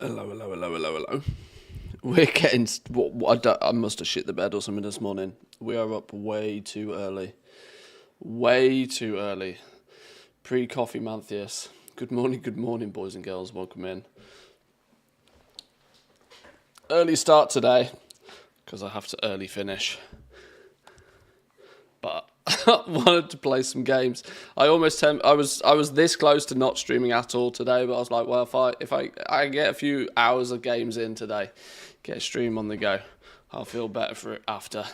Hello, hello, hello, hello, hello. We're getting. I must have shit the bed or something this morning. We are up way too early. Way too early. Pre coffee, Manthias. Good morning, boys and girls. Welcome in. Early start today, because I have to early finish. But I wanted to play some games. I was this close to not streaming at all today, but I was like, well, if I get a few hours of games in today, get a stream on the go, I'll feel better for it after,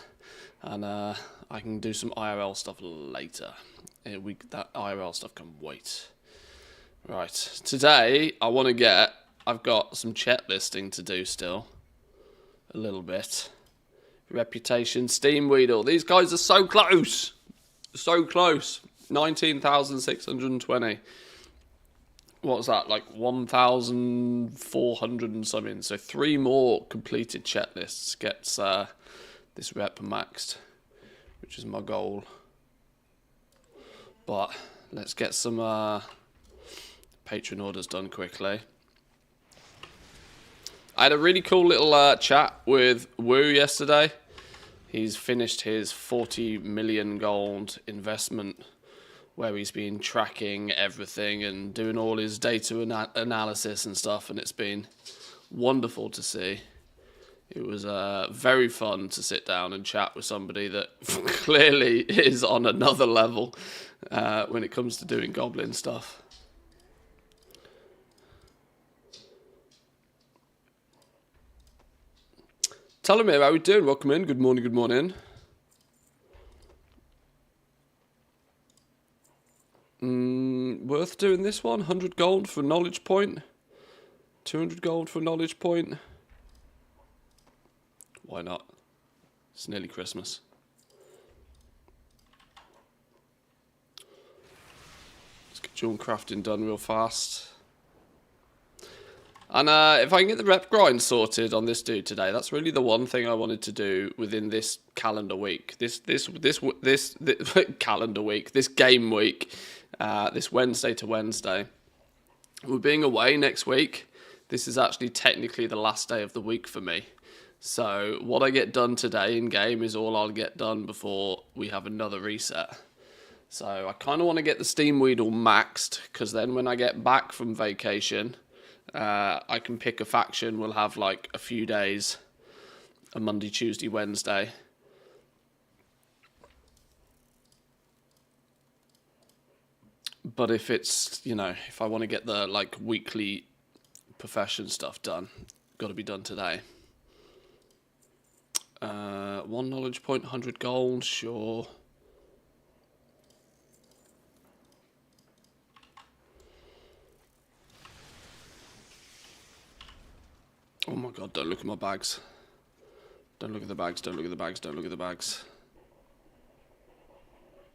and I can do some IRL stuff later. That IRL stuff can wait. Right, today I've got some chat listing to do still, a little bit. Reputation, Steam Weedle. These guys are so close. So close. 19,620. What was that? Like 1,400 and something. So 3 more completed checklists gets this rep maxed, which is my goal. But let's get some patron orders done quickly. I had a really cool little chat with Woo yesterday. He's finished his 40 million gold investment where he's been tracking everything and doing all his data analysis and stuff, and it's been wonderful to see. It was very fun to sit down and chat with somebody that clearly is on another level when it comes to doing goblin stuff. Tell me how we doing. Welcome in. Good morning. Good morning. Worth doing this one. 100 gold for knowledge point. 200 gold for knowledge point. Why not? It's nearly Christmas. Let's get Jewel crafting done real fast. And if I can get the rep grind sorted on this dude today, that's really the one thing I wanted to do within this calendar week. This calendar week, this game week, this Wednesday to Wednesday. We're being away next week. This is actually technically the last day of the week for me. So what I get done today in game is all I'll get done before we have another reset. So I kind of want to get the Steam Weedle maxed, because then when I get back from vacation, I can pick a faction. We'll have like a few days, a Monday, Tuesday, Wednesday. But if it's, if I want to get the like weekly profession stuff done, got to be done today. 1 knowledge point, 100 gold, sure. Oh my god, don't look at my bags. Don't look at the bags, don't look at the bags, don't look at the bags.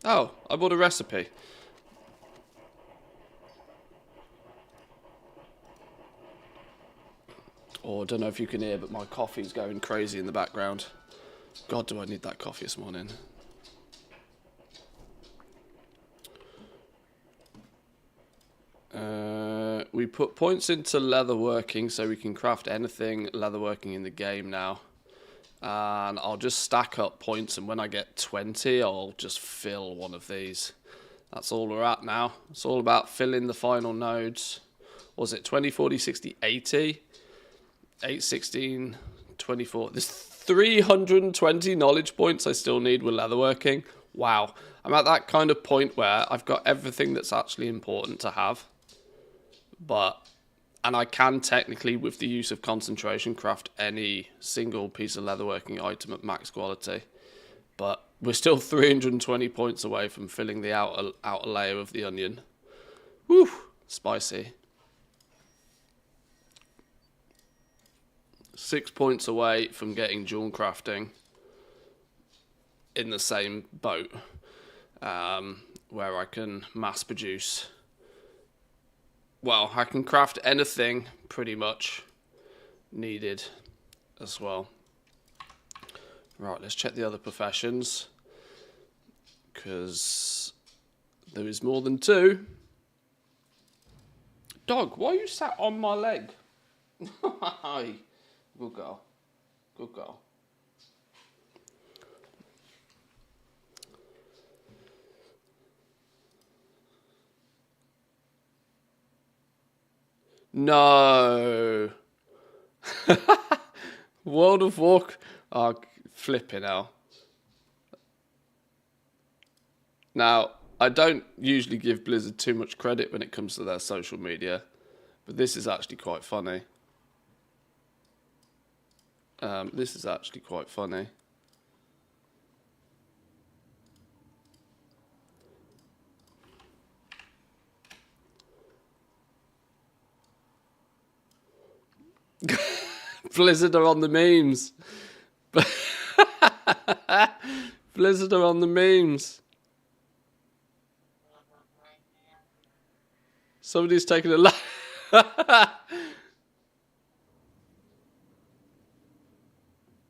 Oh, I bought a recipe. Oh, I don't know if you can hear, but my coffee's going crazy in the background. God, do I need that coffee this morning. We put points into leatherworking so we can craft anything leatherworking in the game now. And I'll just stack up points, and when I get 20, I'll just fill one of these. That's all we're at now. It's all about filling the final nodes. Was it 20, 40, 60, 80? 8, 16, 24. There's 320 knowledge points I still need with leatherworking. Wow. I'm at that kind of point where I've got everything that's actually important to have. And I can technically, with the use of concentration, craft any single piece of leatherworking item at max quality. But we're still 320 points away from filling the outer layer of the onion. Woo! Spicy. 6 points away from getting jewel crafting in the same boat, where I can mass produce. Well, I can craft anything pretty much needed as well. Right, let's check the other professions, because there is more than 2. Dog, why are you sat on my leg? Good girl. Good girl. No. World of Warcraft. Oh, flipping hell. Now, I don't usually give Blizzard too much credit when it comes to their social media, but this is actually quite funny. This is actually quite funny. Blizzard are on the memes. Blizzard are on the memes. Somebody's taking a laugh.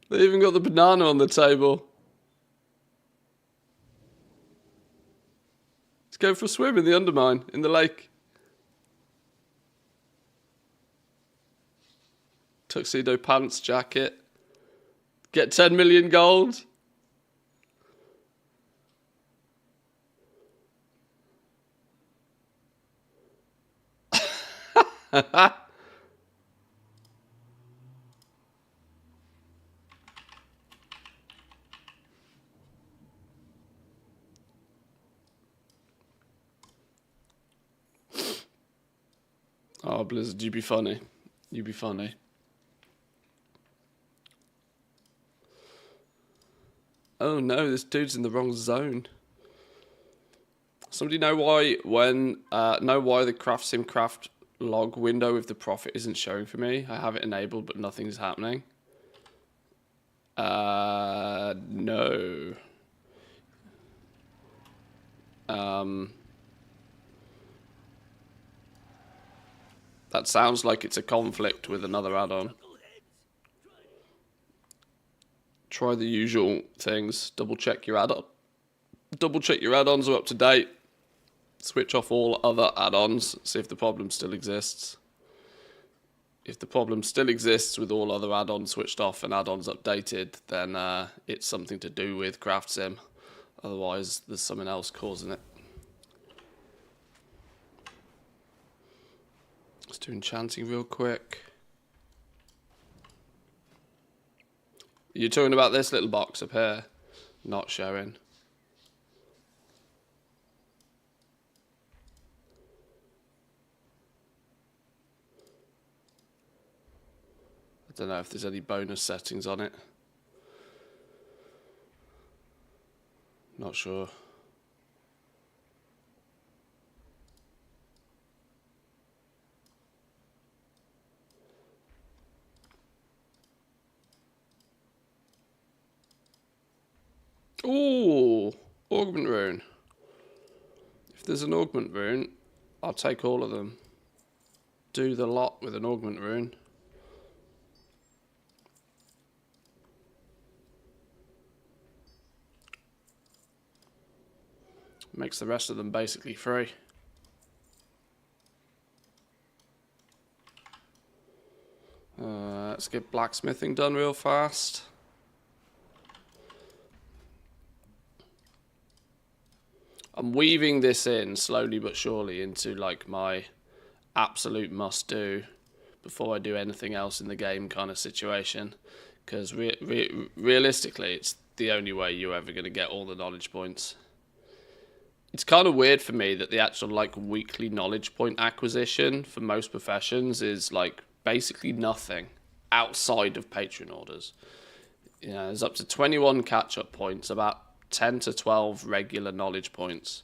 They even got the banana on the table. Let's go for a swim in the Undermine, in the lake. Tuxedo pants, jacket. Get 10 million gold. Oh, Blizzard, you be funny. You be funny. Oh no, this dude's in the wrong zone. Somebody know why the Craft Sim Craft log window with the profit isn't showing for me? I have it enabled, but nothing's happening. No. That sounds like it's a conflict with another add-on. Try the usual things. Double check your add-on. Double check your add-ons are up to date. Switch off all other add-ons. See if the problem still exists. If the problem still exists with all other add-ons switched off and add-ons updated, then it's something to do with Craft Sim. Otherwise, there's something else causing it. Let's do enchanting real quick. You're talking about this little box up here, not showing. I don't know if there's any bonus settings on it. Not sure. Ooh, augment rune. If there's an augment rune, I'll take all of them. Do the lot with an augment rune. Makes the rest of them basically free. Let's get blacksmithing done real fast. I'm weaving this in slowly but surely into like my absolute must do before I do anything else in the game kind of situation, because realistically it's the only way you're ever going to get all the knowledge points. It's kind of weird for me that the actual like weekly knowledge point acquisition for most professions is like basically nothing outside of Patreon orders. You know, there's up to 21 catch-up points, about 10 to 12 regular knowledge points.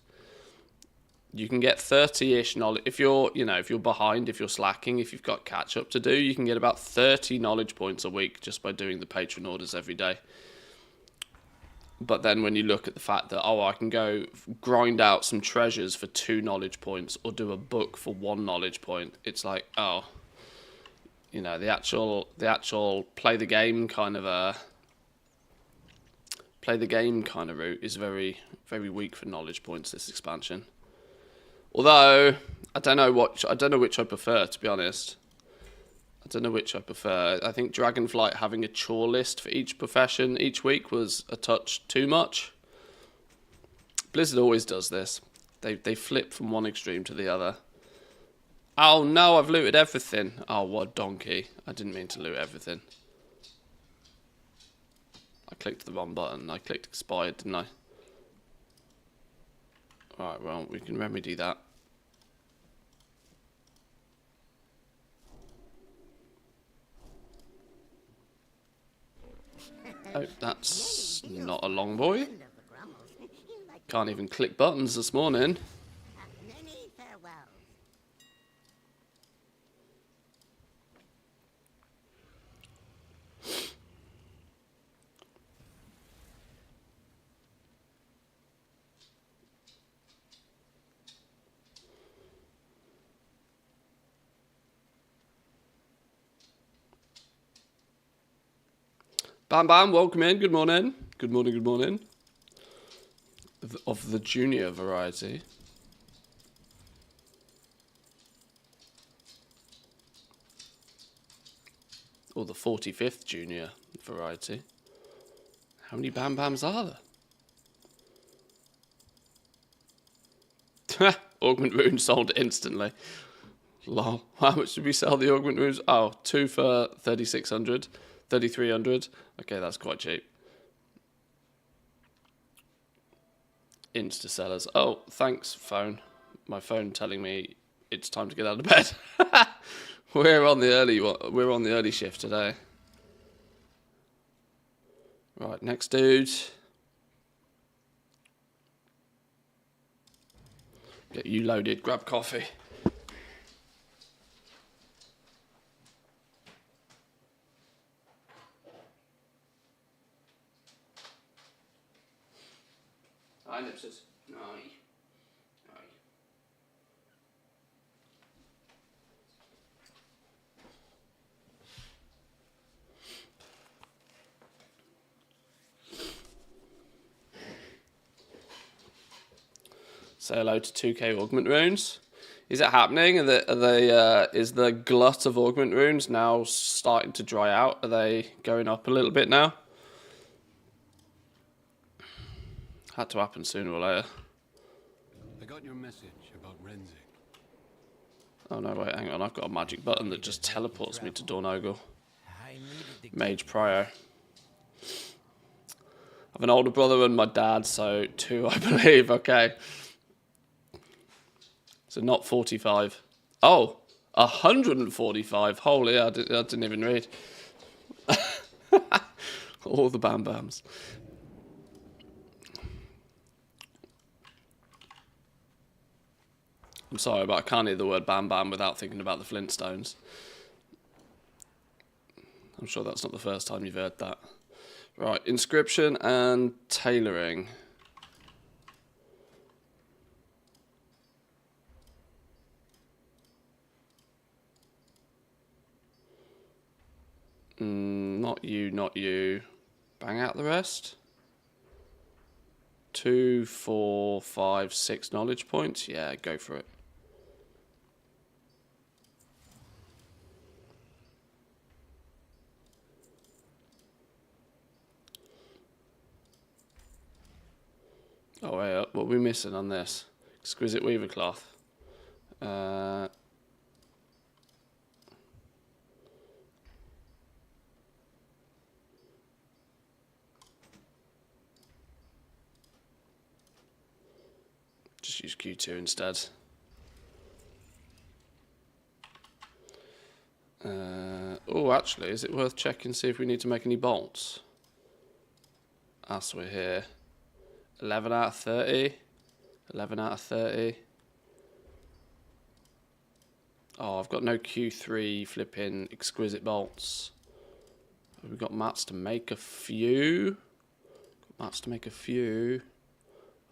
You can get 30-ish knowledge if you're behind, if you're slacking, if you've got catch-up to do, you can get about 30 knowledge points a week just by doing the Patreon orders every day. But then when you look at the fact that, oh, I can go grind out some treasures for 2 knowledge points or do a book for 1 knowledge point, it's like, oh, you know, the actual play the game kind of route is very, very weak for knowledge points, this expansion. Although I don't know which I prefer, to be honest. I don't know which I prefer. I think Dragonflight having a chore list for each profession each week was a touch too much. Blizzard always does this. They flip from one extreme to the other. Oh no, I've looted everything. Oh, what a donkey. I didn't mean to loot everything. I clicked the wrong button. I clicked expired, didn't I? Alright, well, we can remedy that. Oh, that's not a long boy. Can't even click buttons this morning. Bam Bam, welcome in. Good morning. Good morning, good morning. Of the junior variety. Or the 45th junior variety. How many Bam Bams are there? Augment runes sold instantly. Lol. How much did we sell the augment runes? Oh, 2 for 3,600. 3,300. Okay, that's quite cheap. Insta sellers. Oh, thanks, phone. My phone telling me it's time to get out of bed. We're on the early shift today. Right, next dude. Get you loaded. Grab coffee. Hi, Nipses. Aye. Aye. Say hello to 2k augment runes. Is it happening? Is the glut of augment runes now starting to dry out? Are they going up a little bit now? Had to happen sooner or later. I got your message about Renzig. Oh no, wait, hang on. I've got a magic button that just teleports me to Dornogle. Mage Prior. I have an older brother and my dad, so 2, I believe. Okay. So not 45. Oh, 145. Holy, I didn't even read. All the Bam Bams. I'm sorry, but I can't hear the word Bam Bam without thinking about the Flintstones. I'm sure that's not the first time you've heard that. Right, inscription and tailoring. Not you, not you. Bang out the rest. 2, 4, 5, 6 knowledge points. Yeah, go for it. Oh, wait, what are we missing on this? Exquisite weaver cloth. Just use Q2 instead. Oh, actually, is it worth checking, see if we need to make any bolts? As we're here. 11 out of 30. 11 out of 30. Oh, I've got no Q3 flipping exquisite bolts. We've got mats to make a few. I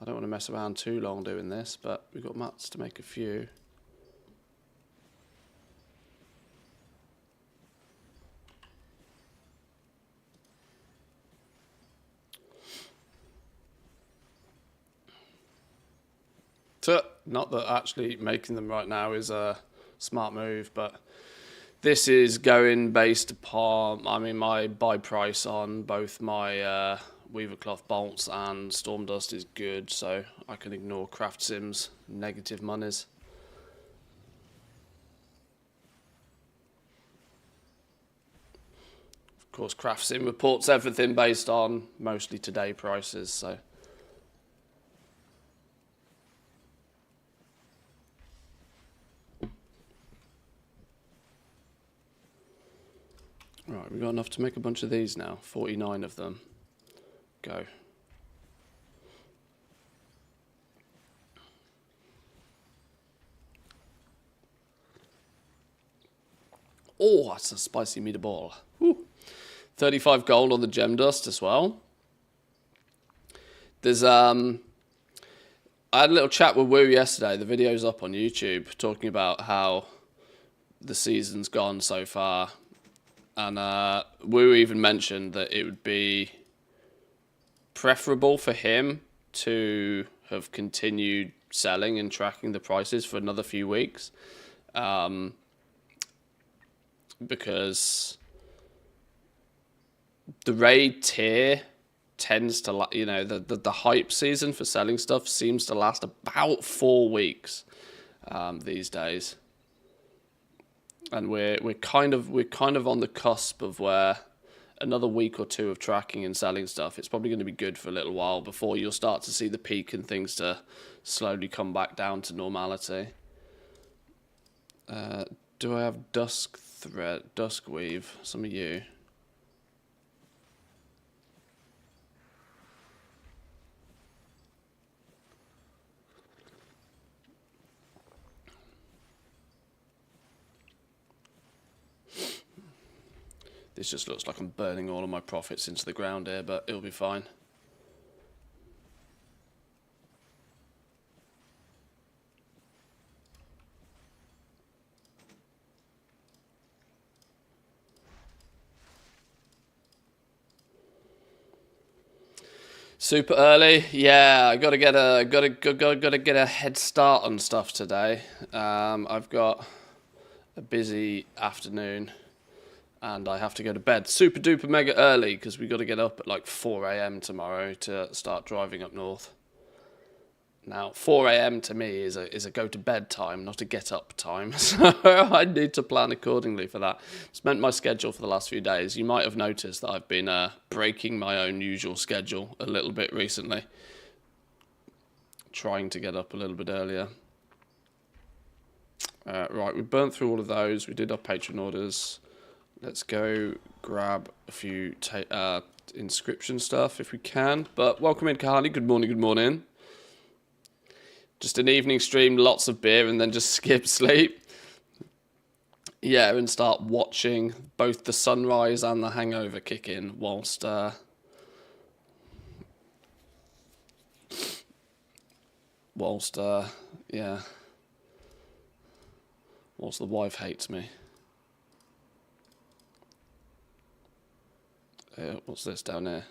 don't want to mess around too long doing this, but we've got mats to make a few. So, not that actually making them right now is a smart move, but This is going based upon, I mean, my buy price on both my Weaver Cloth bolts and Storm Dust is good, so I can ignore Craft Sim's negative monies. Of course, Craft Sim reports everything based on mostly today prices, so. Right, we've got enough to make a bunch of these now. 49 of them. Go. Oh, that's a spicy meatball. Woo. 35 gold on the gem dust as well. There's I had a little chat with Woo yesterday. The video's up on YouTube talking about how the season's gone so far. And Woo even mentioned that it would be preferable for him to have continued selling and tracking the prices for another few weeks. Because the raid tier tends to, you know, the hype season for selling stuff seems to last about 4 weeks these days, and we're kind of on the cusp of where another week or two of tracking and selling stuff, it's probably going to be good for a little while before you'll start to see the peak and things to slowly come back down to normality. Do I have dusk weave? Some of you. This just looks like I'm burning all of my profits into the ground here, but it'll be fine. Super early, yeah. I gotta get a head start on stuff today. I've got a busy afternoon, and I have to go to bed super duper mega early because we got to get up at like 4 a.m. tomorrow to start driving up north. Now, 4 a.m. to me is a go to bed time, not a get up time. So I need to plan accordingly for that. It's meant my schedule for the last few days. You might have noticed that I've been breaking my own usual schedule a little bit recently, trying to get up a little bit earlier. Right, we burnt through all of those. We did our patron orders. Let's go grab a few inscription stuff if we can. But welcome in, Kahani. Good morning, good morning. Just an evening stream, lots of beer, and then just skip sleep. Yeah, and start watching both the sunrise and the hangover kick in whilst... yeah. Whilst the wife hates me. What's this down here?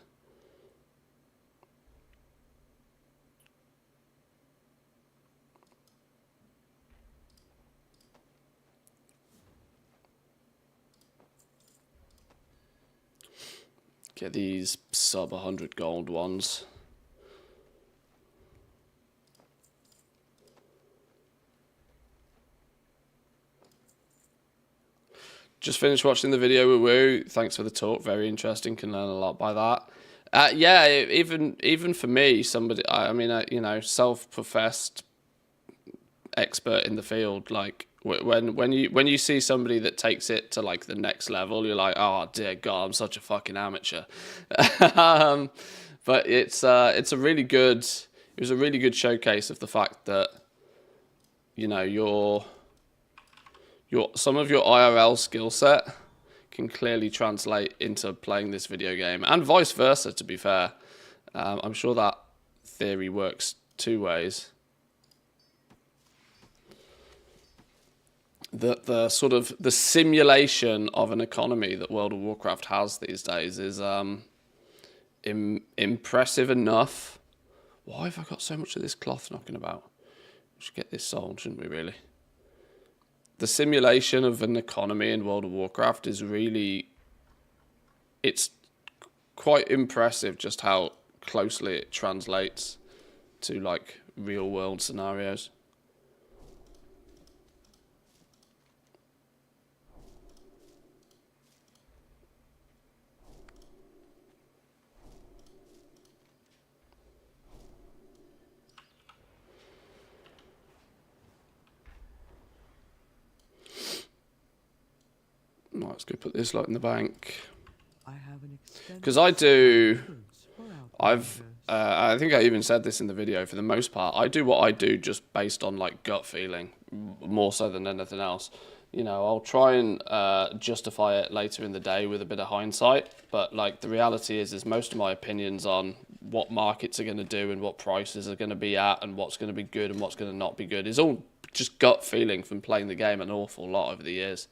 Get these sub 100 gold ones. Just finished watching the video with Woo. Thanks for the talk. Very interesting. Can learn a lot by that. Yeah, even for me, somebody. I mean, you know, self-professed expert in the field. Like when you see somebody that takes it to like the next level, you're like, oh dear God, I'm such a fucking amateur. But it's a really good. It was a really good showcase of the fact that, you know, some of your IRL skill set can clearly translate into playing this video game, and vice versa, to be fair. I'm sure that theory works two ways. The sort of the simulation of an economy that World of Warcraft has these days is impressive enough. Why have I got so much of this cloth knocking about? We should get this sold, shouldn't we, really? the simulation of an economy in World of Warcraft is really, it's quite impressive just how closely it translates to like real world scenarios. Right, let's go put this light in the bank. Because I think I even said this in the video, for the most part, I do what I do just based on like gut feeling, more so than anything else. You know, I'll try and justify it later in the day with a bit of hindsight, but like the reality is most of my opinions on what markets are going to do and what prices are going to be at and what's going to be good and what's going to not be good is all just gut feeling from playing the game an awful lot over the years.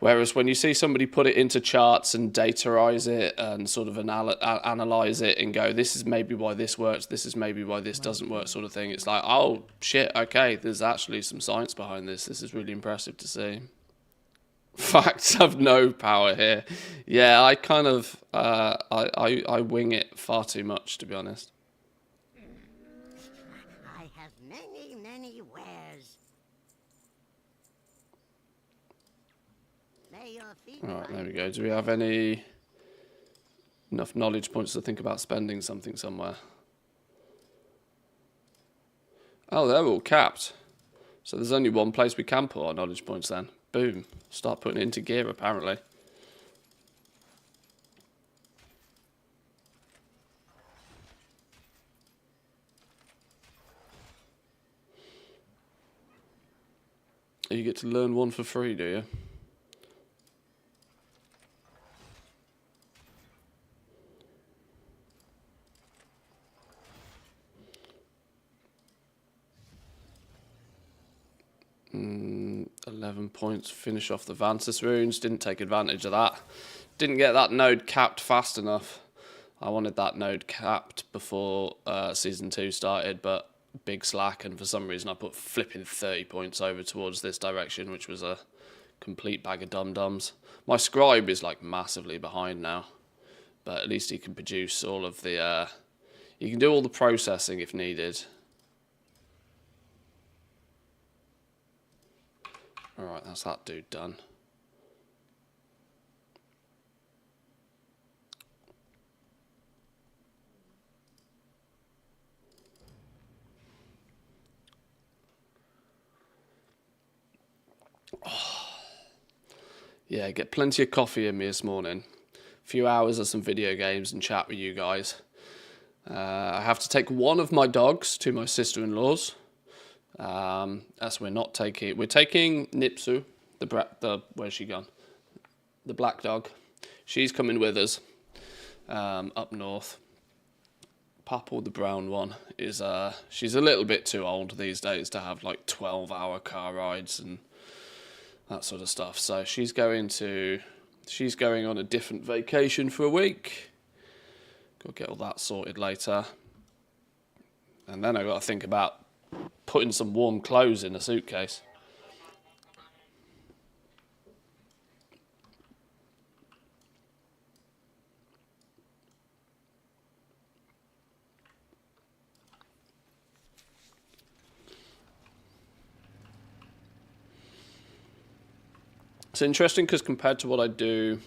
Whereas when you see somebody put it into charts and dataize it and sort of analyze it and go, this is maybe why this works, this is maybe why this doesn't work, sort of thing, it's like, oh shit, okay, there's actually some science behind this. This is really impressive to see. Facts have no power here. Yeah, I kind of I wing it far too much, to be honest. I have many wares. Alright, there we go. Do we have enough knowledge points to think about spending something somewhere? Oh, they're all capped. So there's only one place we can put our knowledge points then. Boom. Start putting it into gear, apparently. You get to learn one for free, do you? Mm, 11 points, finish off the Vansis runes. Didn't take advantage of that. Didn't get that node capped fast enough. I wanted that node capped before Season 2 started, but big slack, and for some reason I put flipping 30 points over towards this direction, which was a complete bag of dum-dums. My scribe is like massively behind now, but at least he can produce all of the... he can do all the processing if needed. Alright, that's that dude done. Oh. Yeah, get plenty of coffee in me this morning. A few hours of some video games and chat with you guys. I have to take one of my dogs to my sister-in-law's. As we're taking Nipsu, where's she gone? The black dog. She's coming with us, up north. Papal, the brown one, is, she's a little bit too old these days to have like 12-hour car rides and that sort of stuff. So she's going on a different vacation for a week. Got to get all that sorted later. And then I've got to think about putting some warm clothes in a suitcase. It's interesting because compared to what I do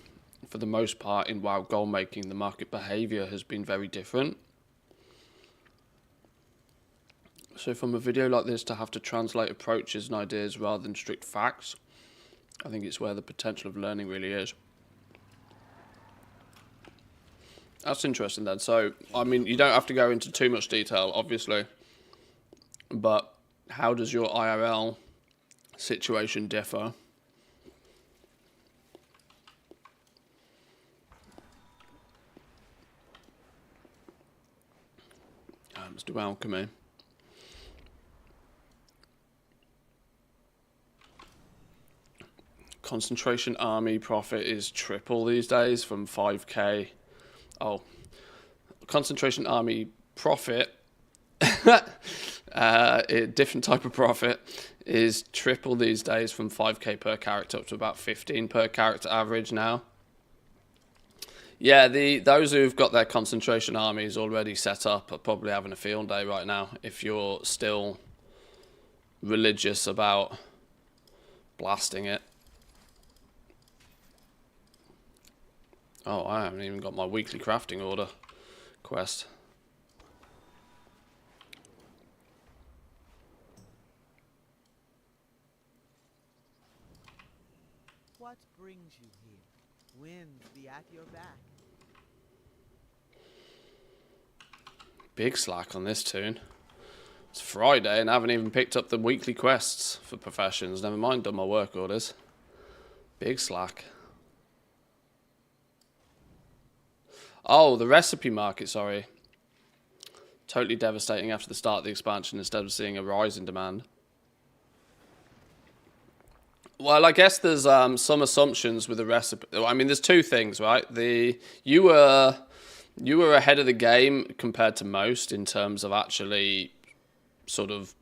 for the most part in WoW goal making, the market behavior has been very different. So from a video like this to have to translate approaches and ideas rather than strict facts, I think it's where the potential of learning really is. That's interesting then. So, I mean, you don't have to go into too much detail, obviously, but how does your IRL situation differ? Let's do alchemy. Concentration army profit is triple these days from 5k. Oh, concentration army profit, a different type of profit, is triple these days, from 5k per character up to about 15 per character average now. Yeah, those who've got their concentration armies already set up are probably having a field day right now. If you're still religious about blasting it. Oh, I haven't even got my weekly crafting order quest. What brings you here? Winds be at your back. Big slack on this tune. It's Friday and I haven't even picked up the weekly quests for professions. Never mind done my work orders. Big slack. Oh, the recipe market, sorry. Totally devastating after the start of the expansion instead of seeing a rise in demand. Well, I guess there's some assumptions with the recipe. I mean, there's two things, right? You were ahead of the game compared to most in terms of actually sort of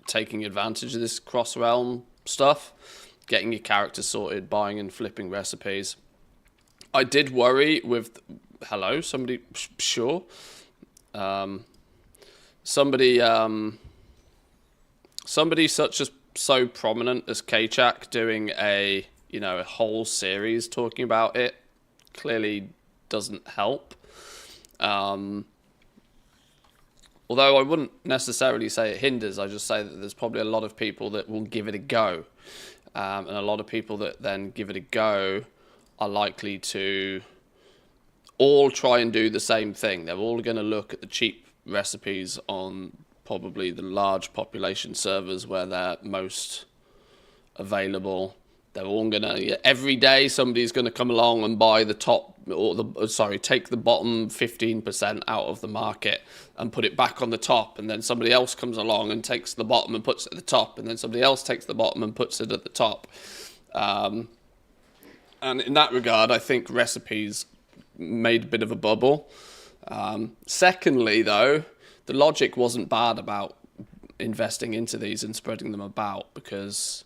taking advantage of this cross-realm stuff, getting your characters sorted, buying and flipping recipes. I did worry with... Hello, somebody... Sure. Somebody such as so prominent as K-Chak doing a whole series talking about it clearly doesn't help. Although I wouldn't necessarily say it hinders, I just say that there's probably a lot of people that will give it a go. And a lot of people that then give it a go are likely to all try and do the same thing. They're all going to look at the cheap recipes on probably the large population servers where they're most available. They're all going to, every day somebody's going to come along and buy the top, take the bottom 15% out of the market and put it back on the top. And then somebody else comes along and takes the bottom and puts it at the top. And then somebody else takes the bottom and puts it at the top. And in that regard, I think recipes made a bit of a bubble. Secondly, though, the logic wasn't bad about investing into these and spreading them about, because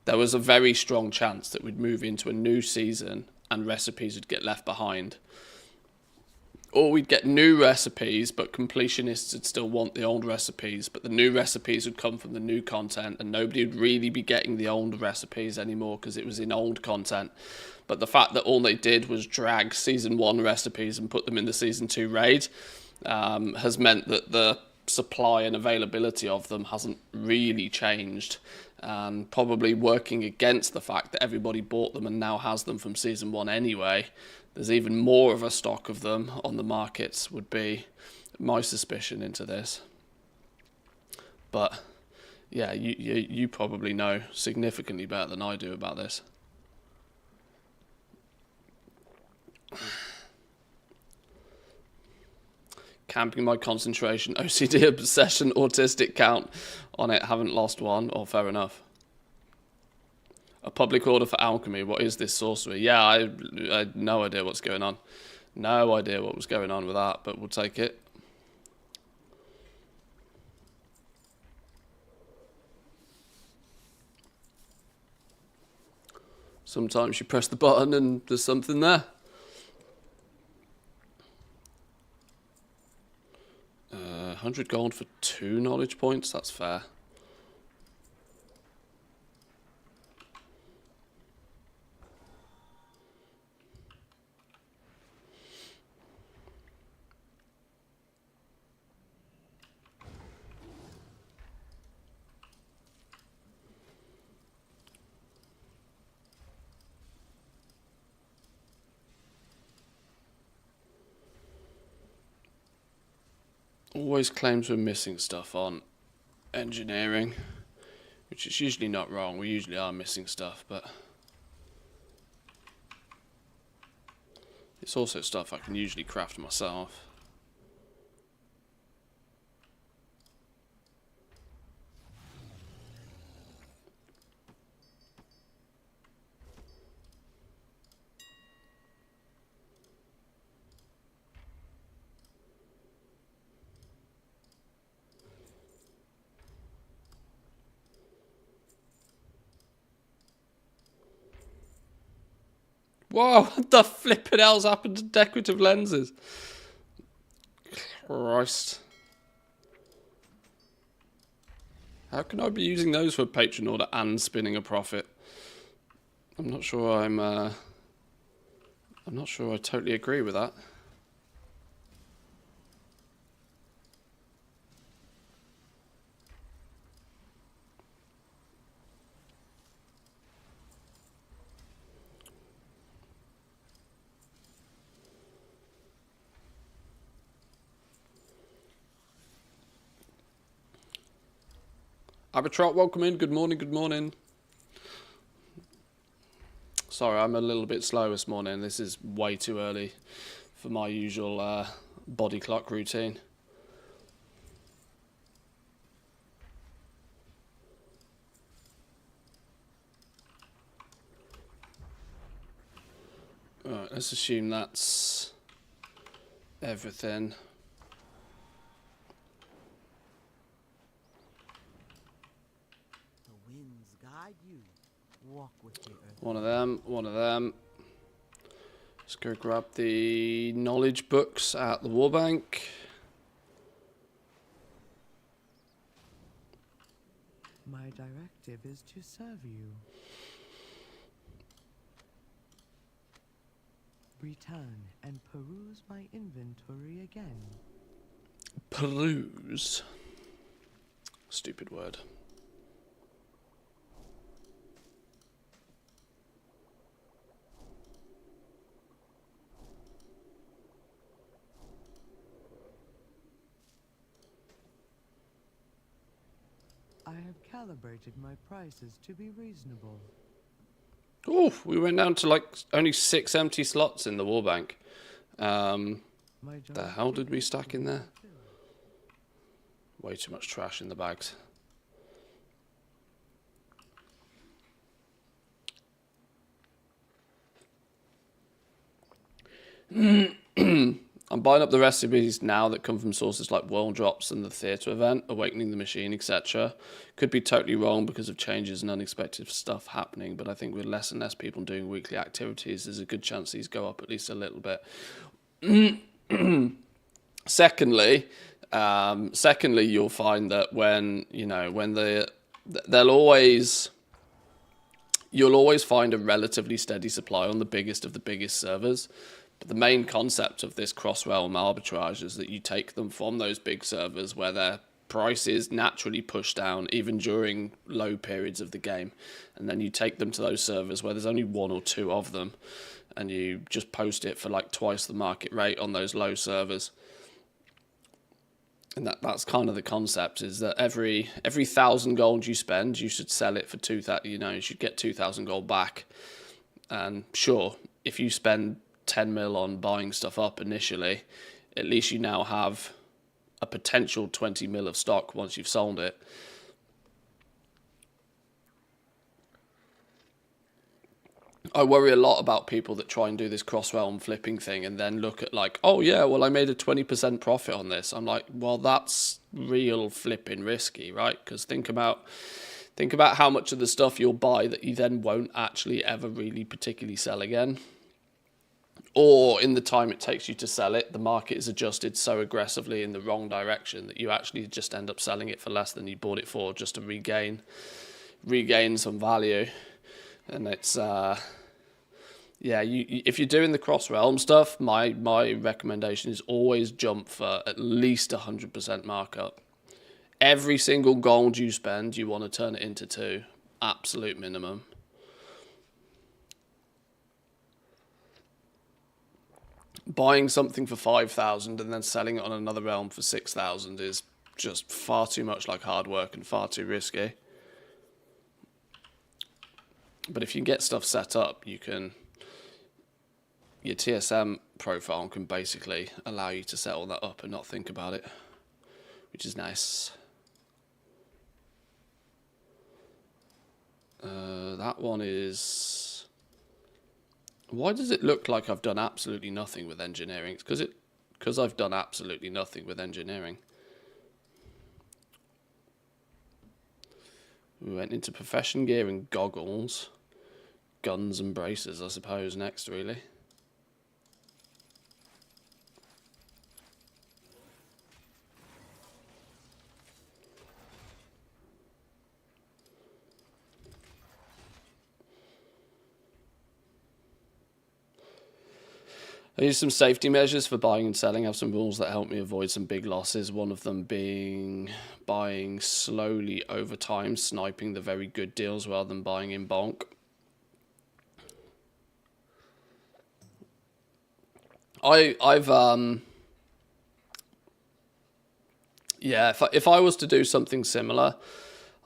there was a very strong chance that we'd move into a new season and recipes would get left behind. Or we'd get new recipes, but completionists would still want the old recipes, but the new recipes would come from the new content and nobody would really be getting the old recipes anymore because it was in old content. But the fact that all they did was drag Season 1 recipes and put them in the Season 2 raid has meant that the supply and availability of them hasn't really changed. And probably working against the fact that everybody bought them and now has them from Season 1 anyway, there's even more of a stock of them on the markets, would be my suspicion into this. But yeah, you probably know significantly better than I do about this. Camping my concentration, OCD, obsession, autistic count on it, haven't lost one. Oh, fair enough. A public order for alchemy. What is this sorcery? Yeah, I had no idea what's going on. No idea what was going on with that, but we'll take it. Sometimes you press the button and there's something there. 100 gold for 2 knowledge points, that's fair. Always claims we're missing stuff on engineering, which is usually not wrong. We usually are missing stuff, but it's also stuff I can usually craft myself. Whoa, what the flipping hell's happened to decorative lenses? Christ. How can I be using those for a patron order and spinning a profit? I'm not sure I'm not sure I totally agree with that. Abertrot, welcome in. Good morning, good morning. Sorry, I'm a little bit slow this morning. This is way too early for my usual body clock routine. Alright, let's assume that's everything. The winds guide you. Walk with the earth. One of them, one of them. Let's go grab the knowledge books at the Warbank. My directive is to serve you. Return and peruse my inventory again. Peruse. Stupid word. I have calibrated my prices to be reasonable. Oh, we went down to like only 6 empty slots in the Warbank. The hell did we stack in there? Way too much trash in the bags. I'm buying up the recipes now that come from sources like World Drops and the Theatre event, Awakening the Machine, etc. Could be totally wrong because of changes and unexpected stuff happening, but I think with less and less people doing weekly activities, there's a good chance these go up at least a little bit. Secondly, you'll find that you'll always find a relatively steady supply on the biggest of the biggest servers. But the main concept of this cross-realm arbitrage is that you take them from those big servers where their price is naturally pushed down even during low periods of the game, and then you take them to those servers where there's only 1 or 2 of them, and you just post it for like twice the market rate on those low servers. And that's kind of the concept, is that every 1,000 gold you spend, you should sell it for 2,000. You should get 2,000 gold back. And sure, if you spend 10 mil on buying stuff up initially, at least you now have a potential 20 mil of stock once you've sold it. I worry a lot about people that try and do this cross-realm flipping thing and then look at like, oh yeah, well I made a 20% profit on this. I'm like, well, that's real flipping risky, right? Because think about how much of the stuff you'll buy that you then won't actually ever really particularly sell again. Or in the time it takes you to sell it, the market is adjusted so aggressively in the wrong direction that you actually just end up selling it for less than you bought it for, just to regain some value. And it's if you're doing the cross realm stuff, my recommendation is always jump for at least 100% markup. Every single gold you spend, you want to turn it into 2, absolute minimum. Buying something for 5,000 and then selling it on another realm for 6,000 is just far too much like hard work and far too risky. But if you get stuff set up, your TSM profile can basically allow you to set all that up and not think about it, which is nice. That one is... Why does it look like I've done absolutely nothing with engineering? It's because I've done absolutely nothing with engineering. We went into profession gear and goggles. guns and braces, I suppose, next, really. I use some safety measures for buying and selling. I have some rules that help me avoid some big losses. One of them being buying slowly over time, sniping the very good deals rather than buying in bulk. Yeah, if I was to do something similar,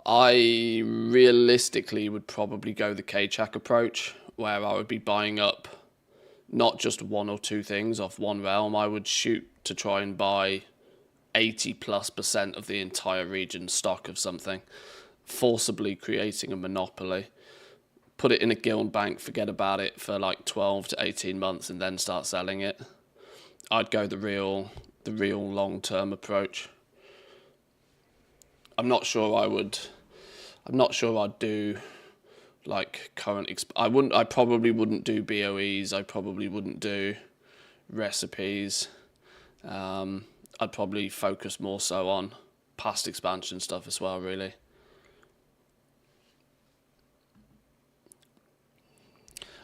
I realistically would probably go the K-Chack approach, where I would be buying up not just one or two things off one realm. I would shoot to try and buy 80+% of the entire region's stock of something, forcibly creating a monopoly. Put it in a guild bank, forget about it for like 12 to 18 months, and then start selling it. I'd go the real long-term approach. I'm not sure I'd do like current. I probably wouldn't do BOEs. I probably wouldn't do recipes. I'd probably focus more so on past expansion stuff as well, really.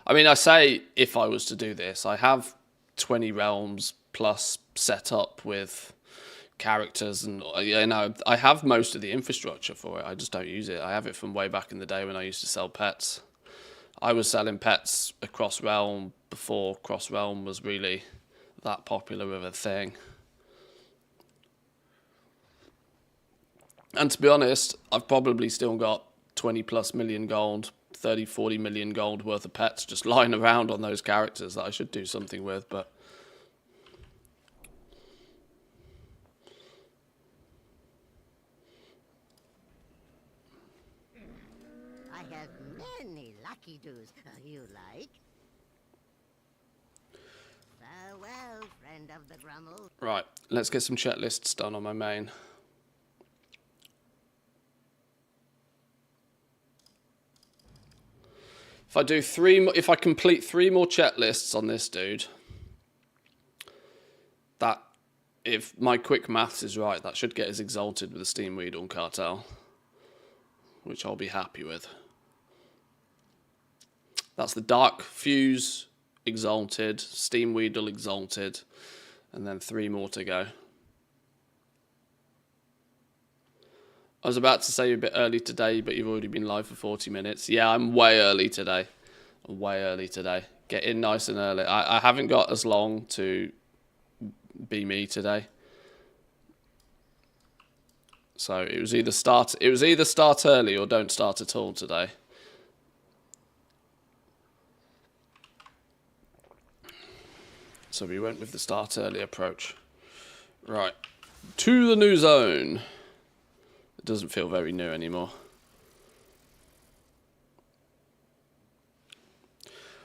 I mean, I say if I was to do this, I have 20 realms plus set up with characters, and I have most of the infrastructure for it. I just don't use it. I have it from way back in the day when I used to sell pets. I was selling pets across realm before cross realm was really that popular of a thing. And to be honest, I've probably still got 20+ million gold, 30, 40 million gold worth of pets just lying around on those characters that I should do something with, but I have many lucky doos. You like? Farewell, friend of the Grummel. right, let's get some checklists done on my main. If I complete 3 more checklists on this dude, that, if my quick maths is right, that should get us exalted with the Steam Weedle cartel, which I'll be happy with. That's the Dark Fuse exalted, Steam Weedle exalted, and then 3 more to go. I was about to say you're a bit early today, but you've already been live for 40 minutes. Yeah, I'm way early today. Get in nice and early. I haven't got as long to be me today. So it was either start early or don't start at all today. So we went with the start early approach. Right. To the new zone. It doesn't feel very new anymore.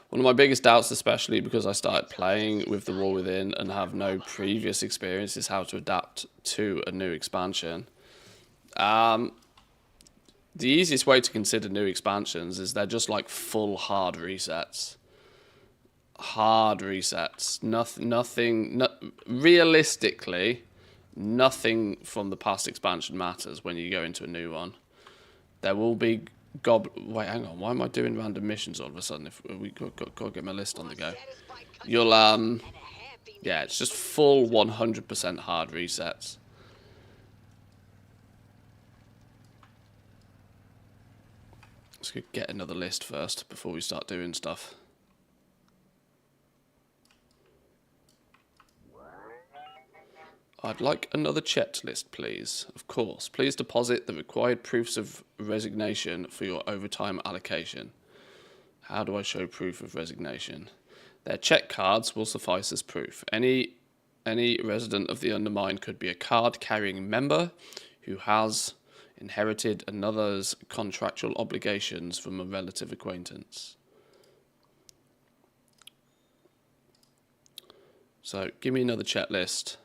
One of my biggest doubts, especially because I started playing with The War Within and have no previous experience, is how to adapt to a new expansion. The easiest way to consider new expansions is they're just like full hard resets. Realistically, nothing from the past expansion matters when you go into a new one. There will be wait, hang on. Why am I doing random missions all of a sudden? If we got to get my list on the go. You'll yeah, it's just full 100% hard resets. Let's get another list first before we start doing stuff. I'd like another checklist, please. Of course. Please deposit the required proofs of resignation for your overtime allocation. How do I show proof of resignation? Their check cards will suffice as proof. Any resident of the Undermine could be a card-carrying member who has inherited another's contractual obligations from a relative acquaintance. So, give me another checklist.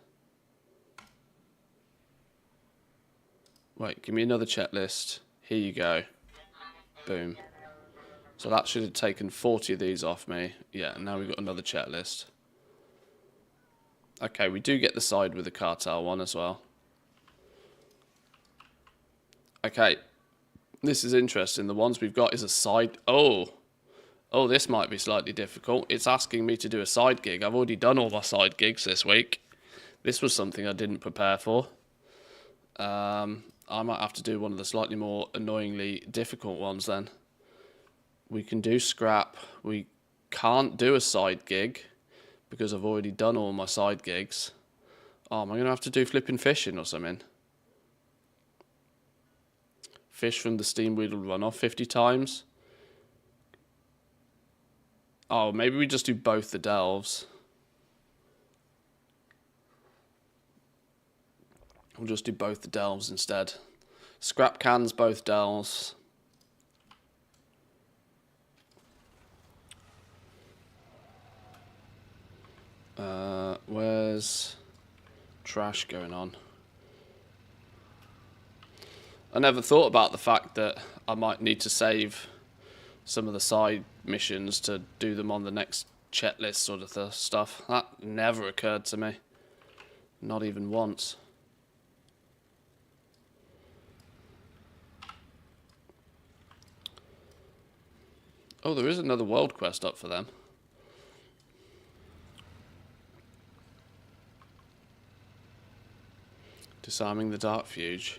Wait, give me another checklist. Here you go. Boom. So that should have taken 40 of these off me. Yeah, and now we've got another checklist. Okay, we do get the side with the cartel one as well. Okay, this is interesting. The ones we've got is a side... Oh, this might be slightly difficult. It's asking me to do a side gig. I've already done all my side gigs this week. This was something I didn't prepare for. I might have to do one of the slightly more annoyingly difficult ones then. We can do scrap. We can't do a side gig because I've already done all my side gigs. Oh, am I going to have to do flipping fishing or something? Fish from the steam wheel runoff 50 times. Oh, maybe we just do both the delves. We'll just do both the delves instead. Scrap cans, both delves. Where's trash going on? I never thought about the fact that I might need to save some of the side missions to do them on the next checklist sort of stuff. That never occurred to me. Not even once. Oh, there is another world quest up for them. Disarming the Dark Fuge.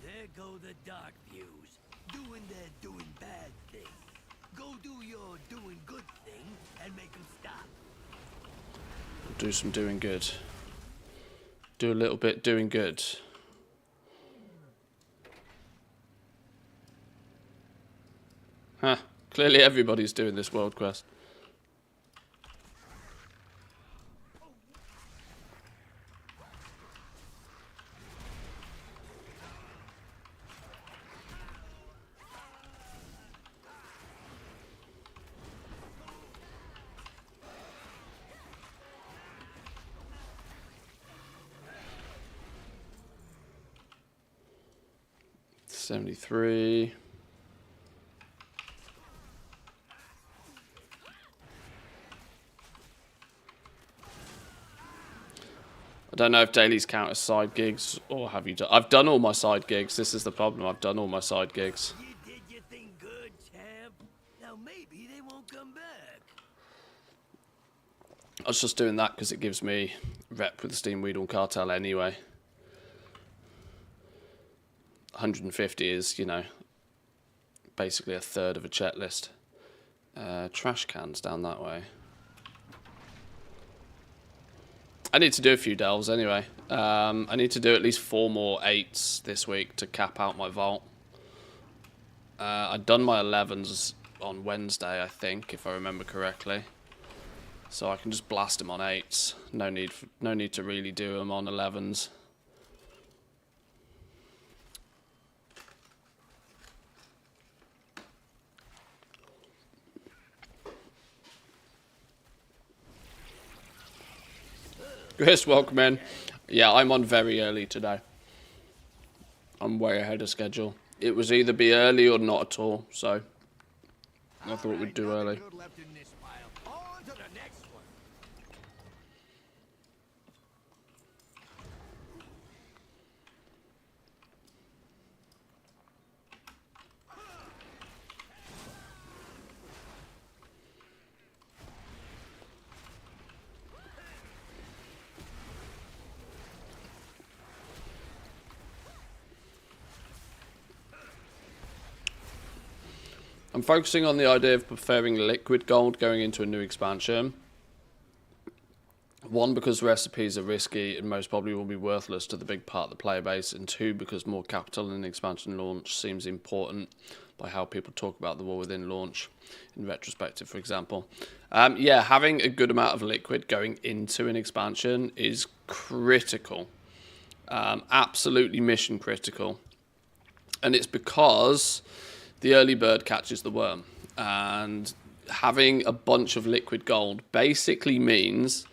There go the Dark Fuse, doing their doing bad thing. Go do your doing good thing and make them stop. Do some doing good. Do a little bit doing good. Huh. Clearly everybody's doing this world quest. $73. I don't know if dailies count as side gigs, or have you done... I've done all my side gigs. This is the problem. I've done all my side gigs. You did your thing good, champ. Now maybe they won't come back. I was just doing that because it gives me rep with the Steam Weedle Cartel anyway. 150 is, you know, basically a third of a checklist. Trash cans down that way. I need to do a few delves anyway. I need to do at least 4 more 8s this week to cap out my vault. I'd done my 11s on Wednesday, I think, if I remember correctly. So I can just blast them on 8s. No need to really do them on 11s. Chris, welcome in. Yeah, I'm on very early today. I'm way ahead of schedule. It was either be early or not at all, so I thought we'd do early. I'm focusing on the idea of preferring liquid gold going into a new expansion. 1, because recipes are risky and most probably will be worthless to the big part of the player base, and 2, because more capital in the expansion launch seems important by how people talk about the war within launch, in retrospective, for example. Yeah, having a good amount of liquid going into an expansion is critical. Absolutely mission critical. And it's because the early bird catches the worm, and having a bunch of liquid gold basically means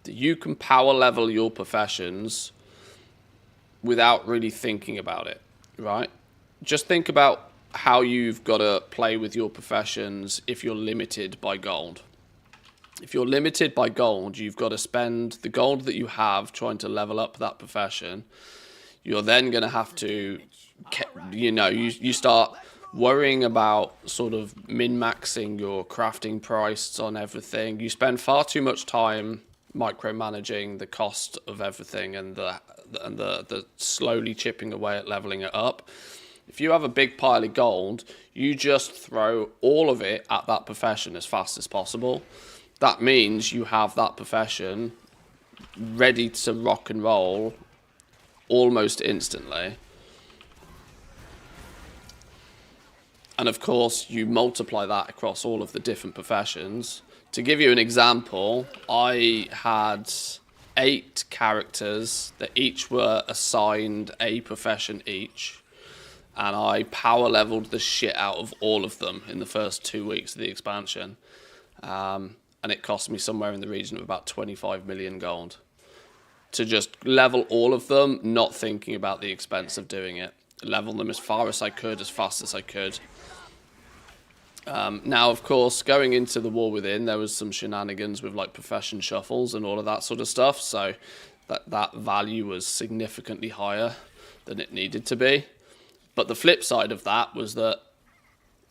that you can power level your professions without really thinking about it, right? Just think about how you've got to play with your professions if you're limited by gold. If you're limited by gold, you've got to spend the gold that you have trying to level up that profession. You're then going to have to, you know, you start worrying about sort of min-maxing your crafting prices on everything. You spend far too much time micromanaging the cost of everything and the slowly chipping away at leveling it up. If you have a big pile of gold, you just throw all of it at that profession as fast as possible. That means you have that profession ready to rock and roll almost instantly. And of course, you multiply that across all of the different professions. To give you an example, I had 8 characters that each were assigned a profession each. And I power leveled the shit out of all of them in the first 2 weeks of the expansion. And it cost me somewhere in the region of about 25 million gold. To just level all of them, not thinking about the expense of doing it. Level them as far as I could, as fast as I could. Now, of course, going into the War Within, there was some shenanigans with like profession shuffles and all of that sort of stuff. So that value was significantly higher than it needed to be. But the flip side of that was that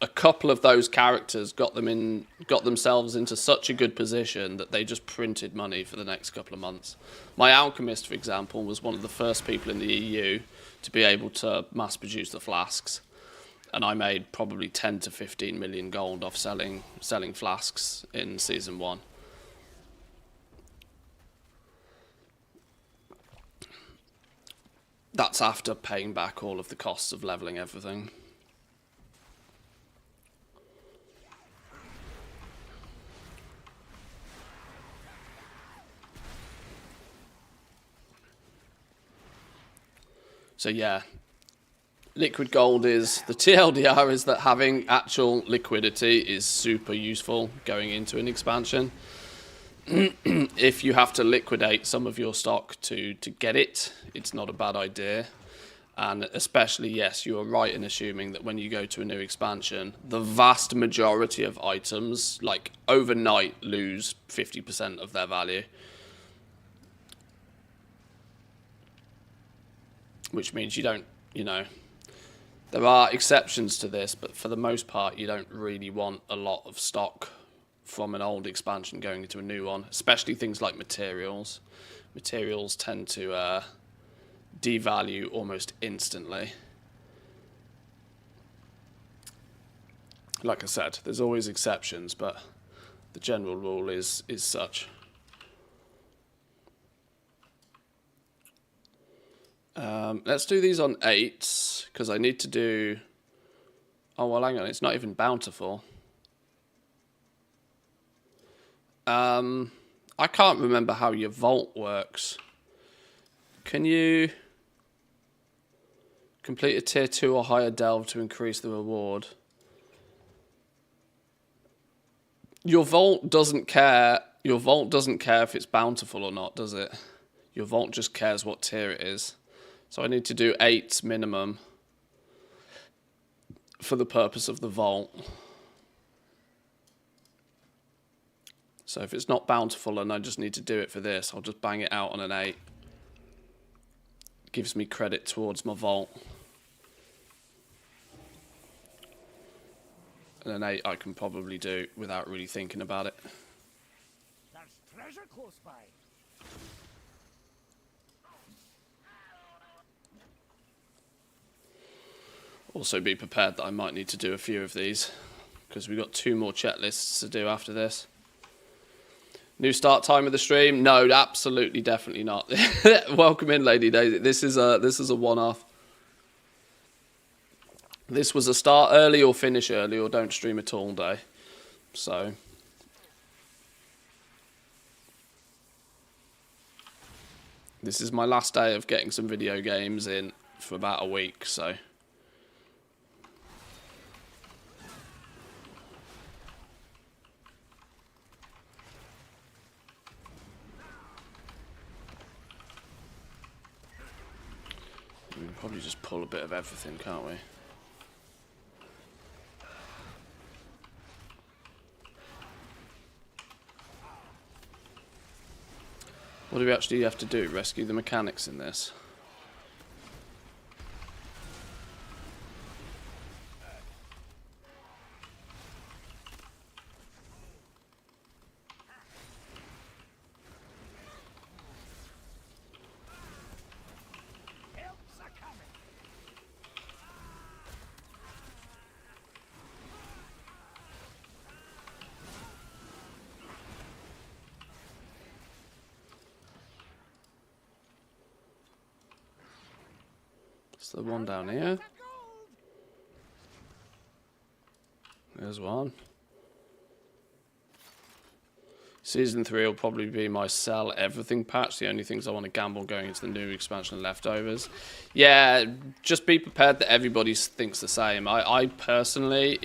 a couple of those characters got themselves into such a good position that they just printed money for the next couple of months. My alchemist, for example, was one of the first people in the EU to be able to mass produce the flasks, and I made probably 10 to 15 million gold off selling flasks in season 1. That's after paying back all of the costs of leveling everything. So yeah, liquid gold is, the TLDR is that having actual liquidity is super useful going into an expansion. If you have to liquidate some of your stock to get it, it's not a bad idea. And especially, yes, you are right in assuming that when you go to a new expansion, the vast majority of items, like overnight, lose 50% of their value. Which means you don't, you know, there are exceptions to this, but for the most part, you don't really want a lot of stock from an old expansion going into a new one, especially things like materials. Materials tend to devalue almost instantly. Like I said, there's always exceptions, but the general rule is such. Let's do these on 8s, because I need to do... Oh, well, hang on, it's not even bountiful. I can't remember how your vault works. Can you complete a tier 2 or higher delve to increase the reward? Your vault doesn't care. Your vault doesn't care if it's bountiful or not, does it? Your vault just cares what tier it is. So I need to do 8 minimum for the purpose of the vault. So if it's not bountiful and I just need to do it for this, I'll just bang it out on an 8. Gives me credit towards my vault. And an 8 I can probably do without really thinking about it. There's treasure close by. Also be prepared that I might need to do a few of these, because we've got 2 more checklists to do after this. New start time of the stream? No, absolutely, definitely not. Welcome in, Lady Daisy. This is a one-off. This was a start early or finish early or don't stream at all day. So this is my last day of getting some video games in for about a week, so we can probably just pull a bit of everything, can't we? What do we actually have to do? Rescue the mechanics in this? It's the one down here. There's one. Season 3 will probably be my sell everything patch. The only things I want to gamble going into the new expansion leftovers. Yeah, just be prepared that everybody thinks the same. I personally,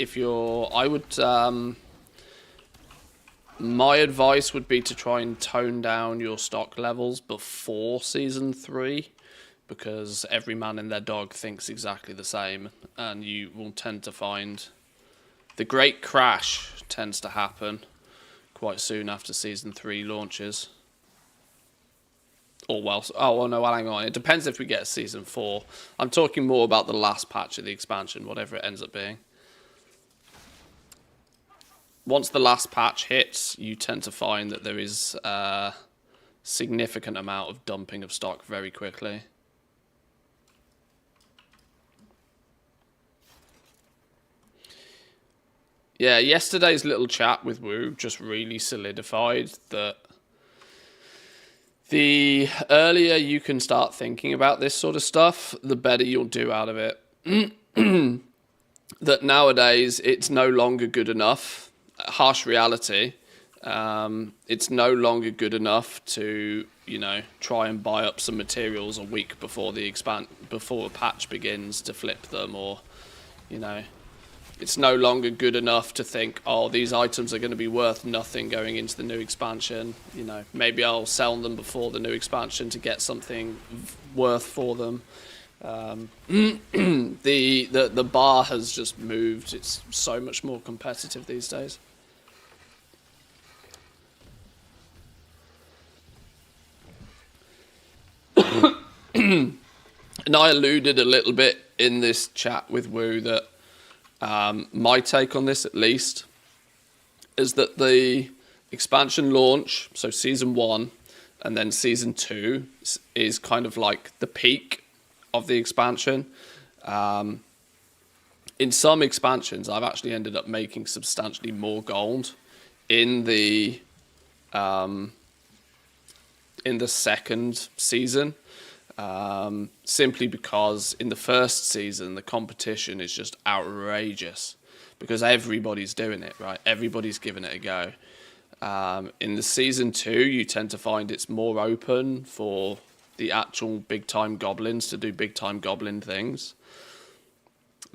my advice would be to try and tone down your stock levels before Season 3. Because every man and their dog thinks exactly the same. And you will tend to find the great crash tends to happen quite soon after Season 3 launches. Or well, no, hang on. It depends if we get a Season 4. I'm talking more about the last patch of the expansion, whatever it ends up being. Once the last patch hits, you tend to find that there is a significant amount of dumping of stock very quickly. Yeah, yesterday's little chat with Wu just really solidified that the earlier you can start thinking about this sort of stuff, the better you'll do out of it. That nowadays it's no longer good enough. Harsh reality. It's no longer good enough to, try and buy up some materials a week before before a patch begins to flip them, or, it's no longer good enough to think, oh, these items are going to be worth nothing going into the new expansion. Maybe I'll sell them before the new expansion to get something worth for them. The bar has just moved. It's so much more competitive these days. And I alluded a little bit in this chat with Wu that my take on this, at least, is that the expansion launch, so Season 1 and then Season 2, is kind of like the peak of the expansion. In some expansions, I've actually ended up making substantially more gold in the second season. Simply because in the first season the competition is just outrageous because everybody's doing it, right? Everybody's giving it a go. In the Season 2 you tend to find it's more open for the actual big time goblins to do big time goblin things.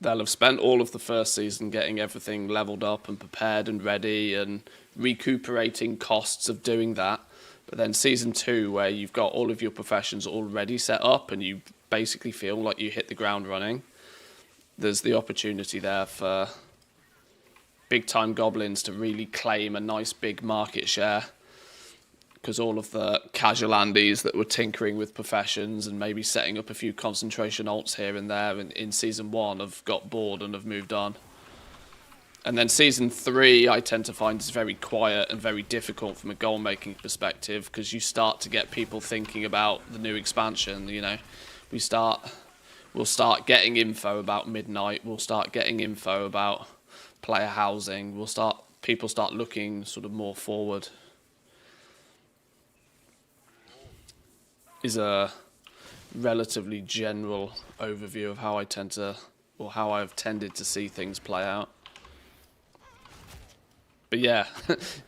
They'll have spent all of the first season getting everything leveled up and prepared and ready and recuperating costs of doing that. But then Season 2, where you've got all of your professions already set up and you basically feel like you hit the ground running, there's the opportunity there for big-time goblins to really claim a nice big market share. Because all of the casual Andes that were tinkering with professions and maybe setting up a few concentration alts here and there in Season 1 have got bored and have moved on. And then Season 3, I tend to find is very quiet and very difficult from a goal-making perspective because you start to get people thinking about the new expansion. We'll start getting info about Midnight. We'll start getting info about player housing. People start looking sort of more forward. Is a relatively general overview of how how I've tended to see things play out. But yeah,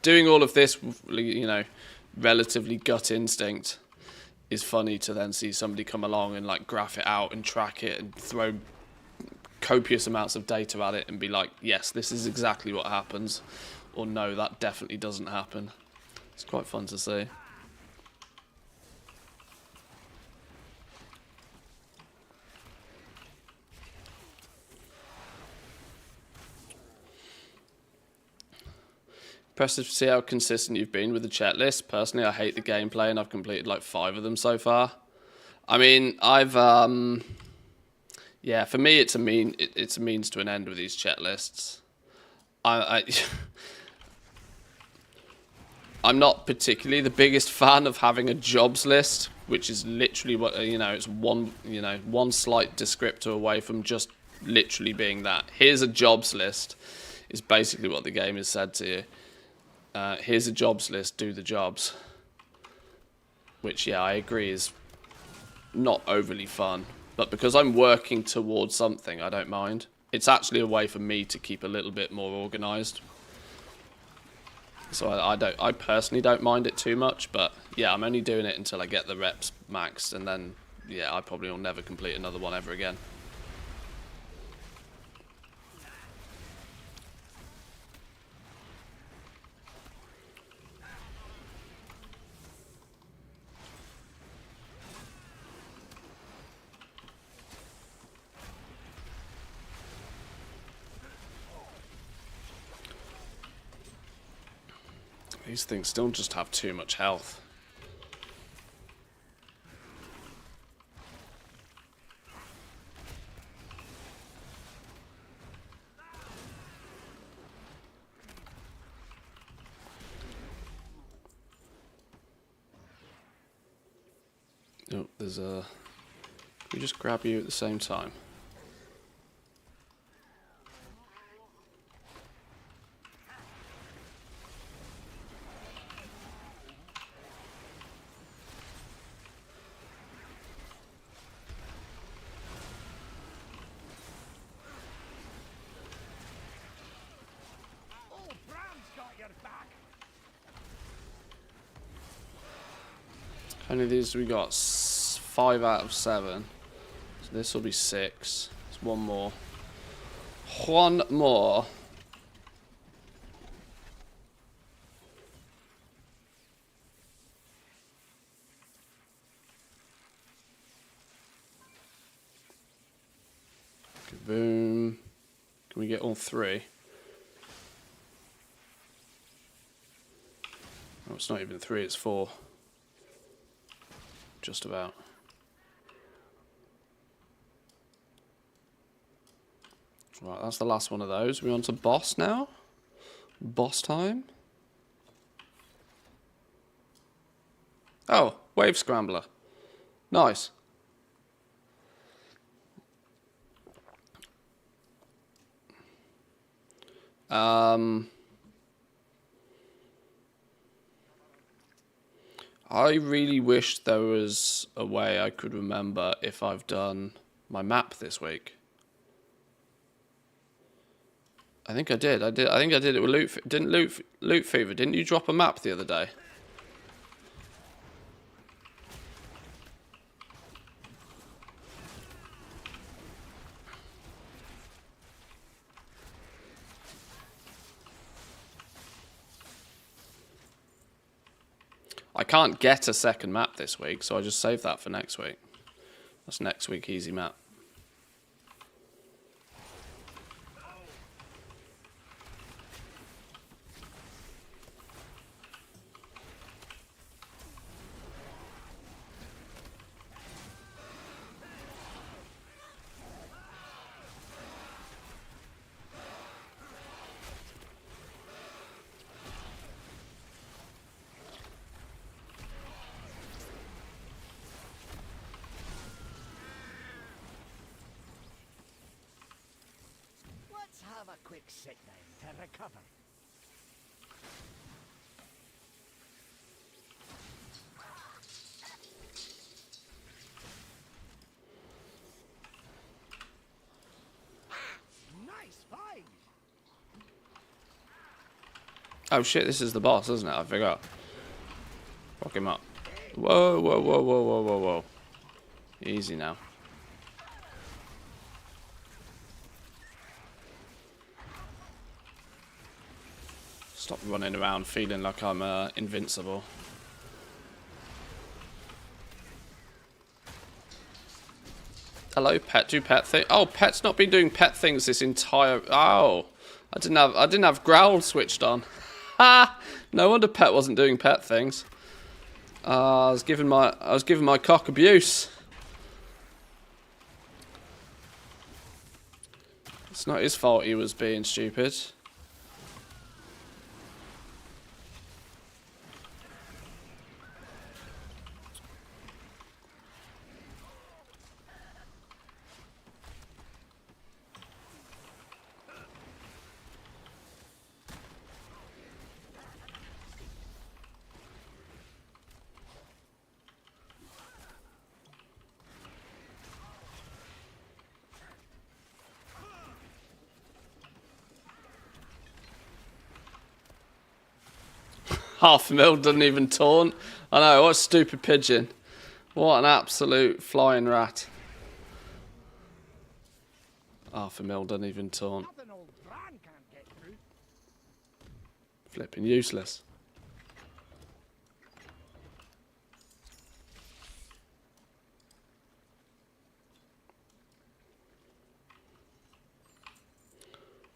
doing all of this, relatively gut instinct is funny to then see somebody come along and like graph it out and track it and throw copious amounts of data at it and be like, yes, this is exactly what happens, or no, that definitely doesn't happen. It's quite fun to see. Impressive to see how consistent you've been with the checklist. Personally, I hate the gameplay, and I've completed like 5 of them so far. I mean, I've yeah, for me, it's a means to an end with these checklists. I'm not particularly the biggest fan of having a jobs list, which is literally what, it's one slight descriptor away from just literally being that. Here's a jobs list is basically what the game has said to you. Here's a jobs list, do the jobs. Which, yeah, I agree is not overly fun. But because I'm working towards something, I don't mind. It's actually a way for me to keep a little bit more organised. So I personally don't mind it too much, but yeah, I'm only doing it until I get the reps maxed, and then yeah, I probably will never complete another one ever again. These things still just have too much health. Oh, there's a... Can we just grab you at the same time? How many of these we got? 5 out of 7. So this will be 6. There's one more. One more. Boom. Can we get all 3? Oh, it's not even 3, it's 4. Just about. Right, that's the last one of those. We're on to boss now. Boss time. Oh, wave scrambler. Nice. I really wish there was a way I could remember if I've done my map this week. I think I did. I think I did it with Loot Fever. Didn't you drop a map the other day? I can't get a second map this week, so I just saved that for next week. That's next week easy map. Have a quick sit down to recover. Nice find. Oh shit, this is the boss, isn't it? I forgot. Fuck him up. Whoa, whoa, whoa, whoa, whoa, whoa, whoa. Easy now. Stop running around feeling like I'm invincible. Hello, pet. Do pet thing. Oh, pet's not been doing pet things this entire. Oh, I didn't have growl switched on. No wonder Pet wasn't doing pet things. I was giving my cock abuse. It's not his fault he was being stupid. Half a mil doesn't even taunt. I know, what a stupid pigeon. What an absolute flying rat. Half a mil doesn't even taunt. Flipping useless.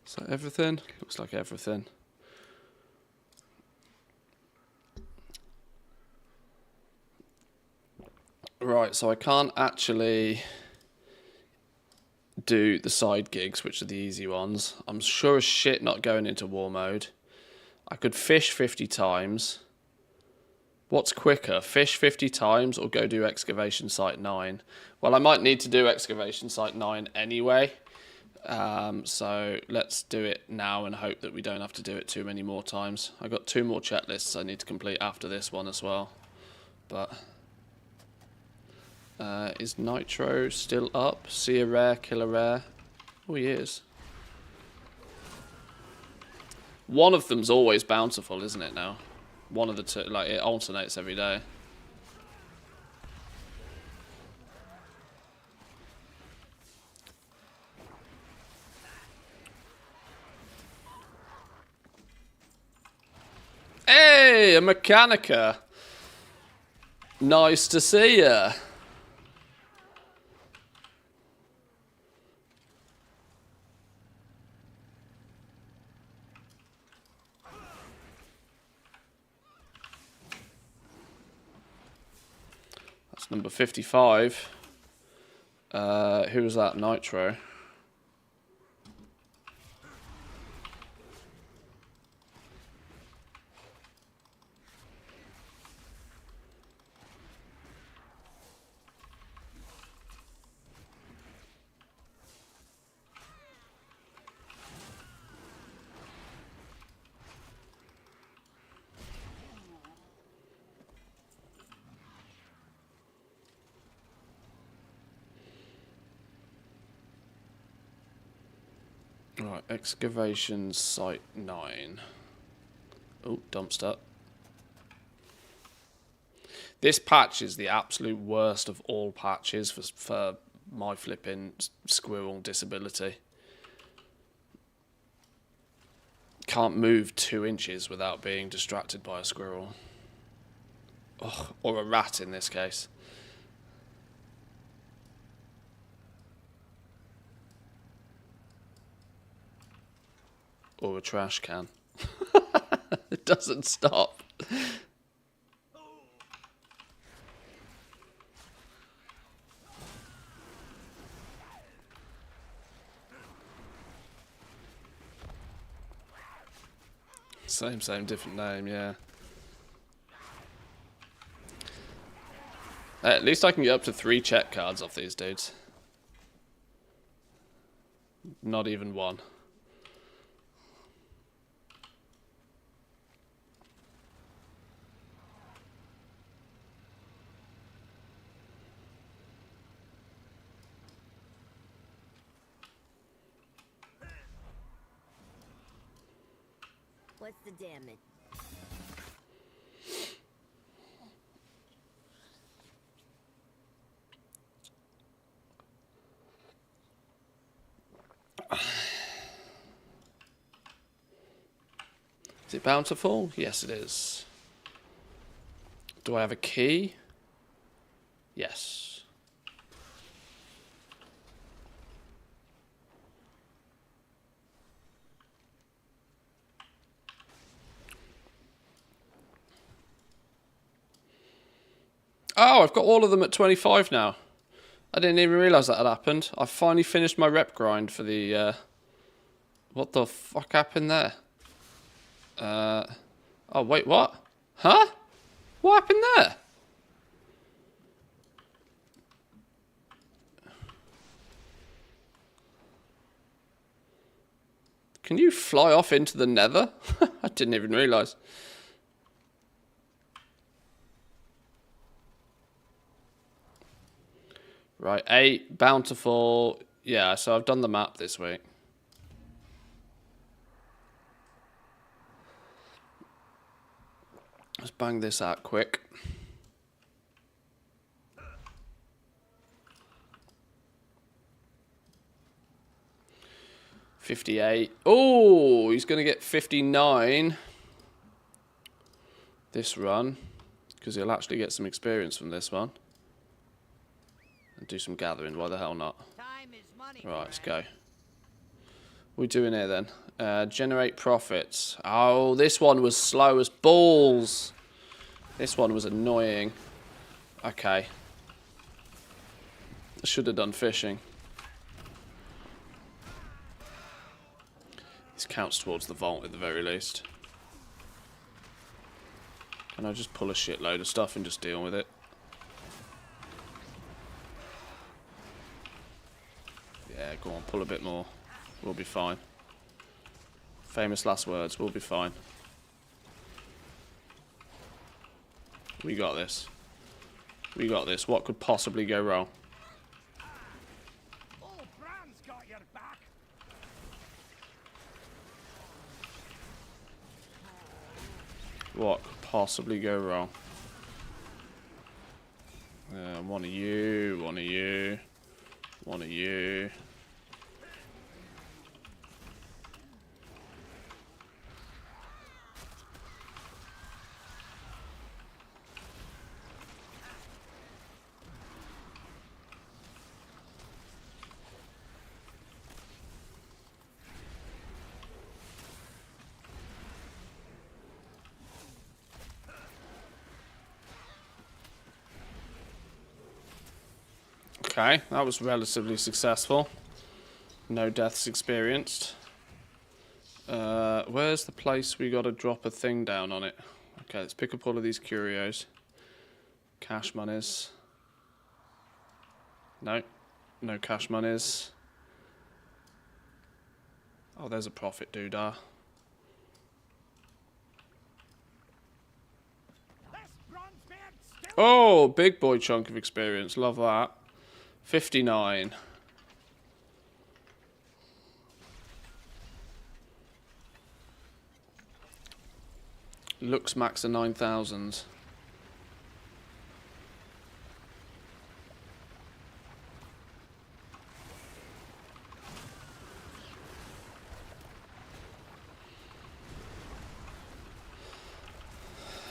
Is that everything? Looks like everything. Right, so I can't actually do the side gigs, which are the easy ones. I'm sure as shit not going into war mode. I could fish 50 times. What's quicker, fish 50 times or go do excavation site 9? Well, I might need to do excavation site 9 anyway. So let's do it now and hope that we don't have to do it too many more times. I've got 2 more checklists I need to complete after this one as well. But is Nitro still up? See a rare, kill a rare. Oh, he is. One of them's always bountiful, isn't it now? One of the two, like, it alternates every day. Hey, a Mechanica. Nice to see ya. That's number 55. Who was that? Nitro. Right, excavation site 9. Oh, dumpster. This patch is the absolute worst of all patches for my flipping squirrel disability. Can't move 2 inches without being distracted by a squirrel. Ugh, or a rat in this case. Or a trash can. It doesn't stop. Same, different name, yeah. At least I can get up to 3 check cards off these dudes. Not even 1. What's the damage? Is it bountiful? Yes, it is. Do I have a key? Yes. wow, I've got all of them at 25 now. I didn't even realise that had happened. I finally finished my rep grind for the... what the fuck happened there? Oh, wait, what? Huh? What happened there? Can you fly off into the nether? I didn't even realise. Right, 8, bountiful. Yeah, so I've done the map this week. Let's bang this out quick. $58. Oh, he's going to get 59 this run, because he'll actually get some experience from this one. And do some gathering, why the hell not? Time is money. Right, let's go. What are we doing here then? Generate profits. Oh, this one was slow as balls. This one was annoying. Okay. I should have done fishing. This counts towards the vault at the very least. Can I just pull a shitload of stuff and just deal with it? Yeah, go on, pull a bit more. We'll be fine. Famous last words, we'll be fine. We got this. We got this. What could possibly go wrong? What could possibly go wrong? One of you, one of you, one of you. Okay, that was relatively successful. No deaths experienced. Where's the place we gotta drop a thing down on it? Okay, let's pick up all of these curios. Cash monies. No. No cash monies. Oh, there's a profit doodah. Oh, big boy chunk of experience. Love that. 59. Looks max of 9,000.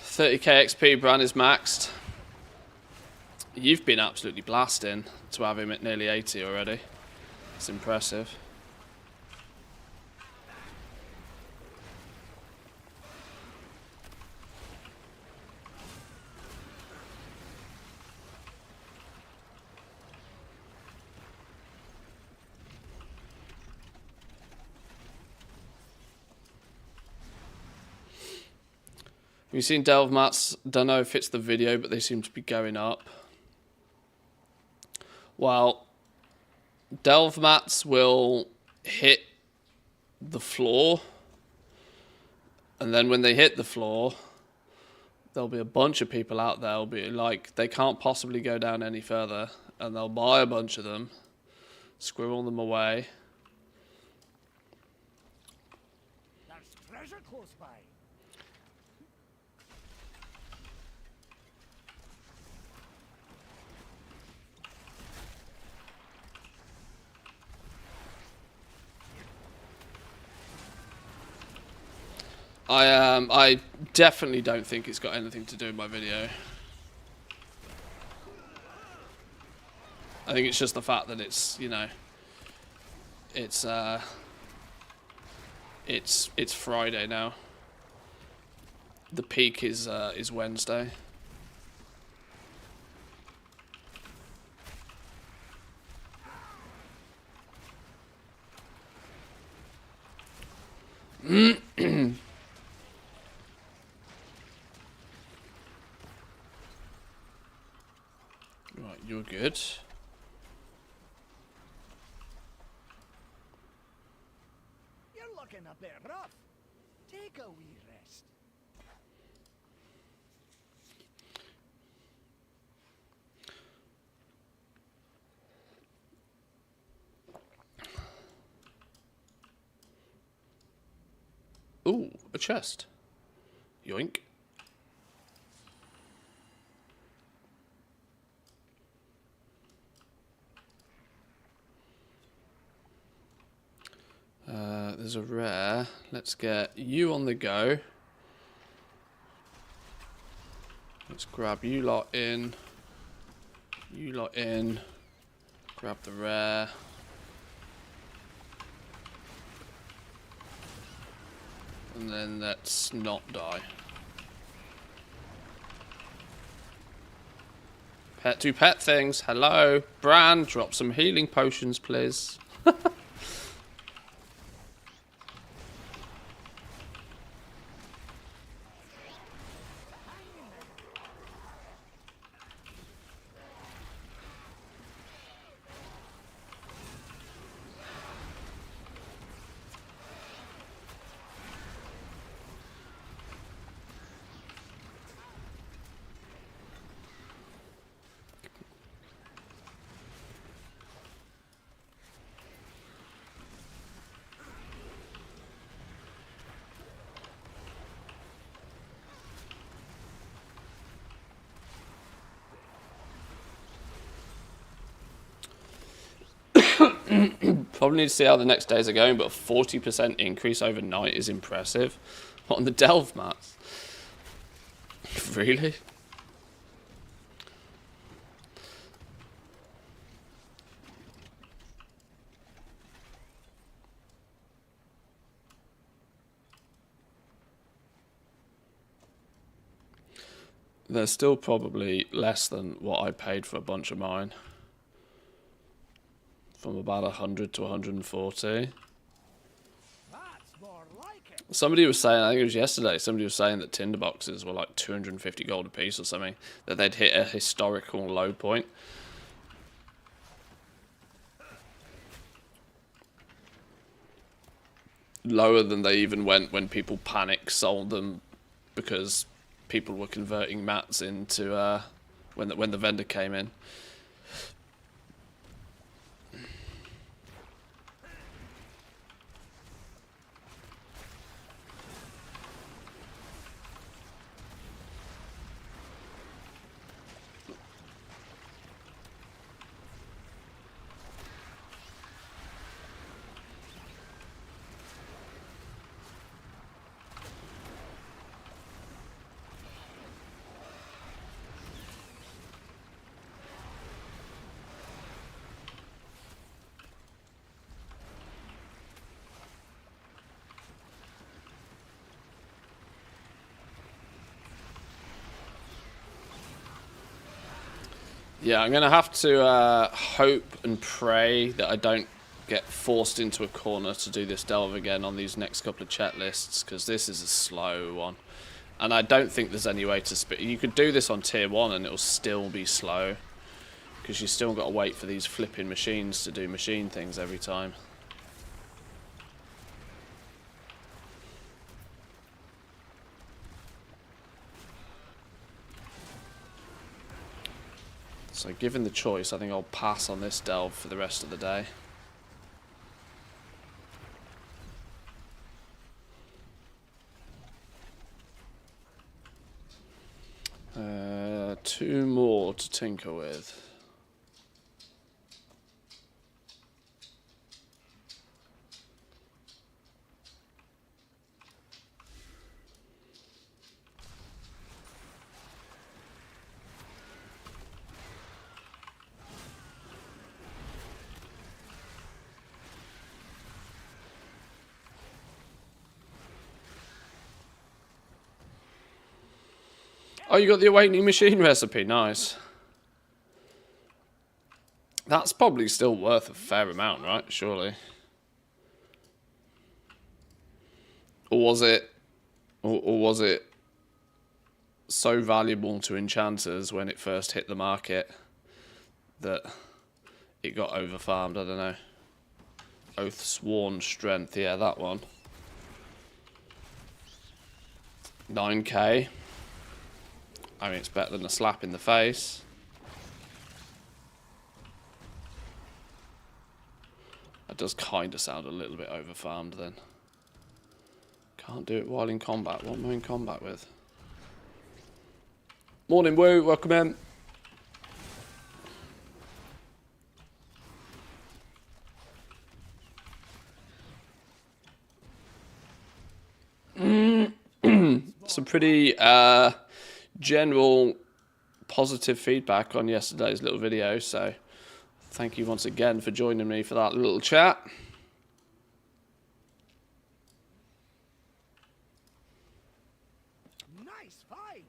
$30k XP Bran is maxed. You've been absolutely blasting to have him at nearly 80 already. It's impressive. Have you seen delve mats? Don't know if it's the video, but they seem to be going up. Well, delve mats will hit the floor, and then when they hit the floor, there'll be a bunch of people out there will be like, they can't possibly go down any further, and they'll buy a bunch of them, squirrel them away. There's treasure close by. I definitely don't think it's got anything to do with my video. I think it's just the fact that it's, you know, it's Friday now. The peak is Wednesday. Right, you're good. You're looking a bit rough. Take a wee rest. Ooh, a chest. Yoink. There's a rare. Let's get you on the go. Let's grab you lot in. You lot in. Grab the rare. And then let's not die. Pet do pet things. Hello. Bran, drop some healing potions, please. Probably need to see how the next days are going, but a 40% increase overnight is impressive. On the delve mats. Really? They're still probably less than what I paid for a bunch of mine. From about 100 to 140. That's more like it. Somebody was saying, I think it was yesterday, somebody was saying that tinder boxes were like 250 gold a piece or something. That they'd hit a historical low point. Lower than they even went when people panic sold them because people were converting mats into when the vendor came in. Yeah, I'm going to have to hope and pray that I don't get forced into a corner to do this delve again on these next couple of chat lists, because this is a slow one. And I don't think there's any way to speed. You could do this on tier 1 and it'll still be slow, because you still got to wait for these flipping machines to do machine things every time. So given the choice, I think I'll pass on this delve for the rest of the day. Two more to tinker with. Oh, you got the Awakening Machine recipe. Nice. That's probably still worth a fair amount, right? Surely. Or was it... Or was it so valuable to enchanters when it first hit the market that it got overfarmed. I don't know. Oath Sworn Strength. Yeah, that one. 9k. I mean, it's better than a slap in the face. That does kind of sound a little bit overfarmed then. Can't do it while in combat. What am I in combat with? Morning, Woo. Welcome in. Some pretty general positive feedback on yesterday's little video, so thank you once again for joining me for that little chat. Nice fight.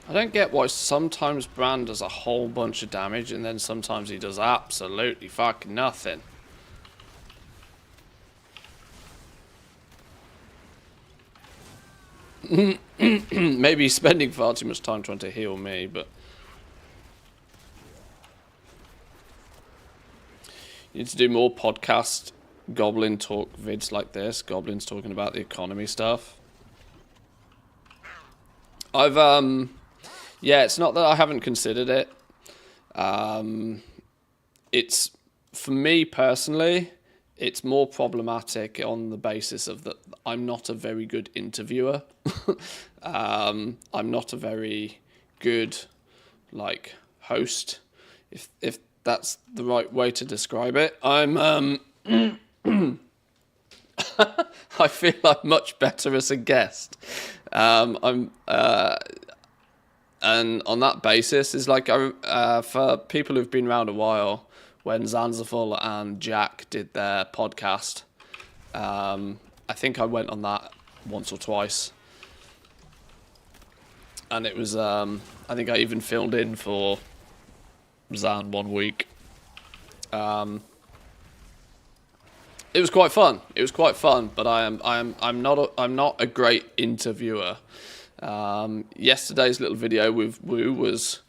I don't get why sometimes Bran does a whole bunch of damage and then sometimes he does absolutely fucking nothing. Maybe he's spending far too much time trying to heal me, but you need to do more podcast goblin talk vids like this. Goblins talking about the economy stuff. Yeah, it's not that I haven't considered it. It's, for me personally, it's more problematic on the basis of that I'm not a very good interviewer. I'm not a very good, like, host, if that's the right way to describe it. I'm, I feel I'm much better as a guest. And on that basis, is like for people who've been around a while, when Zanzaful and Jack did their podcast, I think I went on that once or twice, and it was I think I even filmed in for Zan one week. It was quite fun. It was quite fun, but I'm not a great interviewer. Yesterday's little video with Wu was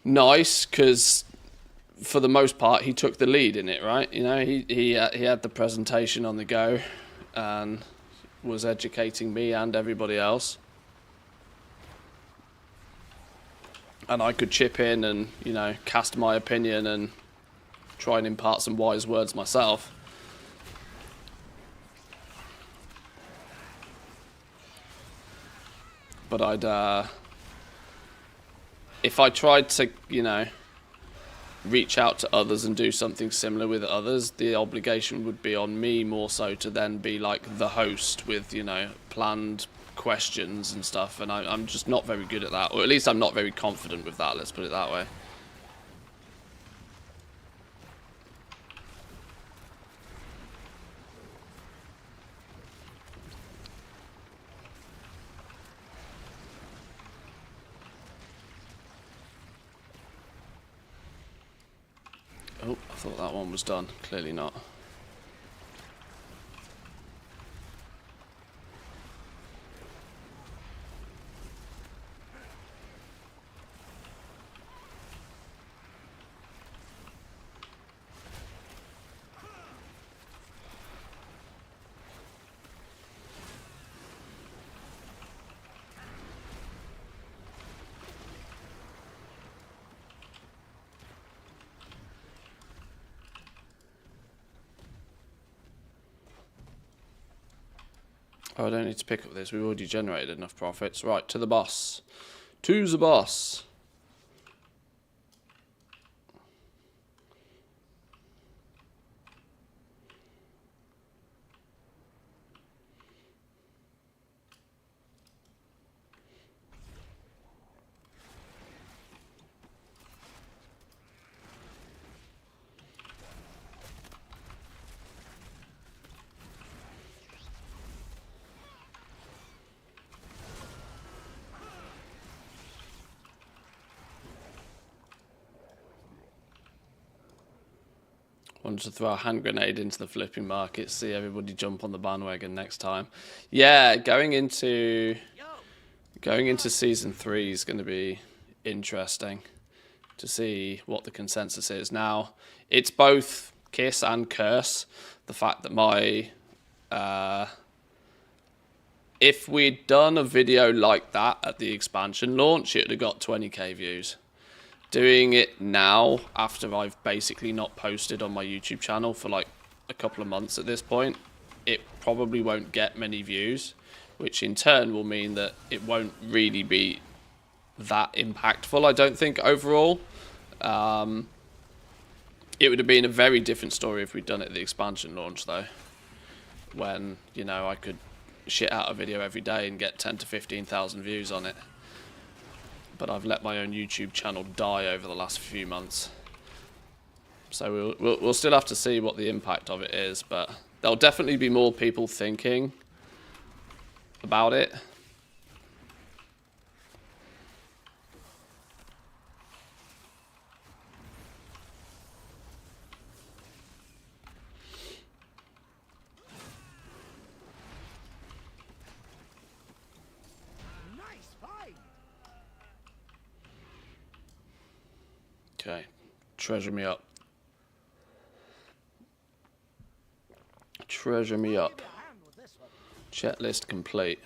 nice because for the most part he took the lead in it, right? You know, he had the presentation on the go and was educating me and everybody else, and I could chip in and, you know, cast my opinion and try and impart some wise words myself. But I'd, if I tried to, you know, reach out to others and do something similar with others, the obligation would be on me more so to then be like the host with, you know, planned questions and stuff. And I'm just not very good at that, or at least I'm not very confident with that, let's put it that way. Oh, I thought that one was done. Clearly not. Oh, I don't need to pick up this. We've already generated enough profits. Right, to the boss. To the boss. Wanted to throw a hand grenade into the flipping market, see everybody jump on the bandwagon next time. Yeah, going into season 3 is going to be interesting to see what the consensus is. Now, it's both kiss and curse. The fact that my if we'd done a video like that at the expansion launch, it would have got 20k views. Doing it now, after I've basically not posted on my YouTube channel for like a couple of months at this point, it probably won't get many views, which in turn will mean that it won't really be that impactful, I don't think, overall. It would have been a very different story if we'd done it at the expansion launch, though, when, you know, I could shit out a video every day and get 10 to 15,000 views on it. But I've let my own YouTube channel die over the last few months. So we'll still have to see what the impact of it is, but there'll definitely be more people thinking about it. Okay, treasure me up. Treasure me up. Checklist complete.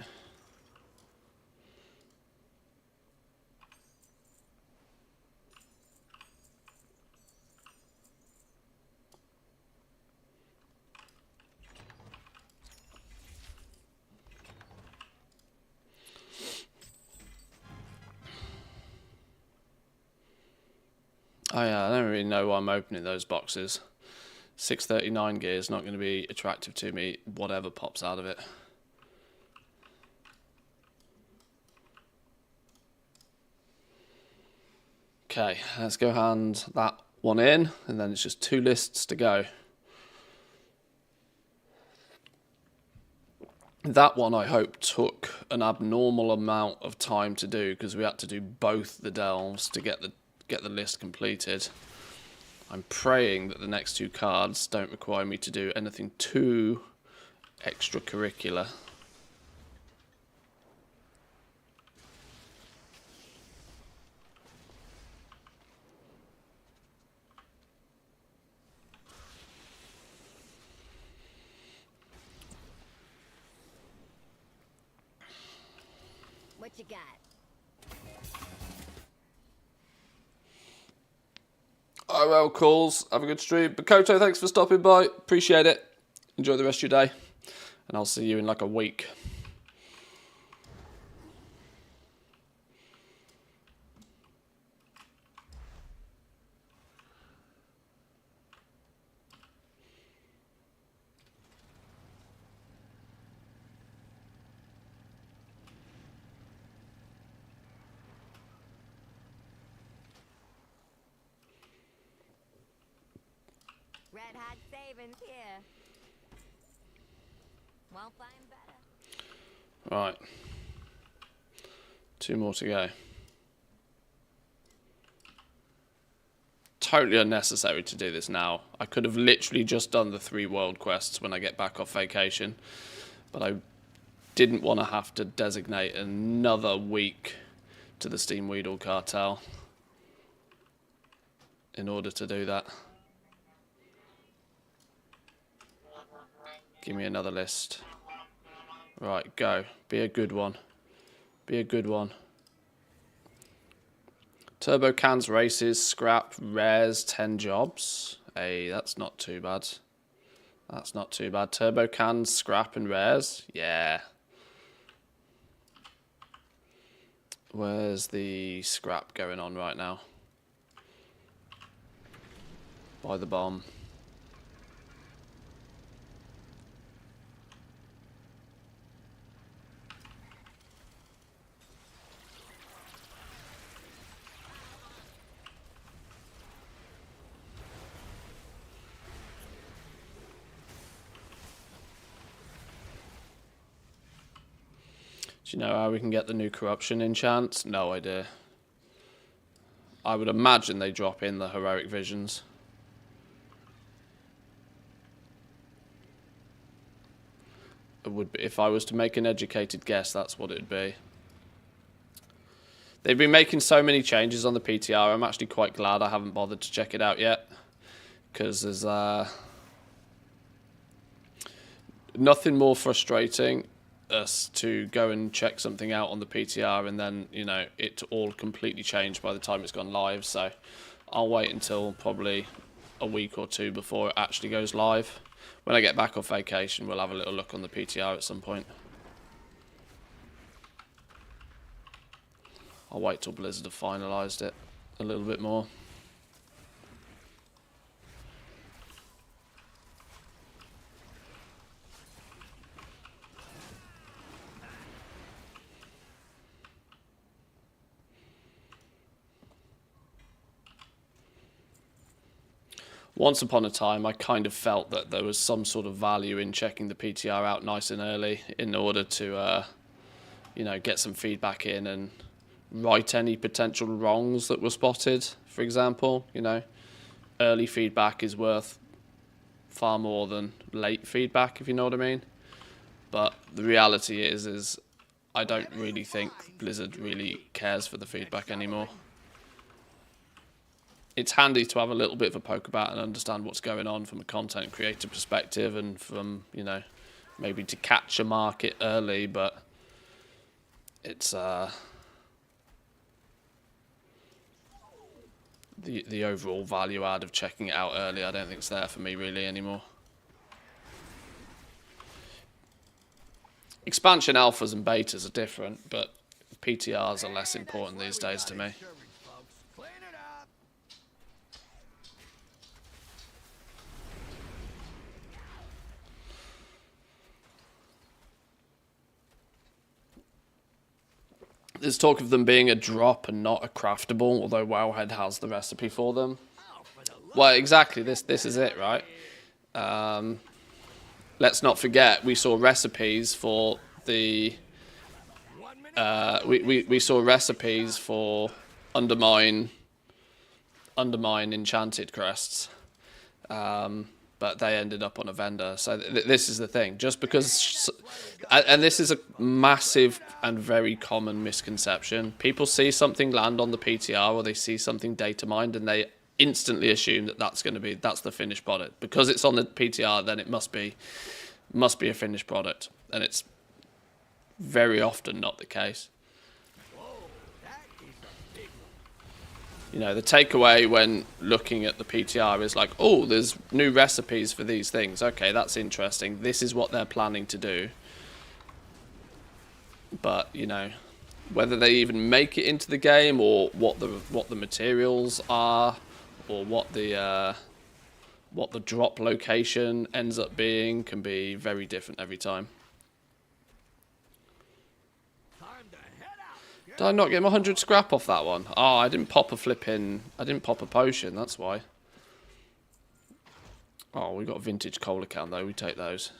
Oh yeah, I don't really know why I'm opening those boxes. 639 gear is not going to be attractive to me, whatever pops out of it. Okay, let's go hand that one in, and then it's just 2 lists to go. That one, I hope, took an abnormal amount of time to do, because we had to do both the delves to get the list completed. I'm praying that the next 2 cards don't require me to do anything too extracurricular. What you got? Oh well, calls. Have a good stream. Bakoto, thanks for stopping by. Appreciate it. Enjoy the rest of your day. And I'll see you in like a week. Red hot savings here. Won't find better. Right. 2 more to go. Totally unnecessary to do this now. I could have literally just done the 3 world quests when I get back off vacation. But I didn't want to have to designate another week to the Steam Weedle cartel in order to do that. Give me another list. Right, go. Be a good one. Be a good one. Turbo cans, races, scrap, rares, 10 jobs. Hey, that's not too bad. That's not too bad. Turbo cans, scrap, and rares. Yeah, Where's the scrap going on right now? By the bomb. Do you know how we can get the new corruption enchant? No idea. I would imagine they drop in the heroic visions. It would be, if I was to make an educated guess, that's what it'd be. They've been making so many changes on the PTR. I'm actually quite glad I haven't bothered to check it out yet, because there's nothing more frustrating us to go and check something out on the PTR and then, you know, it all completely changed by the time it's gone live. So I'll wait until probably a week or two before it actually goes live. When I get back off vacation, we'll have a little look on the PTR at some point. I'll wait till Blizzard have finalised it a little bit more. Once upon a time, I kind of felt that there was some sort of value in checking the PTR out nice and early in order to, you know, get some feedback in and right any potential wrongs that were spotted. For example, you know, early feedback is worth far more than late feedback, if you know what I mean. But the reality is I don't really think Blizzard really cares for the feedback anymore. It's handy to have a little bit of a poke about and understand what's going on from a content creator perspective and from, you know, maybe to catch a market early, but it's the overall value add of checking it out early, I don't think it's there for me really anymore. Expansion alphas and betas are different, but PTRs are less important these days to me. There's talk of them being a drop and not a craftable, although Wowhead has the recipe for them. Well, exactly, this is it, right? Let's not forget, we saw recipes for the... we saw recipes for Undermine enchanted crests. But they ended up on a vendor. So this is the thing. Just because... And this is a massive and very common misconception. People see something land on the PTR or they see something data mined and they instantly assume that that's the finished product. Because it's on the PTR, then it must be a finished product. And it's very often not the case. You know, the takeaway when looking at the PTR is like, oh, there's new recipes for these things. Okay, that's interesting. This is what they're planning to do. But, you know, whether they even make it into the game or what the materials are or what the drop location ends up being can be very different every time. Did I not get my 100 scrap off that one? Oh, I didn't pop a potion, that's why. Oh, we got a vintage cola can though, we take those.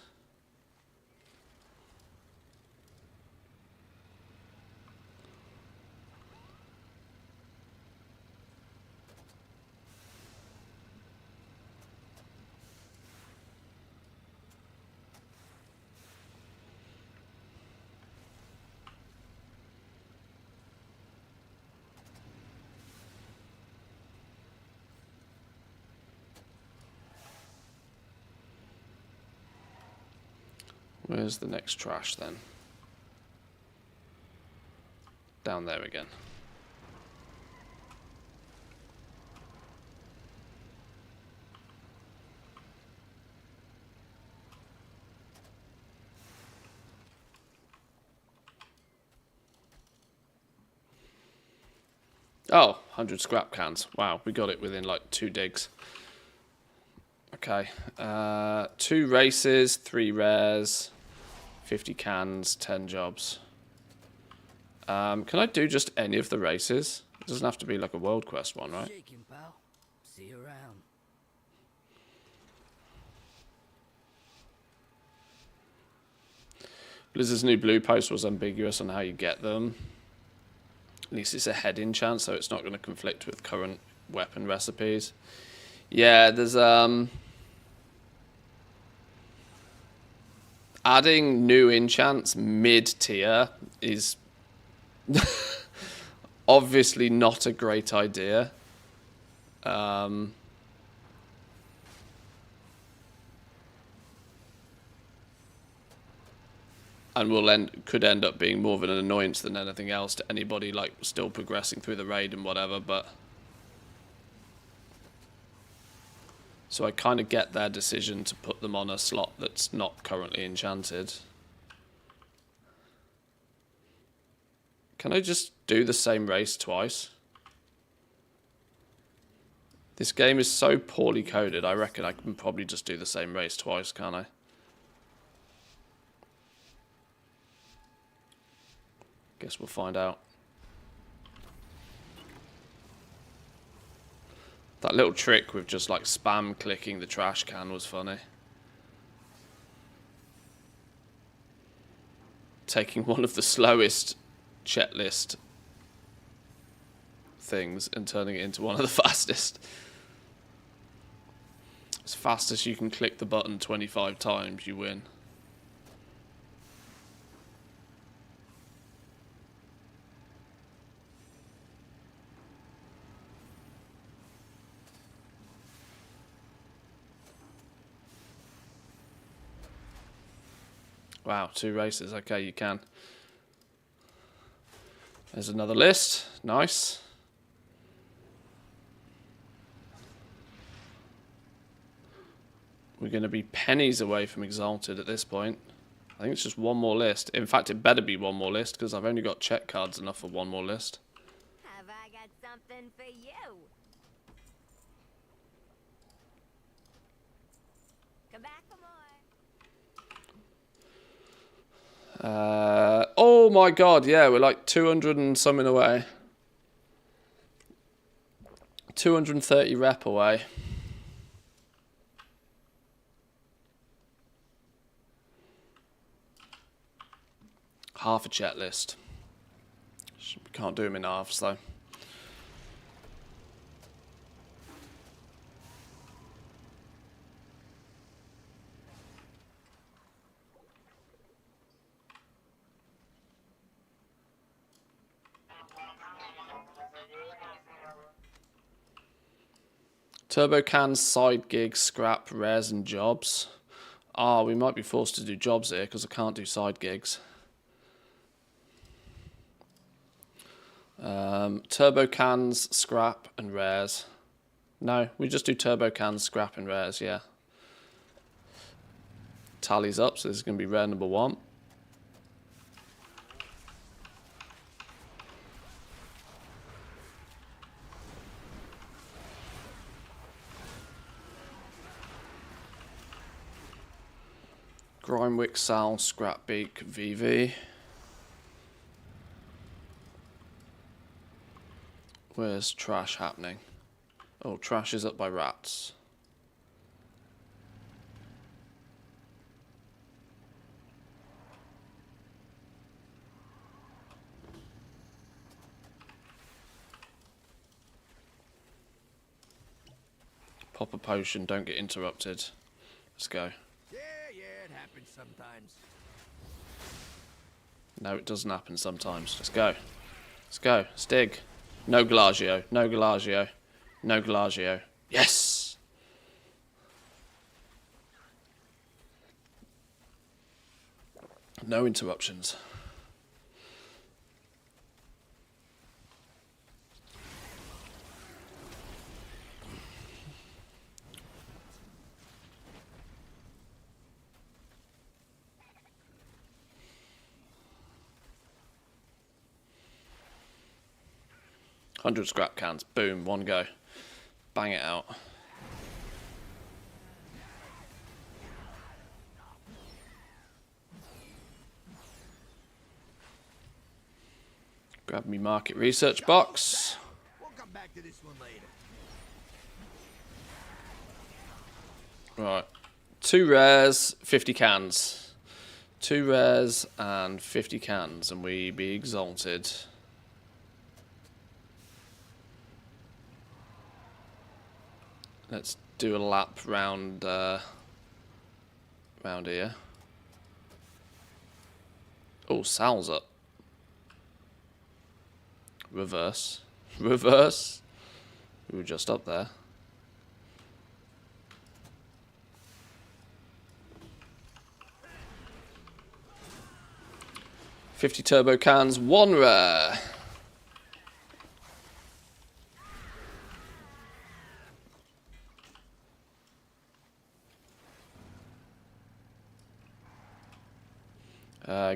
Where's the next trash then? Down there again. Oh, 100 scrap cans. Wow, we got it within like 2 digs. Okay. 2 races, 3 rares, 50 cans, 10 jobs. Can I do just any of the races? It doesn't have to be like a world quest one, right? Shaking, pal. See you around. Blizzard's new blue post was ambiguous on how you get them. At least it's a head-in chance, so it's not going to conflict with current weapon recipes. Yeah, there's adding new enchants mid-tier is obviously not a great idea. And could end up being more of an annoyance than anything else to anybody like still progressing through the raid and whatever, but so I kind of get their decision to put them on a slot that's not currently enchanted. Can I just do the same race twice? This game is so poorly coded, I reckon I can probably just do the same race twice, can't I? Guess we'll find out. That little trick with just like spam clicking the trash can was funny. Taking one of the slowest checklist things and turning it into one of the fastest. As fast as you can click the button 25 times, you win. Wow, 2 races. Okay, you can. There's another list. Nice. We're going to be pennies away from Exalted at this point. I think it's just one more list. In fact, it better be one more list because I've only got check cards enough for one more list. Have I got something for you? Come back for more. Oh my god, yeah, we're like 200 and something away. 230 rep away. Half a checklist. We can't do them in halves though. Turbo cans, side gigs, scrap, rares and jobs. Ah, we might be forced to do jobs here because I can't do side gigs. Turbo cans, scrap and rares. No, we just do turbo cans, scrap and rares, yeah. Tallies up, so this is going to be rare number 1. Grimewick, Sal, Scrapbeak, VV. Where's trash happening? Oh, trash is up by rats. Pop a potion, don't get interrupted. Let's go. Yeah, it happens sometimes. No, it doesn't happen sometimes. Let's go. Let's go. Stig. No Galagio. No Galagio. No Galagio. Yes! No interruptions. 100 scrap cans. Boom, one go. Bang it out. Grab me market research box. We'll come back to this one later. Right. 2 rares, 50 cans. 2 rares and 50 cans, and we be exalted. Let's do a lap round round here. Oh, Sal's up. Reverse. Reverse. We were just up there. $50 turbo cans, 1 rare.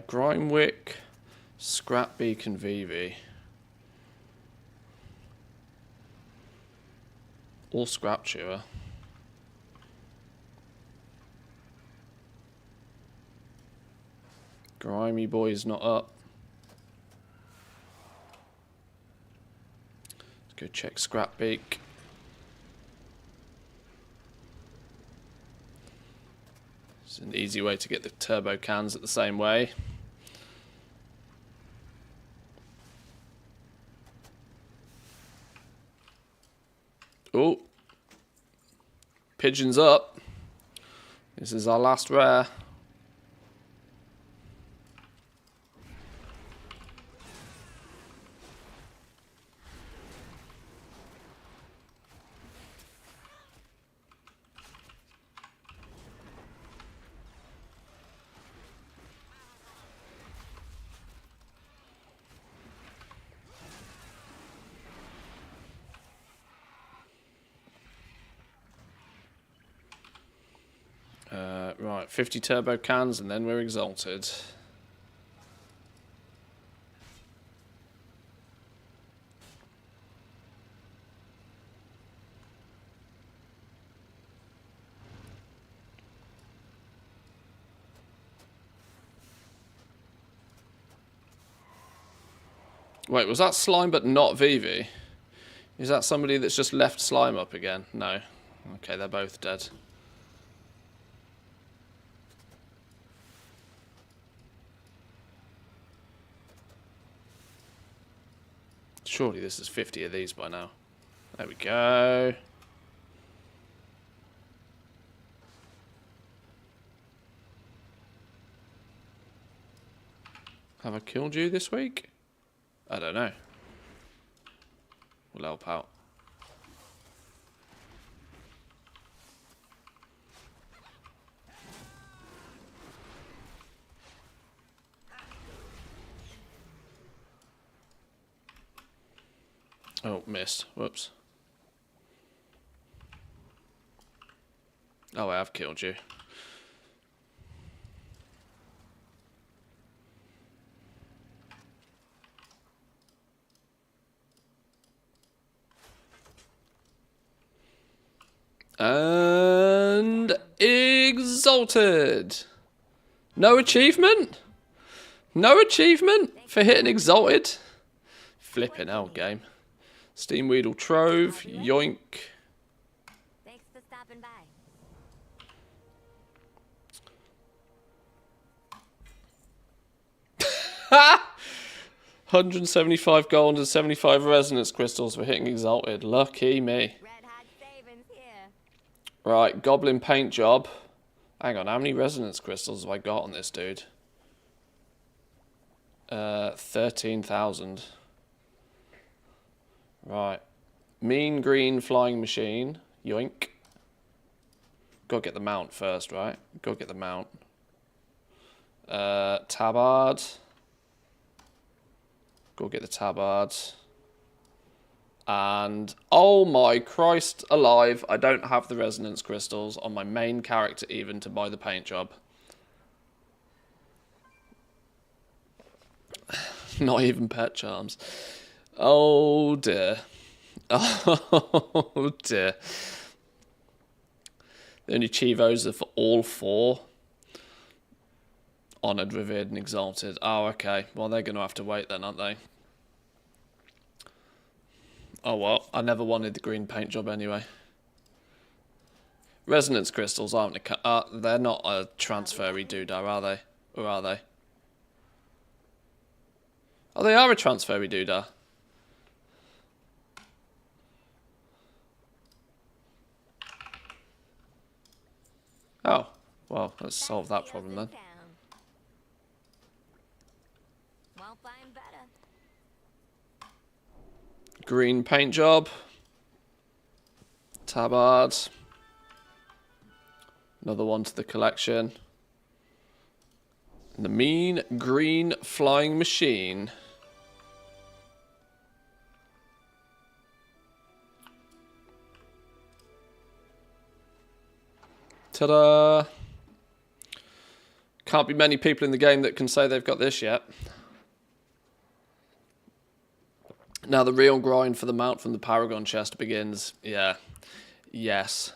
Grimewick, Scrap Beacon VV. Or Scrap Chewer. Grimy boy's not up. Let's go check Scrap Beak. It's an easy way to get the turbo cans at the same way. Oh, pigeon's up. This is our last rare. Right, 50 turbo cans and then we're exalted. Wait, was that slime but not VV? Is that somebody that's just left slime up again? No. Okay, they're both dead. Surely this is 50 of these by now. There we go. Have I killed you this week? I don't know. We'll help out. Oh, missed. Whoops. Oh, I have killed you. And exalted. No achievement? No achievement for hitting exalted? Flipping hell, game. Steam Weedle Trove, yoink. Thanks for stopping by. 175 gold and 75 resonance crystals for hitting exalted. Lucky me. Red hot savings here. Right, goblin paint job. Hang on, how many resonance crystals have I got on this dude? 13,000. Right. Mean green flying machine. Yoink. Gotta get the mount first, right? Gotta get the mount. Tabard. Go get the tabard. And oh my Christ alive, I don't have the resonance crystals on my main character even to buy the paint job. Not even pet charms. Oh dear. Oh dear. The only Chivos are for all 4. Honoured, revered, and exalted. Oh, okay. Well, they're going to have to wait then, aren't they? Oh well, I never wanted the green paint job anyway. Resonance crystals aren't they're not a transfery doodah, are they? Or are they? Oh, they are a transfery doodah. Oh, well, let's solve that problem then. Won't find better. Green paint job. Tabard. Another one to the collection. And the mean green flying machine. Ta-da! Can't be many people in the game that can say they've got this yet. Now the real grind for the mount from the Paragon chest begins. Yeah. Yes.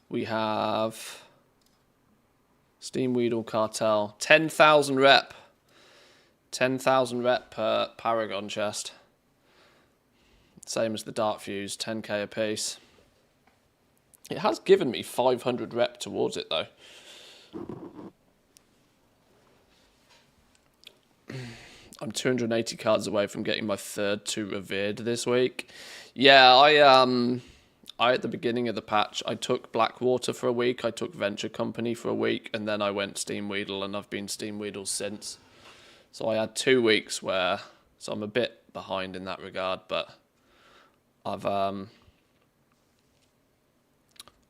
We have Steam Weedle Cartel. 10,000 rep. 10,000 rep per Paragon chest. Same as the Dark Fuse, 10k a piece. It has given me 500 rep towards it though. I'm 280 cards away from getting my third 2 revered this week. Yeah, I at the beginning of the patch, I took Blackwater for a week, I took Venture Company for a week, and then I went Steam Weedle, and I've been Steam Weedle since. So I had 2 weeks where, so I'm a bit behind in that regard, but I've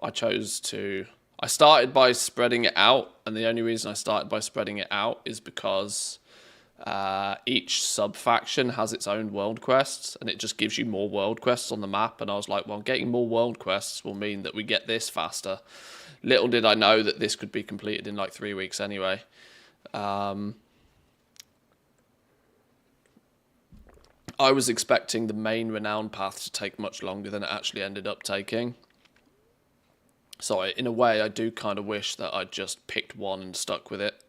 I started by spreading it out, and the only reason I started by spreading it out is because each sub-faction has its own world quests, and it just gives you more world quests on the map, and I was like, well, getting more world quests will mean that we get this faster. Little did I know that this could be completed in like 3 weeks anyway. I was expecting the main renown path to take much longer than it actually ended up taking. So in a way, I do kind of wish that I'd just picked one and stuck with it,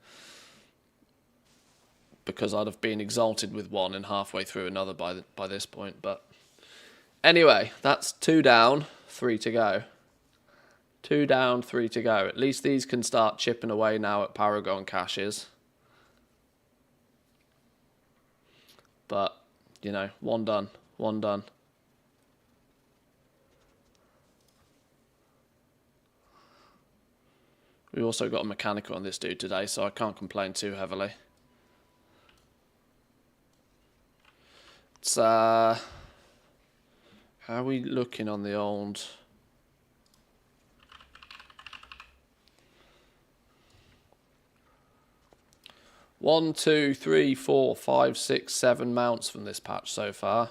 because I'd have been exalted with one and halfway through another by this point. But anyway, that's 2 down, 3 to go. 2 down, 3 to go. At least these can start chipping away now at Paragon caches. But, you know, 1 done, 1 done. We also got a mechanical on this dude today, so I can't complain too heavily. It's, how are we looking on the old... One, two, three, 4, 5, 6, 7 mounts from this patch so far.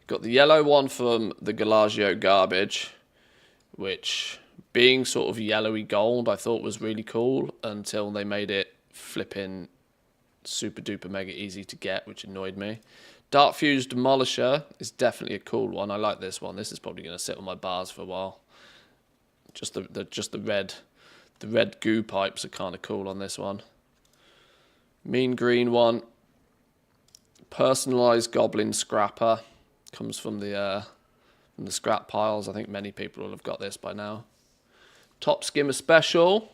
Got the yellow one from the Galagio garbage, which, being sort of yellowy gold, I thought was really cool until they made it flipping super duper mega easy to get, which annoyed me. Dark Fuse Demolisher is definitely a cool one. I like this one. This is probably going to sit on my bars for a while. Just the red goo pipes are kind of cool on this one. Mean green one. Personalized Goblin Scrapper. Comes from the scrap piles. I think many people will have got this by now. Top Skimmer Special.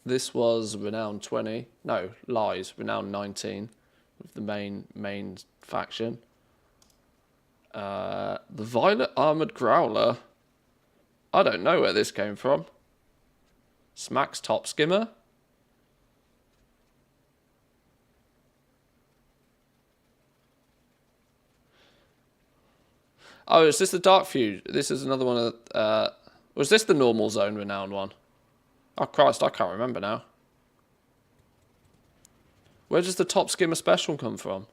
This was Renown 20. No, lies. Renown 19. With the main faction. The Violet Armored Growler. I don't know where this came from. Smacks Top Skimmer. Oh, is this the Dark Fuse? This is another one of... was this the normal zone renowned one? Oh, Christ, I can't remember now. Where does the Top Skimmer Special come from?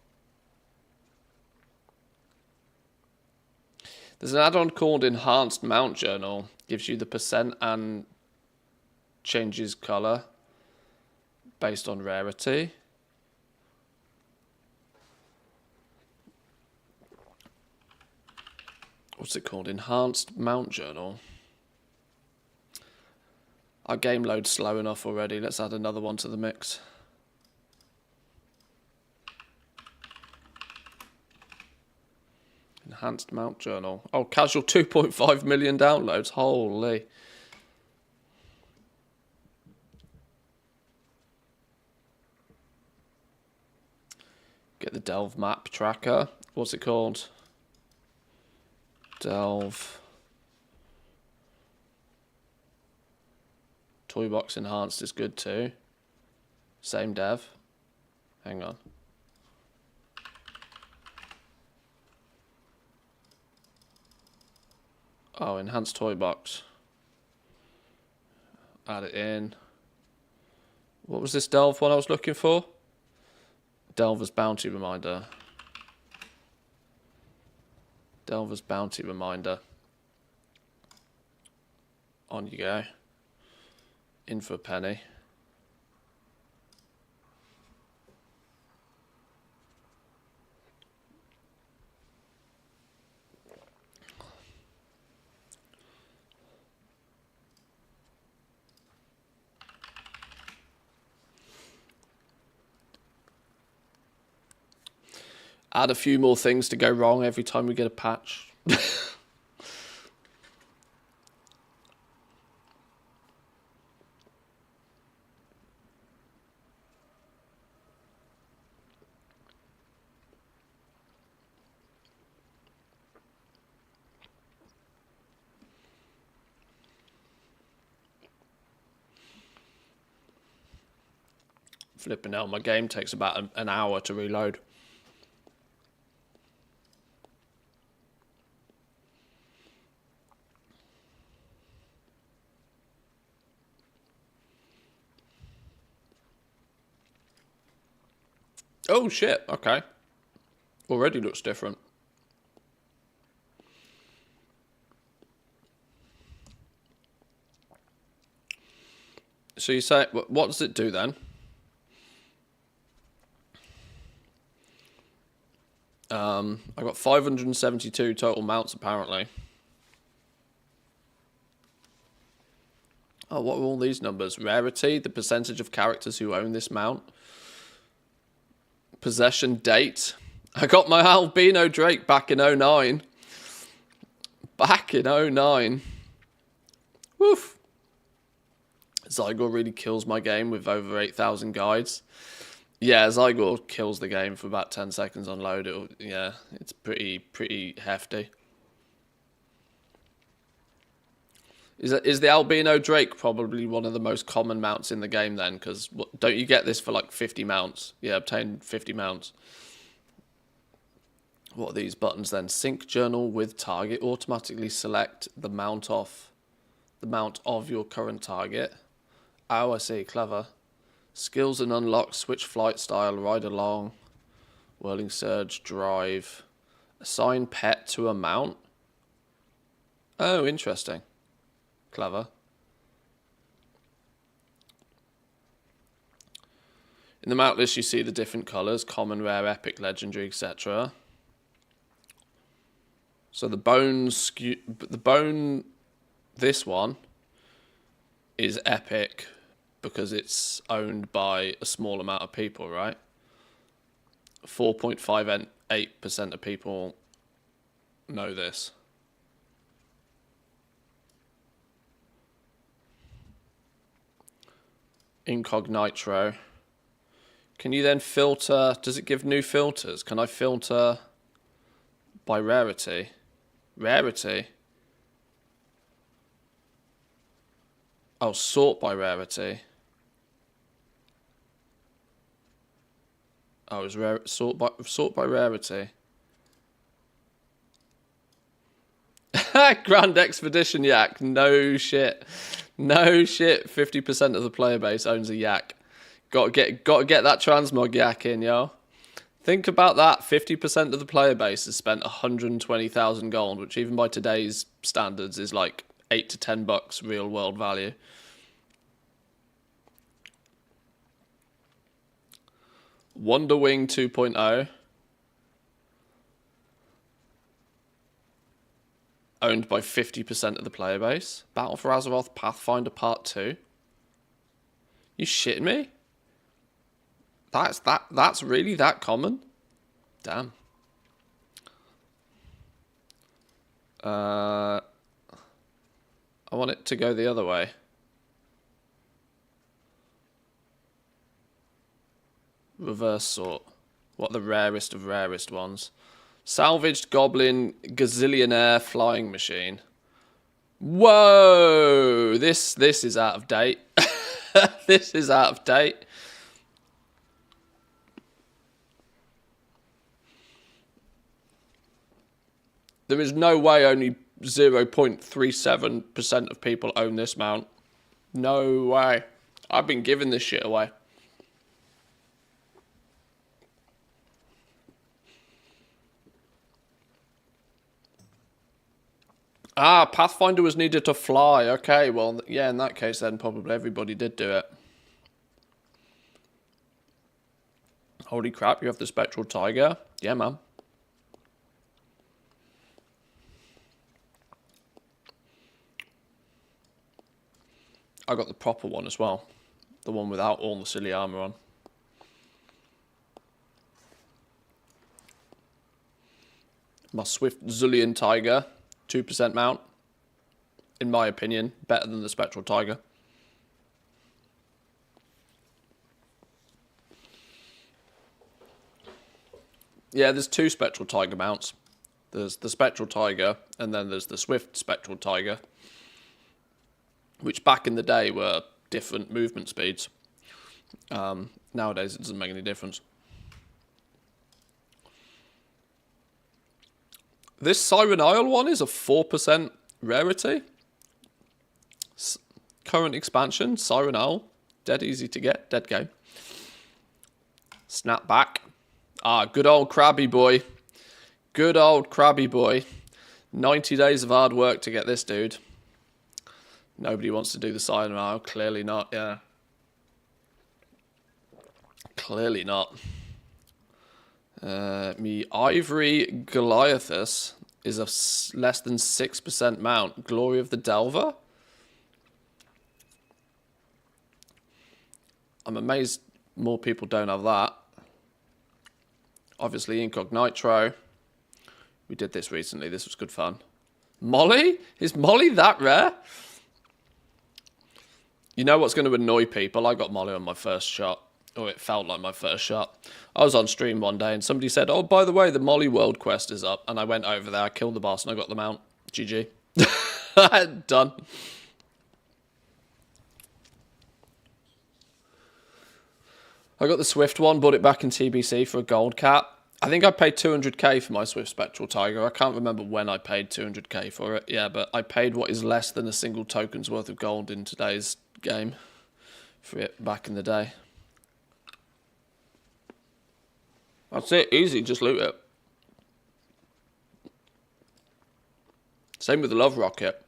There's an add-on called Enhanced Mount Journal. Gives you the percent and changes colour based on rarity. What's it called? Enhanced Mount Journal. Our game load's slow enough already. Let's add another one to the mix. Enhanced Mount Journal. Oh, casual 2.5 million downloads. Holy. Get the Delve map tracker. What's it called? Delve. Toy box enhanced is good too. Same dev. Hang on. Oh, enhanced toy box. Add it in. What was this Delve one I was looking for? Delver's Bounty Reminder. Delver's Bounty Reminder. On you go. In for a penny. Add a few more things to go wrong every time we get a patch. Flipping out, my game takes about an hour to reload. Oh shit, okay. Already looks different. So you say, what does it do then? I got 572 total mounts apparently. Oh, what are all these numbers? Rarity, the percentage of characters who own this mount. Possession date. I got my albino Drake back in 09. Back in 09. Woof. Zygor really kills my game with over 8,000 guides. Yeah, Zygor kills the game for about 10 seconds on load. Yeah, it's pretty hefty. Is the albino Drake probably one of the most common mounts in the game then? Because don't you get this for like 50 mounts? Yeah, obtain 50 mounts. What are these buttons then? Sync journal with target. Automatically select the mount of your current target. Oh, I see. Clever. Skills and unlock. Switch flight style. Ride along. Whirling surge. Drive. Assign pet to a mount. Oh, interesting. Clever. In the mount list, you see the different colours: common, rare, epic, legendary, etc. So the bone, this one is epic because it's owned by a small amount of people, right? 4.58% of people know this. Incognito. Can you then filter? Does it give new filters? Can I filter by rarity? Rarity? Oh, sort by rarity. Oh, it's rare. Sort by rarity. Grand Expedition Yak. No shit. No shit. 50% of the player base owns a yak. Got to get that transmog yak in, yo. Think about that. 50% of the player base has spent 120,000 gold, which even by today's standards is like $8 to $10 real world value. Wonder Wing 2.0. owned by 50% of the player base. Battle for Azeroth Pathfinder Part 2. You shitting me? That's really that common? Damn. I want it to go the other way. Reverse sort. What are the rarest of rarest ones? Salvaged Goblin Gazillionaire Flying Machine. Whoa! This is out of date. This is out of date. There is no way only 0.37% of people own this mount. No way. I've been giving this shit away. Ah, Pathfinder was needed to fly. Okay, well, yeah, in that case then probably everybody did do it. Holy crap, you have the Spectral Tiger? Yeah, man. I got the proper one as well. The one without all the silly armor on. My Swift Zullian Tiger, 2% mount. In my opinion, better than the Spectral Tiger. Yeah, there's two Spectral Tiger mounts. There's the Spectral Tiger, and then there's the Swift Spectral Tiger, which back in the day were different movement speeds. Nowadays, it doesn't make any difference. This Siren Isle one is a 4% rarity. Current expansion, Siren Isle. Dead easy to get, dead game. Snapback. Ah, good old Krabby Boy. Good old Krabby Boy. 90 days of hard work to get this dude. Nobody wants to do the Siren Isle. Clearly not, yeah. Clearly not. Me Ivory Goliathus is a less than 6% mount. Glory of the Delver? I'm amazed more people don't have that. Obviously, Incognitro. We did this recently. This was good fun. Molly? Is Molly that rare? You know what's going to annoy people? I got Molly on my first shot. Or it felt like my first shot. I was on stream one day and somebody said, oh, by the way, the Molly World Quest is up. And I went over there, I killed the boss, and I got the mount. GG. Done. I got the Swift one, bought it back in TBC for a gold cap. I think I paid 200k for my Swift Spectral Tiger. I can't remember when I paid 200k for it. Yeah, but I paid what is less than a single token's worth of gold in today's game for it back in the day. That's it, easy, just loot it. Same with the Love Rocket.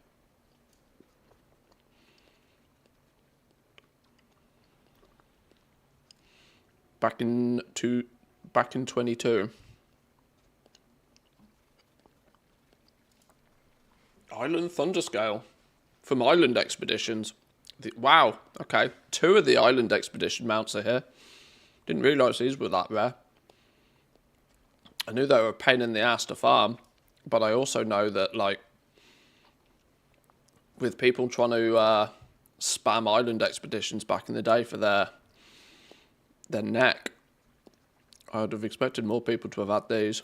Back in 22. Island Thunderscale from Island Expeditions. Wow, okay. 2 of the Island Expedition mounts are here. Didn't realise these were that rare. I knew they were a pain in the ass to farm, but I also know that, like, with people trying to spam Island Expeditions back in the day for their neck, I would have expected more people to have had these.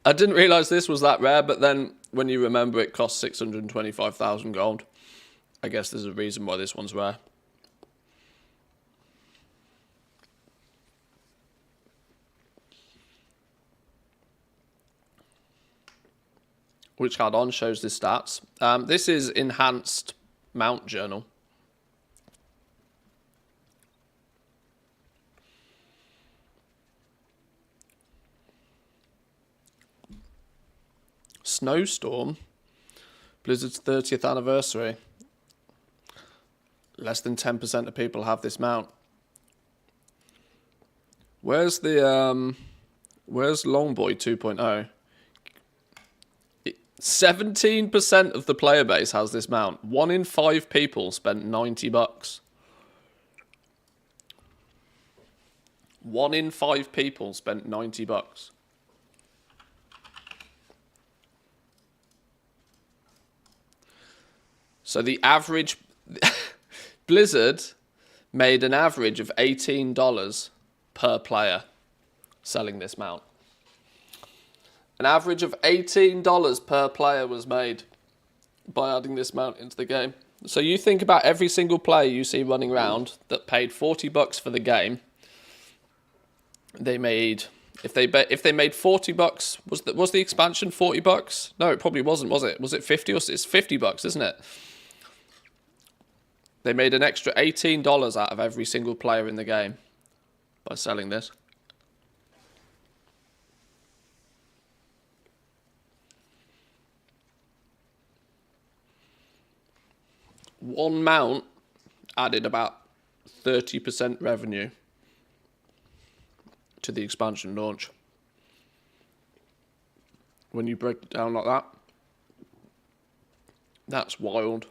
I didn't realise this was that rare, but then when you remember it costs 625,000 gold, I guess there's a reason why this one's rare. Which add-on shows the stats. This is Enhanced Mount Journal. Snowstorm. Blizzard's 30th anniversary. Less than 10% of people have this mount. Where's the Where's Longboy 2.0? 17% of the player base has this mount. 1 in 5 people spent $90. 1 in 5 people spent $90. So the average Blizzard made an average of $18 per player selling this mount. An average of $18 per player was made by adding this mount into the game. So you think about every single player you see running around that paid $40 for the game. They made, if they made $40, was the expansion $40? No, it probably wasn't, was it? Was it 50 or it's $50, isn't it? They made an extra $18 out of every single player in the game by selling this. One mount added about 30% revenue to the expansion launch. When you break it down like that, that's wild.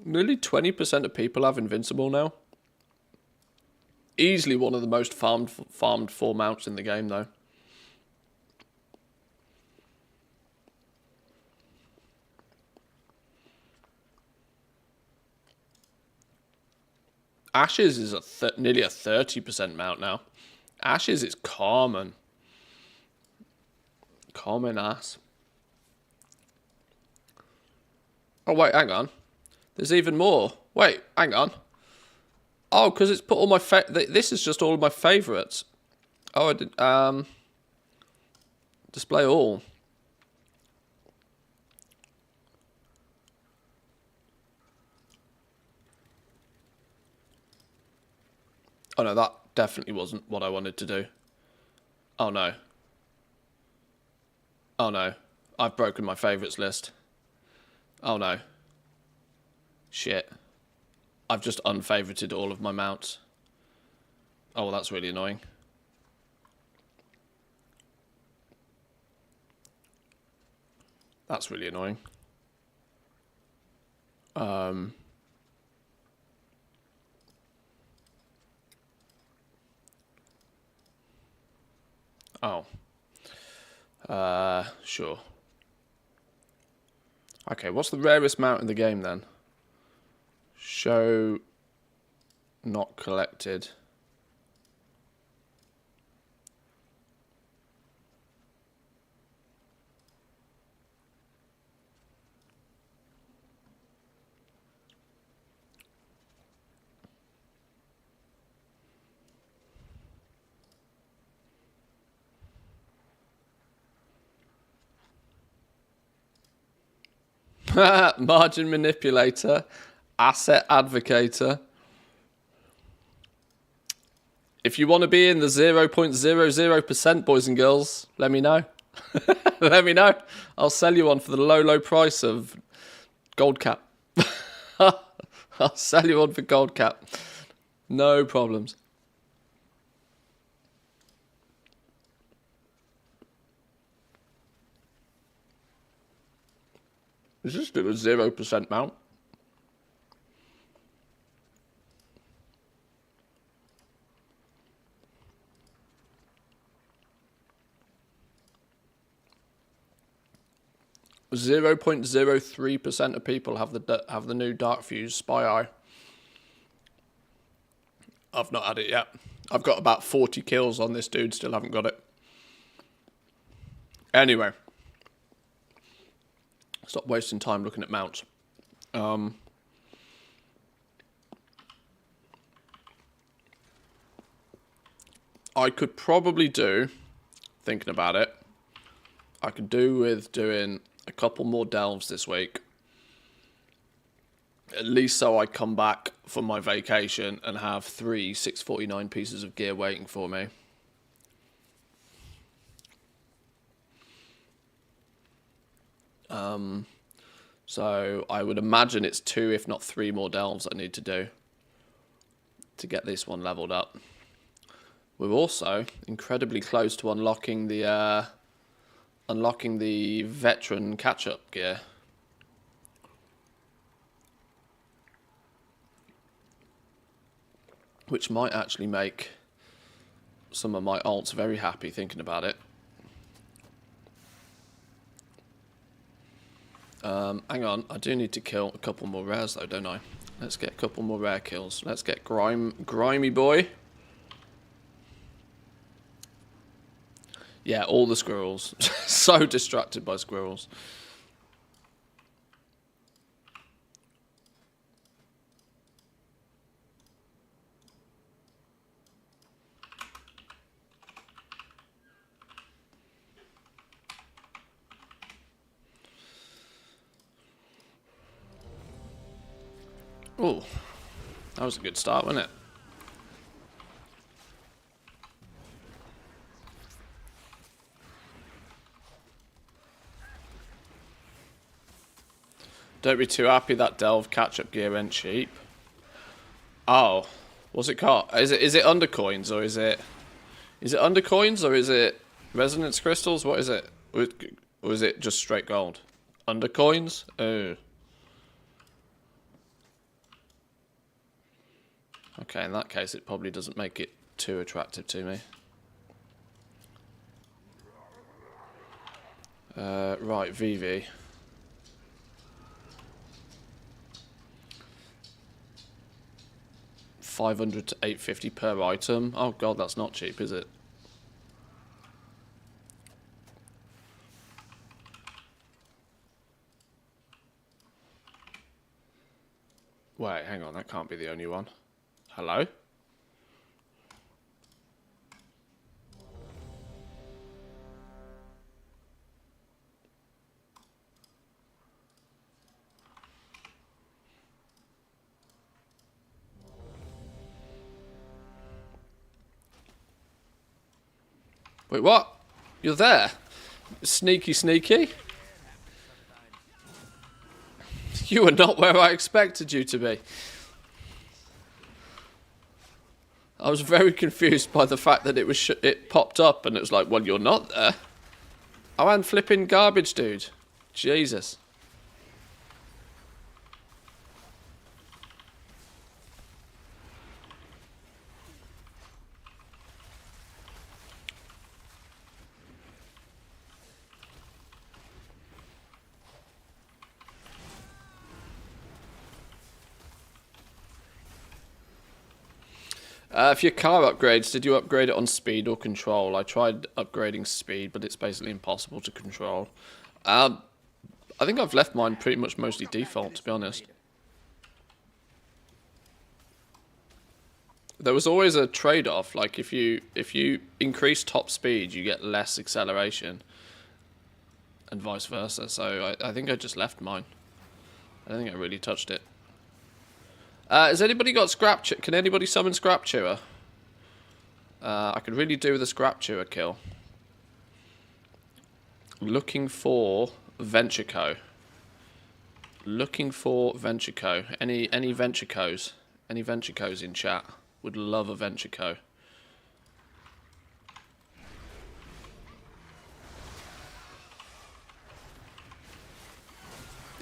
Nearly 20% of people have Invincible now. Easily one of the most farmed 4 mounts in the game, though. Ashes is nearly a 30% mount now. Ashes is common. Common ass. Oh, wait, hang on. There's even more. Wait, hang on. Oh, because it's put all my... This is just all of my favourites. Oh, I did... display all. Oh, no, that definitely wasn't what I wanted to do. Oh, no. Oh, no. I've broken my favourites list. Oh, no. Shit. I've just unfavorited all of my mounts. Oh, well, that's really annoying. That's really annoying. Oh. Sure. Okay, what's the rarest mount in the game then? Show not collected. Margin manipulator, asset advocator. If you want to be in the 0.00%, boys and girls, let me know. Let me know. I'll sell you one for the low, low price of gold cap. I'll sell you one for gold cap. No problems. Is this still a 0% mount? Zero 0.03% of people have the new Dark Fuse Spy Eye. I've not had it yet. I've got about 40 kills on this dude, still haven't got it. Anyway. Stop wasting time looking at mounts. I could probably do, thinking about it, I could do with doing a couple more delves this week. At least so I come back from my vacation and have 3 649 pieces of gear waiting for me. So I would imagine it's 2, if not 3 more delves I need to do to get this one leveled up. We're also incredibly close to unlocking the veteran catch-up gear. Which might actually make some of my alts very happy thinking about it. Hang on, I do need to kill a couple more rares though, don't I? Let's get a couple more rare kills. Let's get Grimy Boy. Yeah, all the squirrels. So distracted by squirrels. Oh, that was a good start, wasn't it? Don't be too happy that delve catch-up gear went cheap. Oh, what's it called? Is it undercoins or is it undercoins or is it resonance crystals? What is it? Or is it just straight gold? Undercoins? Oh. Okay, in that case, it probably doesn't make it too attractive to me. Right, VV. $500 to $850 per item. Oh god, that's not cheap, is it? Wait, hang on, that can't be the only one. Hello? Wait, what? You're there? Sneaky, sneaky? You were not where I expected you to be. I was very confused by the fact that it popped up and it was like, well, you're not there. Oh, and flipping garbage, dude. Jesus. If your car upgrades, did you upgrade it on speed or control? I tried upgrading speed, but it's basically impossible to control. I think I've left mine pretty much mostly default, to be honest. There was always a trade-off, like if you increase top speed, you get less acceleration, and vice versa. So I think I just left mine. I don't think I really touched it. Has anybody got Scrap Chewer? Can anybody summon Scrap Chewer? I could really do with a Scrap Chewer kill. Looking for Venture Co. Looking for Venture Co. Any Venture Co's? Any Venture Co's in chat? Would love a Venture Co.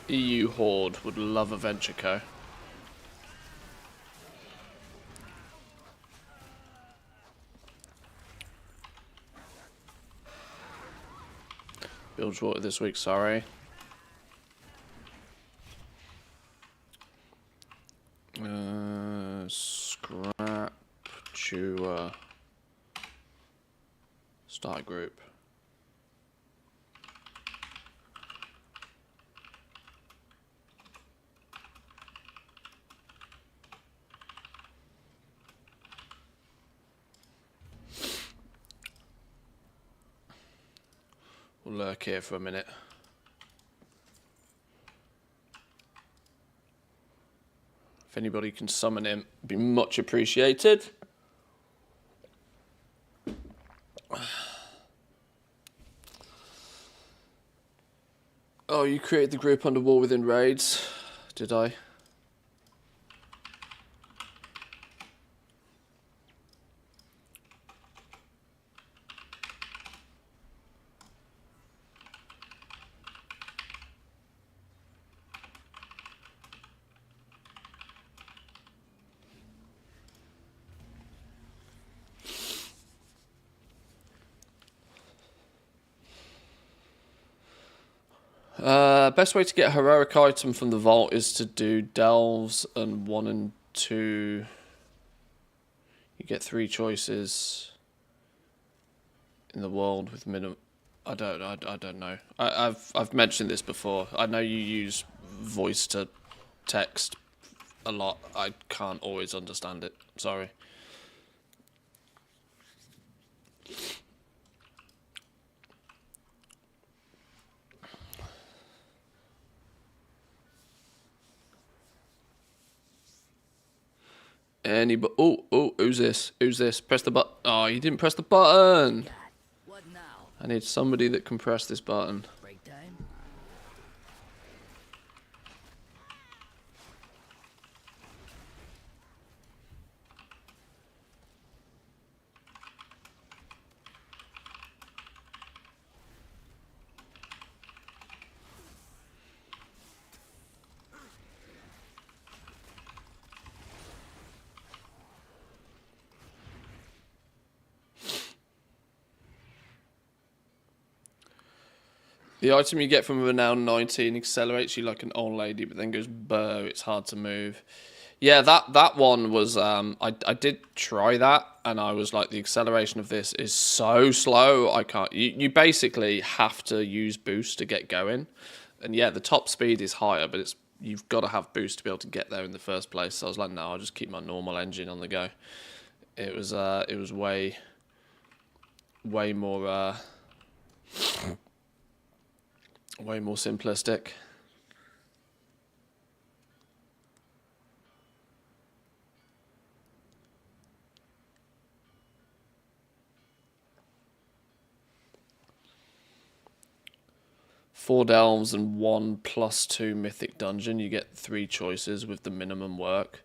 EU Horde would love a Venture Co. Bilgewater this week, sorry. Scrap Chewer. Start group. We'll lurk here for a minute. If anybody can summon him, it'd be much appreciated. Oh, you created the group under War Within Raids, did I? Best way to get a heroic item from the vault is to do delves and 1 and 2. You get 3 choices in the world with minimum. I don't know. I've mentioned this before. I know you use voice to text a lot. I can't always understand it. Sorry. Who's this? Who's this? Press the button. Oh, you didn't press the button. What now? I need somebody that can press this button. Break time? The item you get from a renowned 19 accelerates you like an old lady, but then goes burr. It's hard to move. Yeah, that one was. I did try that, and I was like, the acceleration of this is so slow. I can't. You basically have to use boost to get going, and yeah, the top speed is higher, but you've got to have boost to be able to get there in the first place. So I was like, no, I'll just keep my normal engine on the go. It was way more. Way more simplistic. Four delves and 1 +2 mythic dungeon. You get 3 choices with the minimum work.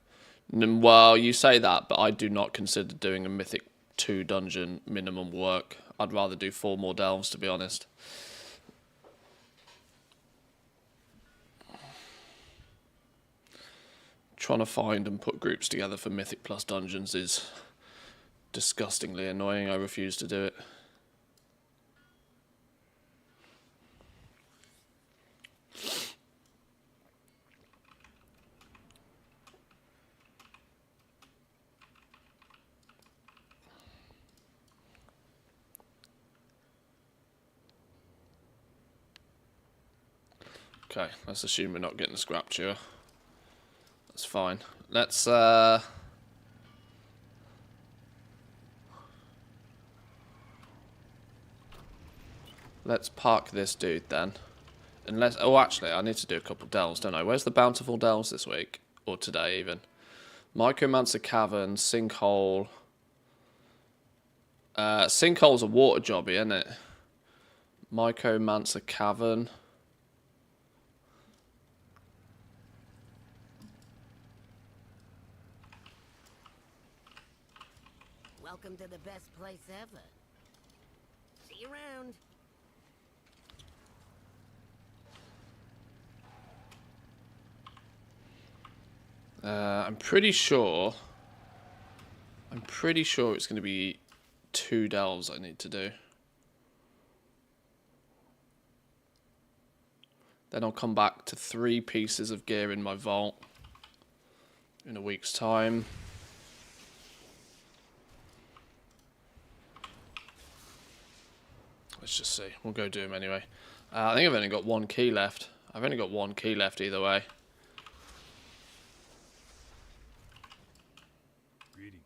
Well, you say that, but I do not consider doing a mythic 2 dungeon minimum work. I'd rather do 4 more delves, to be honest. Trying to find and put groups together for Mythic Plus dungeons is disgustingly annoying. I refuse to do it. Okay, let's assume we're not getting the scrap chewer. That's fine. Let's park this dude then. Unless, oh, actually, I need to do a couple delves, don't I? Where's the bountiful delves this week? Or today, even? Micromancer Cavern, Sinkhole. Sinkhole's a water jobby, isn't it? Micromancer Cavern. Welcome to the best place ever. See you around. I'm pretty sure it's going to be 2 delves I need to do. Then I'll come back to 3 pieces of gear in my vault in a week's time. Let's just see. We'll go do them anyway. I think I've only got 1 key left. I've only got 1 key left either way. Greetings.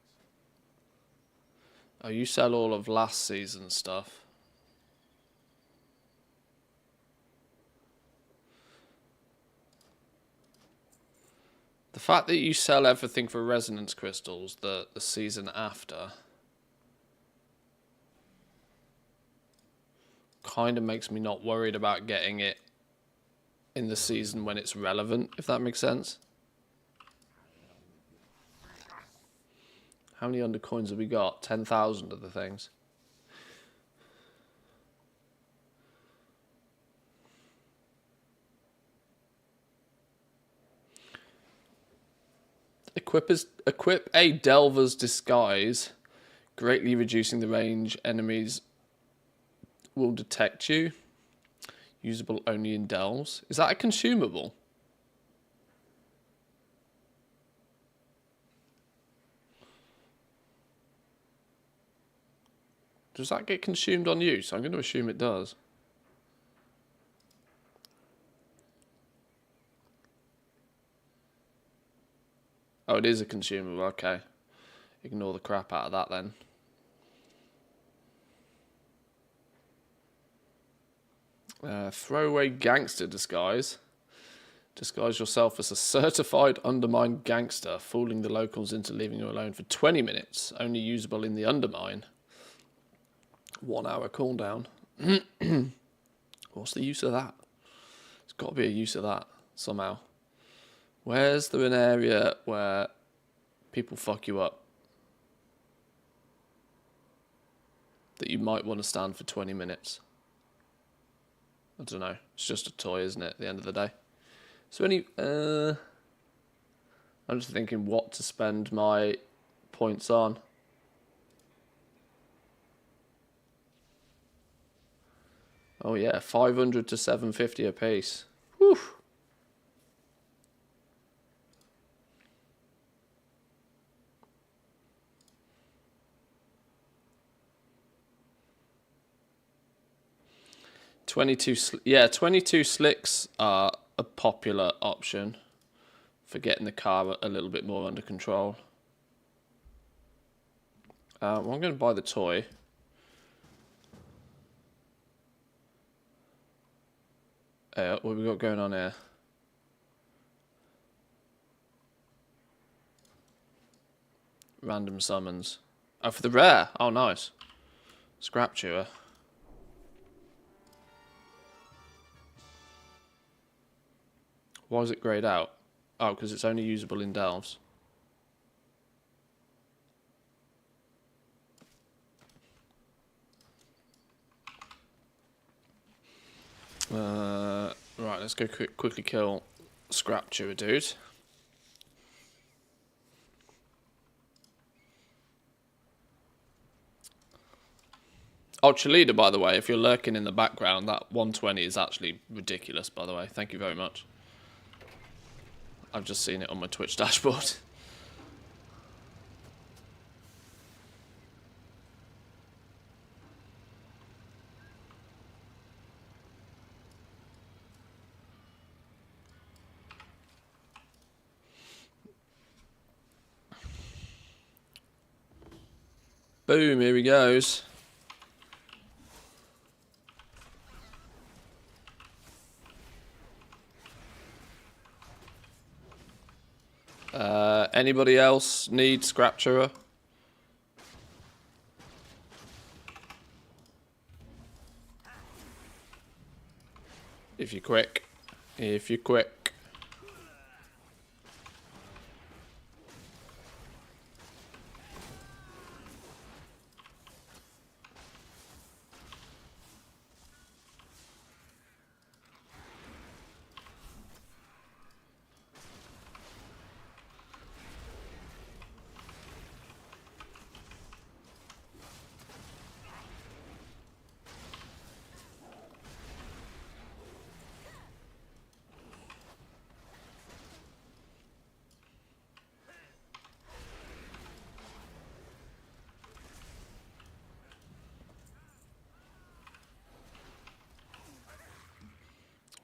Oh, you sell all of last season's stuff. The fact that you sell everything for resonance crystals the season after kind of makes me not worried about getting it in the season when it's relevant, if that makes sense. How many undercoins have we got? 10,000 of the things. Equip a Delver's Disguise, greatly reducing the range enemies will detect you. Usable only in delves. Is that a consumable? Does that get consumed on you? So I'm going to assume it does. Oh, it is a consumable. Okay. Ignore the crap out of that then. Throwaway gangster disguise. Disguise yourself as a certified Undermine gangster, fooling the locals into leaving you alone for 20 minutes. Only usable in the Undermine. 1 hour cooldown. What's the use of that? There's got to be a use of that somehow. Where's there an area where people fuck you up that you might want to stand for 20 minutes? I don't know. It's just a toy, isn't it, at the end of the day? So any... I'm just thinking what to spend my points on. Oh yeah, 500 to 750 a piece. Whew. Yeah, 22 slicks are a popular option for getting the car a little bit more under control. Well, I'm going to buy the toy. What have we got going on here? Random summons. Oh, for the rare. Oh, nice. Scrap chewer. Why is it grayed out? Oh, because it's only usable in delves. Right, let's go quickly kill Scrap Chewer, dude. Oh, Chalida, by the way, if you're lurking in the background, that 120 is actually ridiculous, by the way. Thank you very much. I've just seen it on my Twitch dashboard. Boom, here he goes. Anybody else need Scrap Chewer? If you're quick. If you're quick.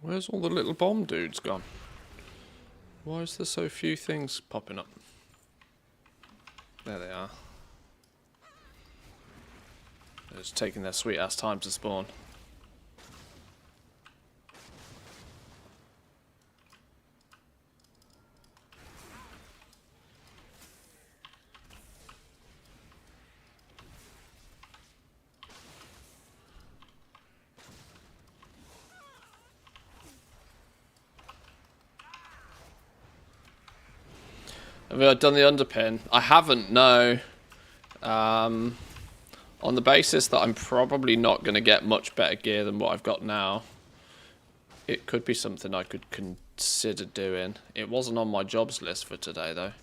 Where's all the little bomb dudes gone? Why is there so few things popping up? There they are. They're just taking their sweet ass time to spawn. Have I done the underpin? I haven't, no. On the basis that I'm probably not going to get much better gear than what I've got now, it could be something I could consider doing. It wasn't on my jobs list for today, though.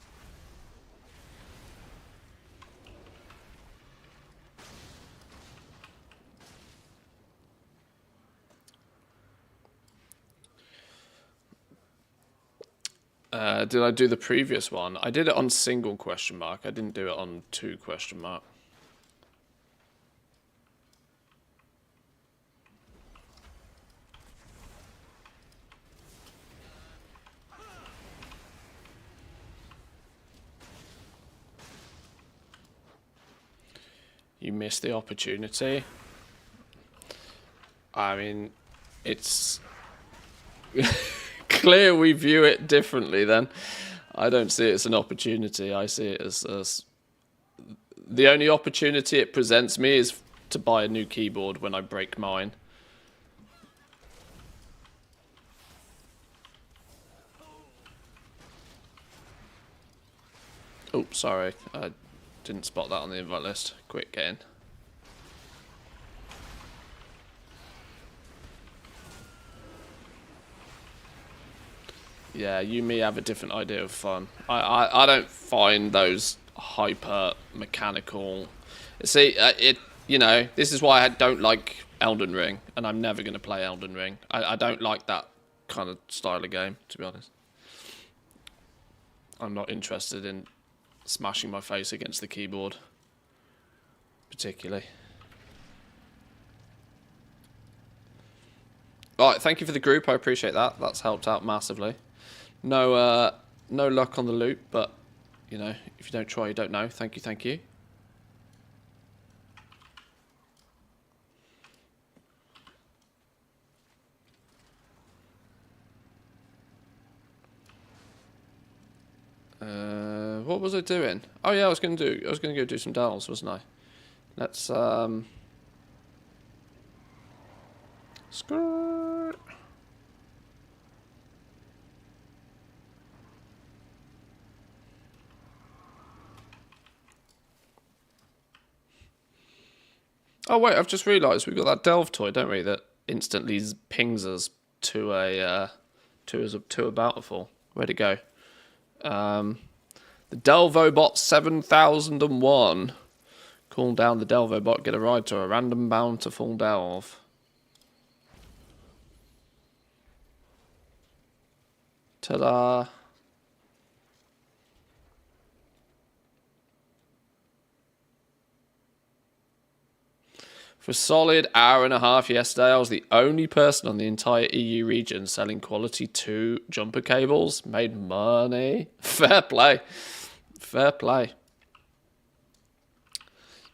Did I do the previous one? I did it on single question mark. I didn't do it on 2 question mark. You missed the opportunity. I mean, it's clear we view it differently then. I don't see it as an opportunity. I see it as the only opportunity it presents me is to buy a new keyboard when I break mine. Oh, sorry. I didn't spot that on the invite list. Quick, get in. Yeah, you and me have a different idea of fun. I don't find those hyper mechanical. See, you know, this is why I don't like Elden Ring, and I'm never going to play Elden Ring. I don't like that kind of style of game, to be honest. I'm not interested in smashing my face against the keyboard, particularly. Alright, thank you for the group, I appreciate that. That's helped out massively. No luck on the loot, but, you know, if you don't try, you don't know. Thank you, thank you. What was I doing? Oh yeah, I was gonna go do some delves, wasn't I? Let's skirt. Oh wait, I've just realised we've got that delve toy, don't we? That instantly pings us to a bountiful. Where'd it go? The Delvobot 7001. Call down the Delvobot, get a ride to a random bountiful delve. Ta-da! For a solid hour and a half yesterday, I was the only person on the entire EU region selling quality 2 jumper cables. Made money. Fair play. Fair play.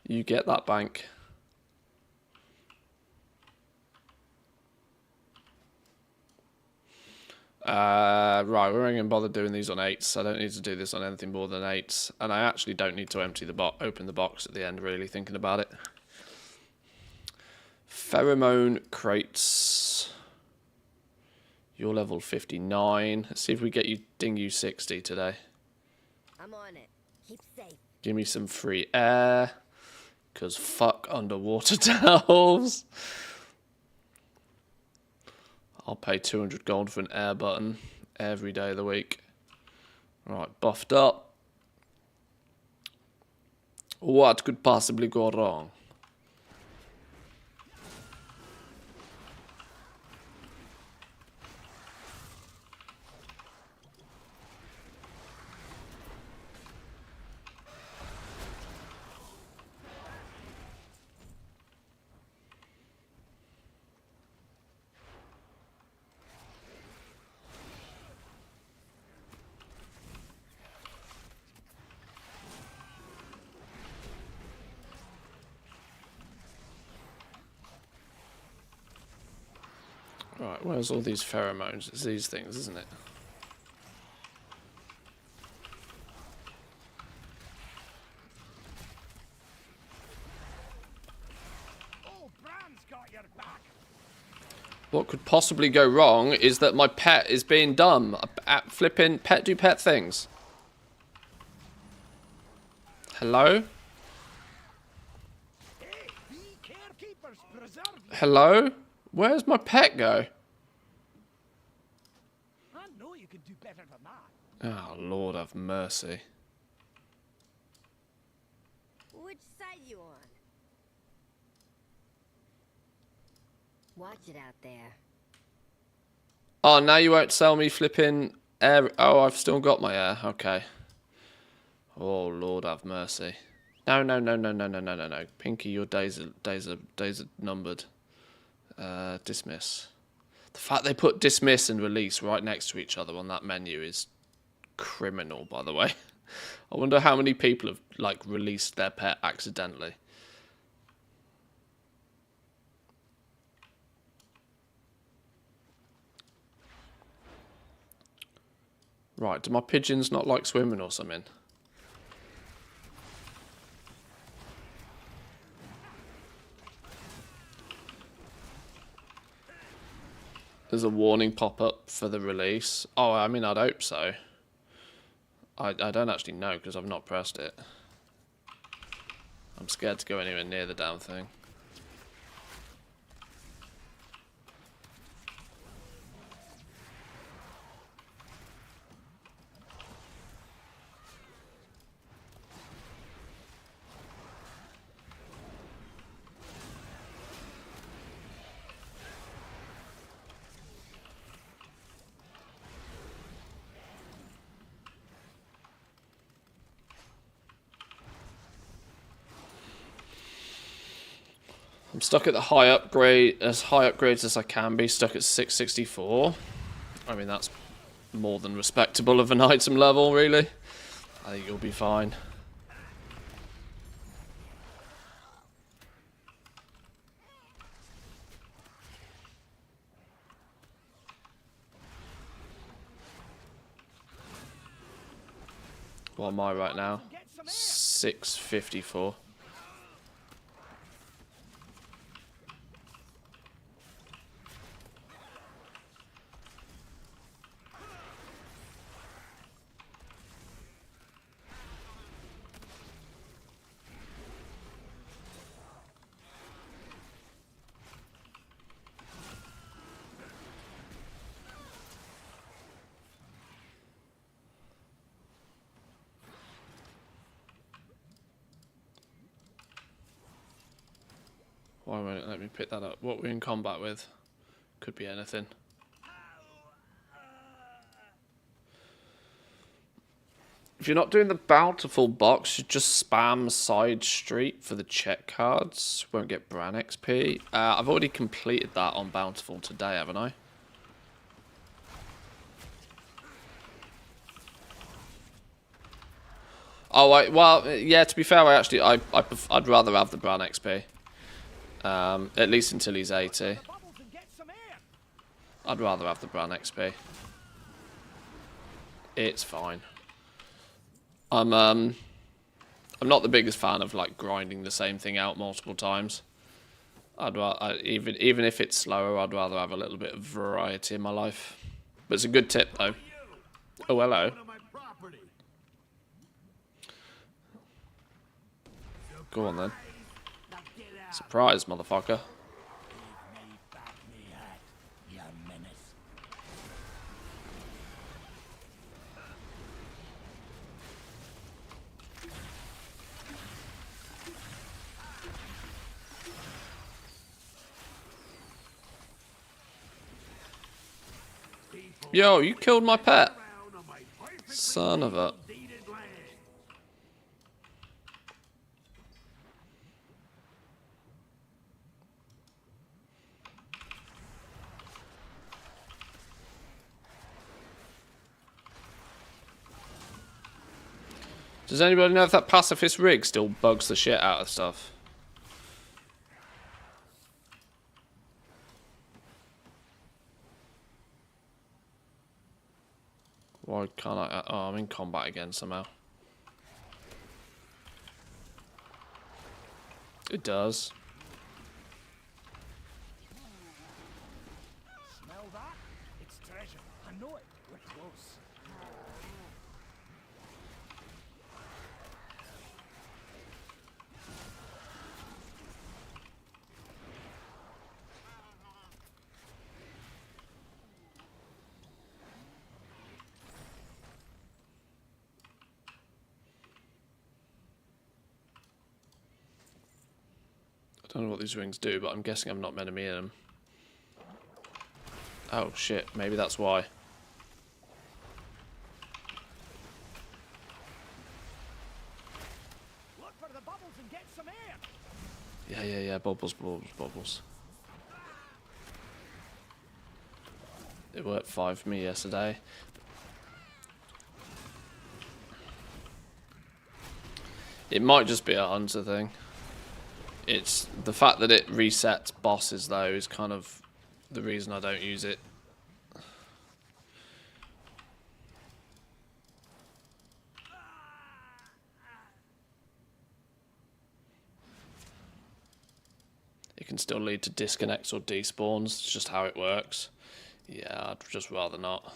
You get that bank. Right, we're only going to bother doing these on 8s. I don't need to do this on anything more than 8s. And I actually don't need to empty the open the box at the end, really, thinking about it. Pheromone crates. You're level 59. Let's see if we get you Dingu 60 today. I'm on it. Keep safe. Give me some free air. Because fuck underwater delves. I'll pay 200 gold for an air button every day of the week. Right, buffed up. What could possibly go wrong? Right, where's all these pheromones? It's these things, isn't it? What could possibly go wrong is that my pet is being dumb at flipping pet do pet things. Hello? Hello? Where's my pet go? I know you can do better than that. Oh, Lord have mercy. Which side you on? Watch it out there. Oh, now you won't sell me flipping air. Oh, I've still got my air. Okay. Oh, Lord have mercy. No, no, no, no, no, no, no, no, no. Pinky, your days are numbered. Dismiss. The fact they put dismiss and release right next to each other on that menu is criminal, by the way. I wonder how many people have, like, released their pet accidentally. Right, do my pigeons not like swimming or something? There's a warning pop-up for the release. Oh, I mean, I'd hope so. I don't actually know because I've not pressed it. I'm scared to go anywhere near the damn thing. I'm stuck at the high upgrades as I can be, stuck at 664. I mean, that's more than respectable of an item level, really. I think you'll be fine. What am I right now? 654. Why won't it let me pick that up? What we're in combat with? Could be anything. If you're not doing the bountiful box, you just spam side street for the check cards. Won't get Bran XP. I've already completed that on bountiful today, haven't I? Oh, well, yeah. To be fair, I'd rather have the Bran XP. At least until he's 80. I'd rather have the Bran XP. It's fine. I'm not the biggest fan of like grinding the same thing out multiple times. Even if it's slower, I'd rather have a little bit of variety in my life. But it's a good tip though. Oh, hello. Go on then. Surprise, motherfucker. Yo, you killed my pet. Son of a... Does anybody know if that pacifist rig still bugs the shit out of stuff? Why can't I? Oh, I'm in combat again somehow. It does. Smell that? It's treasure. I know it. We're close. Don't know what these rings do, but I'm guessing I'm not meant to be in them. Oh shit, maybe that's why. Look for the bubbles and get some air. Yeah, bubbles, bubbles, bubbles. It worked fine for me yesterday. It might just be a hunter thing. It's the fact that it resets bosses though is kind of the reason I don't use it. It can still lead to disconnects or despawns. It's just how it works. Yeah, I'd just rather not.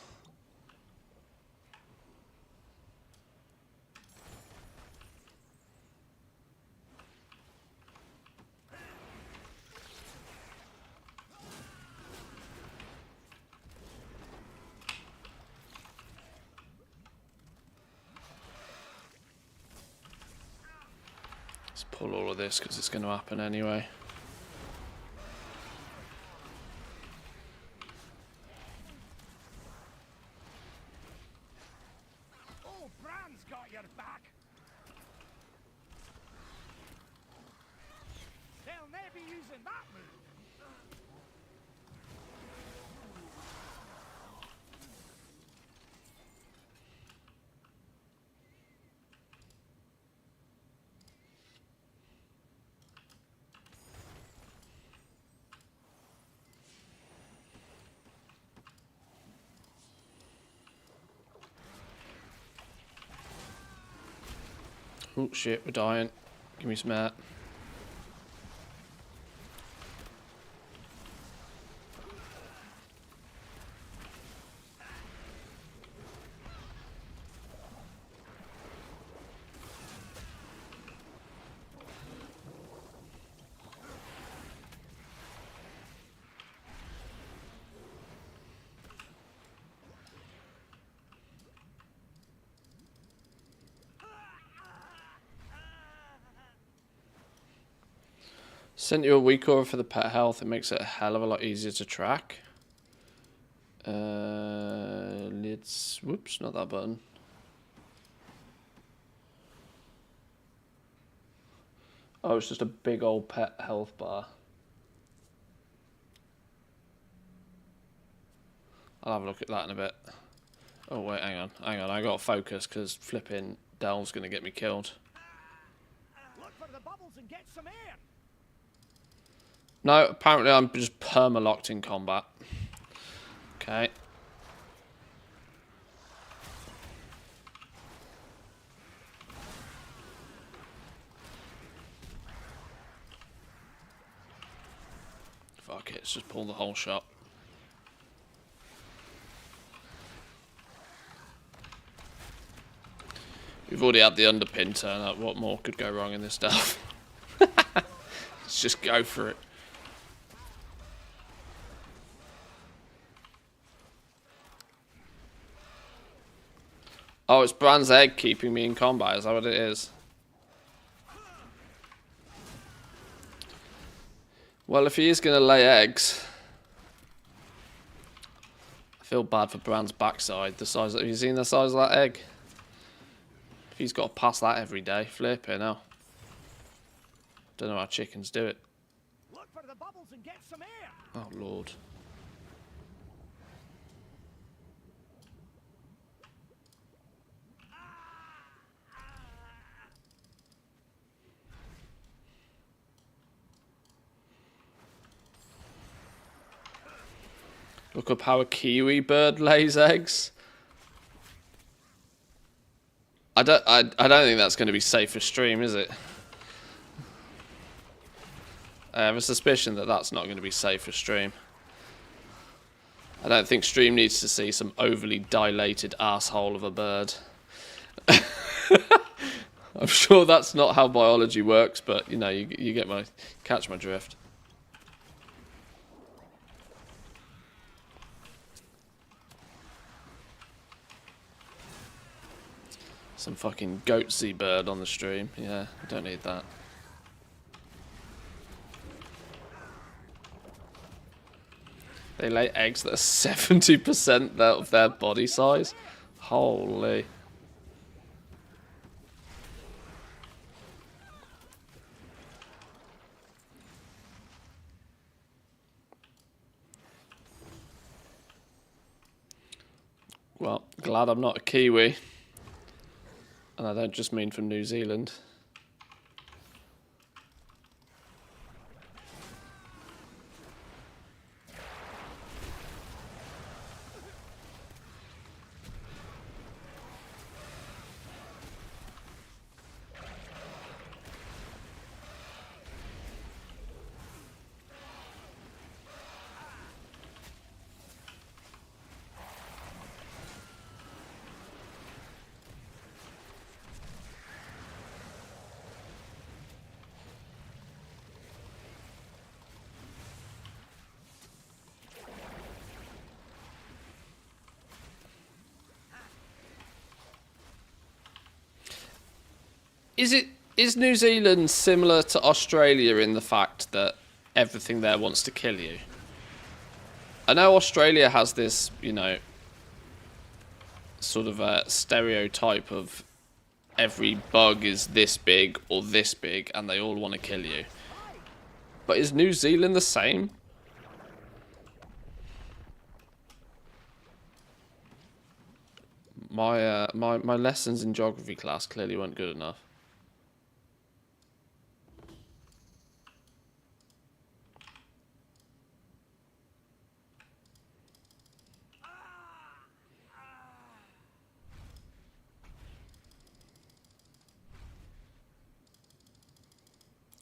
Let's pull all of this because it's going to happen anyway. Oh, Bran's got your back. They'll never be using that move. Oh shit, we're dying. Give me some air. Sent you a week order for the pet health. It makes it a hell of a lot easier to track. Let's... Whoops, not that button. Oh, it's just a big old pet health bar. I'll have a look at that in a bit. Oh, wait, hang on. I got to focus because flipping Del's going to get me killed. Look for the bubbles and get some air. No, apparently I'm just perma-locked in combat. Okay. Fuck it, let's just pull the whole shot. We've already had the underpin turn up. What more could go wrong in this stuff? Let's just go for it. Oh, it's Bran's egg keeping me in combat. Is that what it is? Well, if he is going to lay eggs, I feel bad for Bran's backside. The size. Have you seen the size of that egg? If he's got to pass that every day, flipping hell. Don't know how chickens do it. Look for the bubbles and get some air. Oh Lord. Look up how a kiwi bird lays eggs. I don't think that's going to be safe for stream, is it? I have a suspicion that that's not going to be safe for stream. I don't think stream needs to see some overly dilated asshole of a bird. I'm sure that's not how biology works, but you know, you get my catch my drift. Some fucking goatsy bird on the stream. Yeah, I don't need that. They lay eggs that are 70% of their body size. Holy. Well, glad I'm not a Kiwi. And I don't just mean from New Zealand. Is New Zealand similar to Australia in the fact that everything there wants to kill you? I know Australia has this, you know, sort of a stereotype of every bug is this big or this big and they all want to kill you. But is New Zealand the same? My lessons in geography class clearly weren't good enough.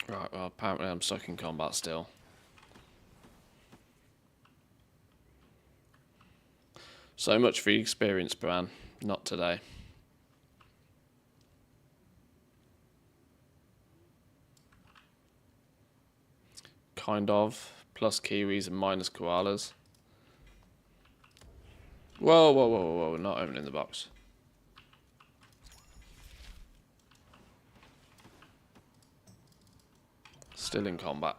Right, well, apparently I'm stuck in combat still. So much for the experience, Bran. Not today. Kind of. Plus Kiwis and minus koalas. Whoa, whoa, whoa, whoa, whoa. Not opening the box. Still in combat.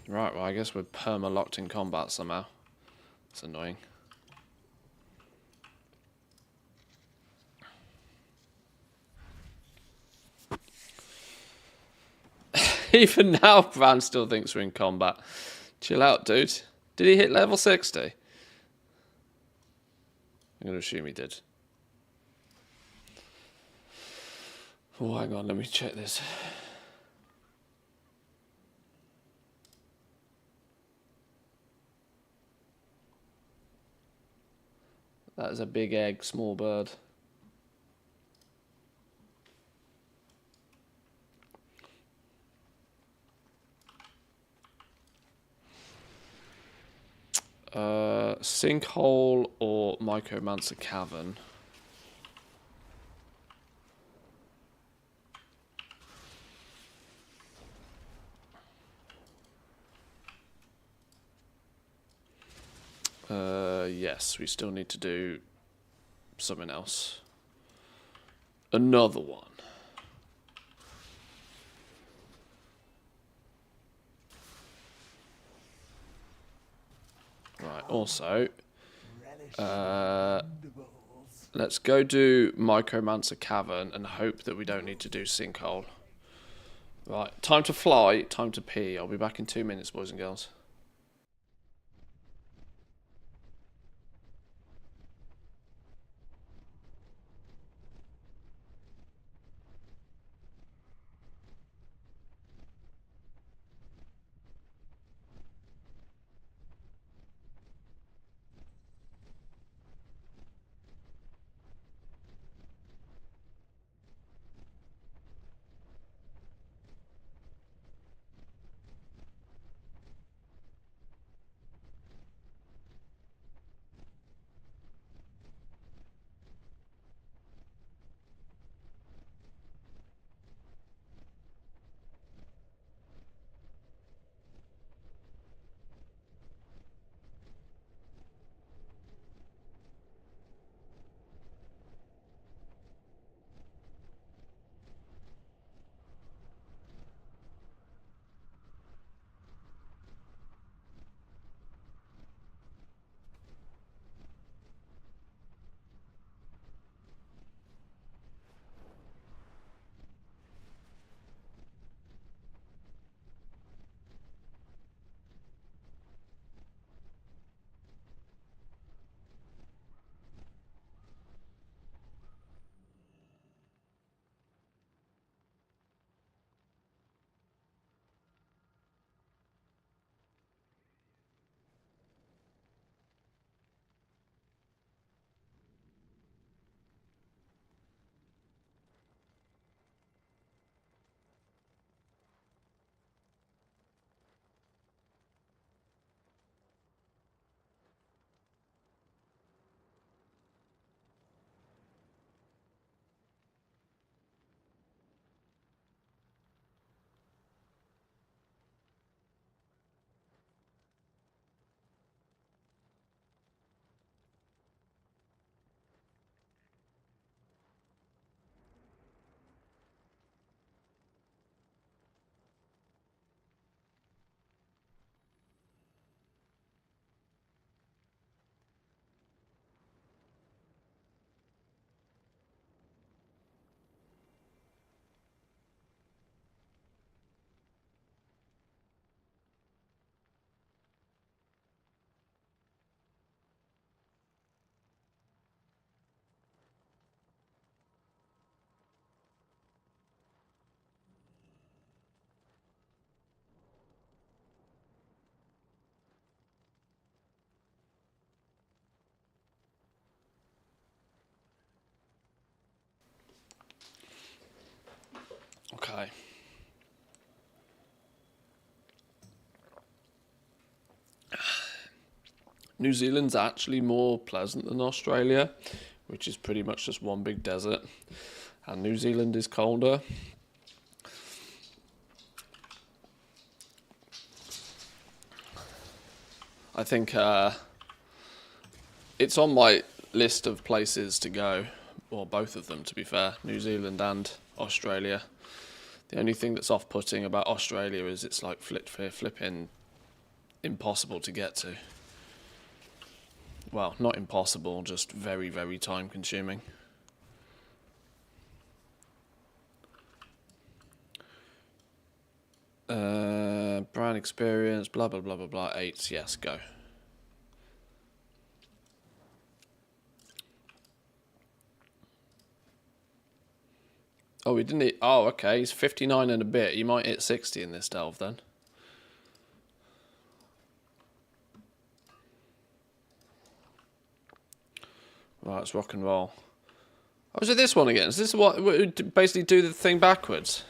Right, well, I guess we're perma-locked in combat somehow. It's annoying. Even now, Bran still thinks we're in combat. Chill out, dude. Did he hit level 60? I'm going to assume he did. Oh, hang on, let me check this. That is a big egg, small bird. Sinkhole or Micromancer Cavern? Yes, we still need to do something else. Another one. Right, also, let's go do Micromancer Cavern and hope that we don't need to do Sinkhole. Right, time to fly, time to pee. I'll be back in 2 minutes, boys and girls. New Zealand's actually more pleasant than Australia, which is pretty much just one big desert. And New Zealand is colder. I think it's on my list of places to go, or both of them to be fair, New Zealand and Australia. The only thing that's off-putting about Australia is it's like flipping impossible to get to. Well, not impossible, just very, very time-consuming. Brand experience, blah, blah, blah, blah, blah. 8, yes, go. Oh, we didn't hit... Oh, okay, he's 59 and a bit. You might hit 60 in this delve, then. Right, let's rock and roll. Oh, is it this one again? Is this what... Basically do the thing backwards?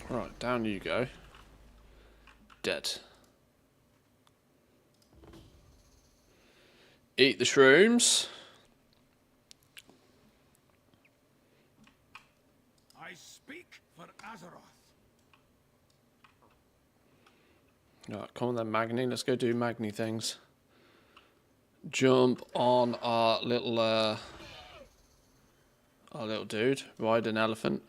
Right, down you go. Dead. Eat the shrooms. I speak for Azeroth. Right, come on then, Magni. Let's go do Magni things. Jump on our little dude. Ride an elephant.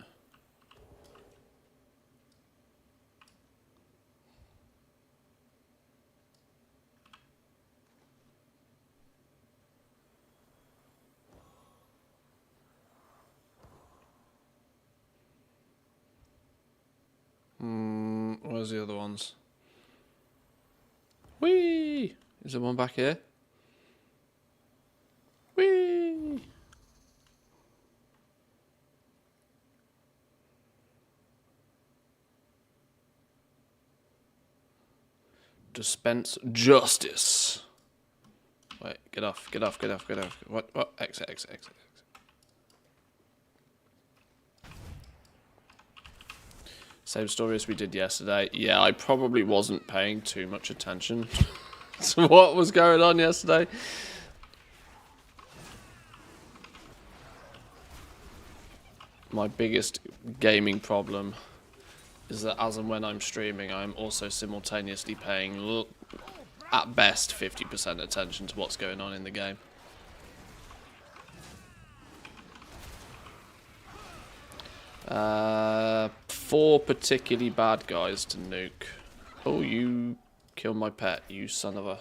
Where's the other ones? Whee! Is there one back here? Whee! Dispense justice. Wait, get off, get off, get off, get off. What? Exit, exit, exit. Same story as we did yesterday. Yeah, I probably wasn't paying too much attention to what was going on yesterday. My biggest gaming problem is that as and when I'm streaming, I'm also simultaneously paying, at best, 50% attention to what's going on in the game. Four particularly bad guys to nuke. Oh, you killed my pet, you son of a...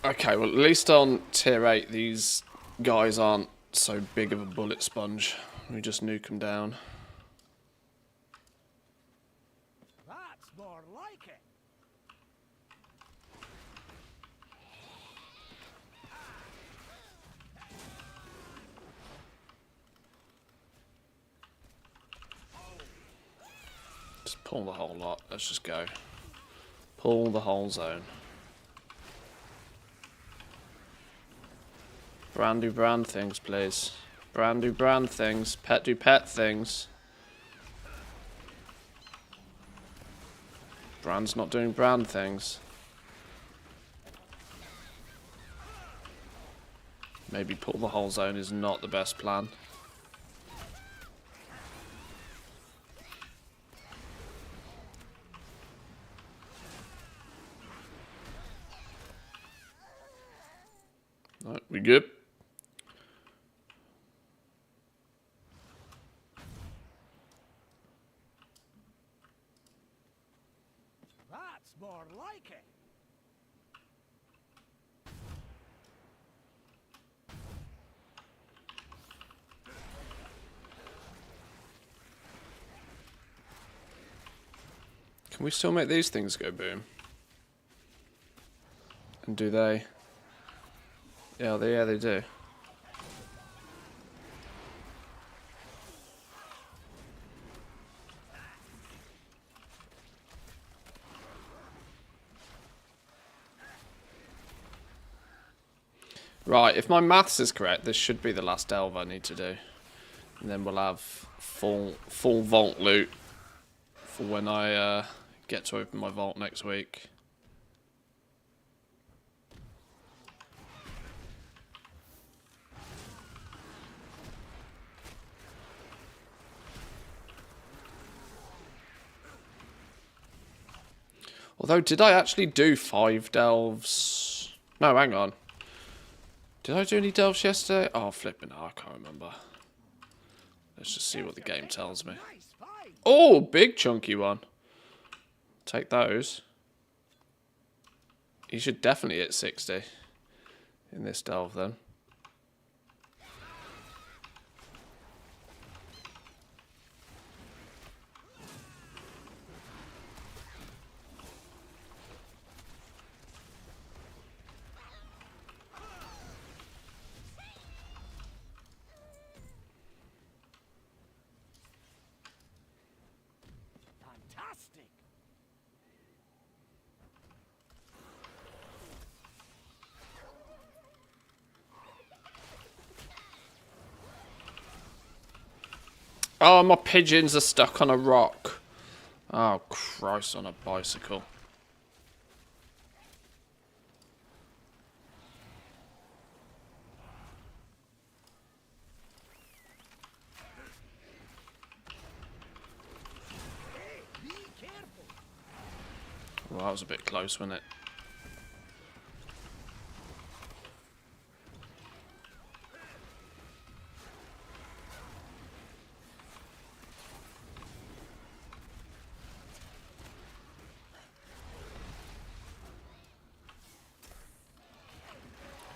Okay, well at least on tier 8 these guys aren't so big of a bullet sponge. We just nuke them down. That's more like it. Just pull the whole lot. Let's just go. Pull the whole zone. Brand do brand things, please. Brand do brand things. Pet do pet things. Brand's not doing brand things. Maybe pull the whole zone is not the best plan. Right, we good? That's more like it. Can we still make these things go boom? And do they? Yeah, they do. Right, if my maths is correct, this should be the last delve I need to do. And then we'll have full vault loot for when I get to open my vault next week. Although, did I actually do 5 delves? No, hang on. Did I do any delves yesterday? Oh, flipping hell, I can't remember. Let's just see what the game tells me. Oh, big chunky one. Take those. You should definitely hit 60 in this delve then. Fantastic! Oh, my pigeons are stuck on a rock. Oh, Christ, on a bicycle. Well, that was a bit close, wasn't it?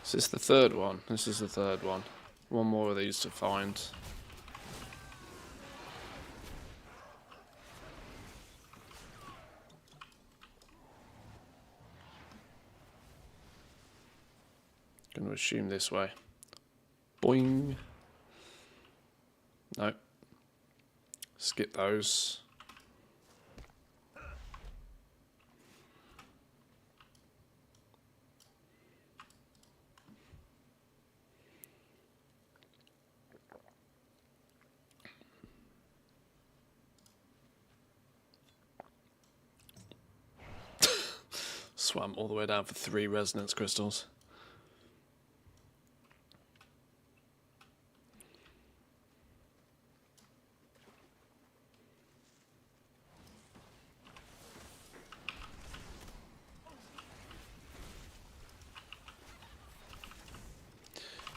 Is this the third one? This is the third one. One more of these to find. Gonna assume this way. Boing. Nope. Skip those. Swam all the way down for 3 resonance crystals.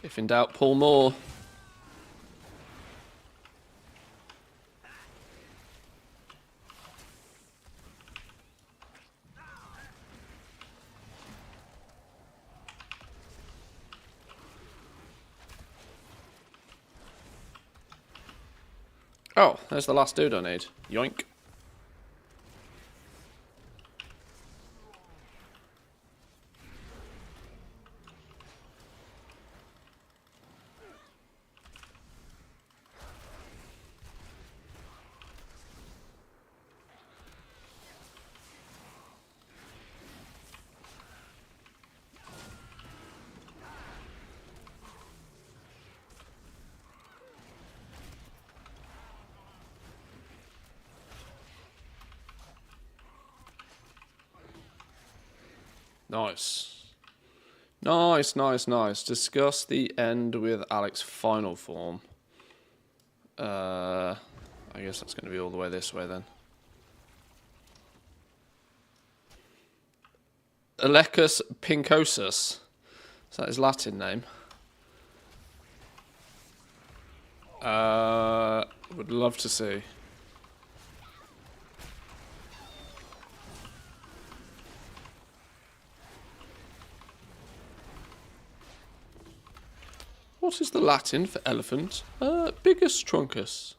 If in doubt, pull more. Oh, there's the last dude I need. Yoink. Nice. Nice, nice, nice. Discuss the end with Alex's final form. I guess that's going to be all the way this way then. Alecus pincosus. Is that his Latin name? Would love to see. What is the Latin for elephant? Bigus truncus.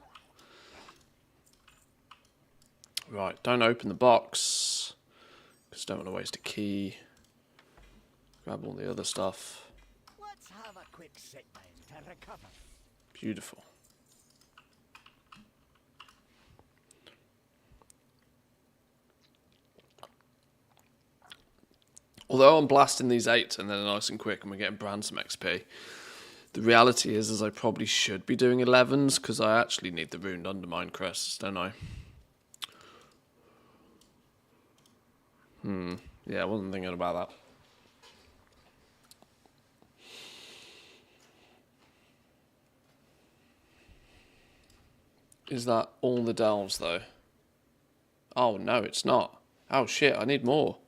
Right, don't open the box. Because don't want to waste a key. Grab all the other stuff. Let's have a quick sit down to recover. Beautiful. Although I'm blasting these 8s and then nice and quick and we're getting brand some XP, the reality is I probably should be doing 11s because I actually need the ruined Undermine crests, don't I? Yeah, I wasn't thinking about that. Is that all the delves though? Oh no, it's not. Oh shit, I need more.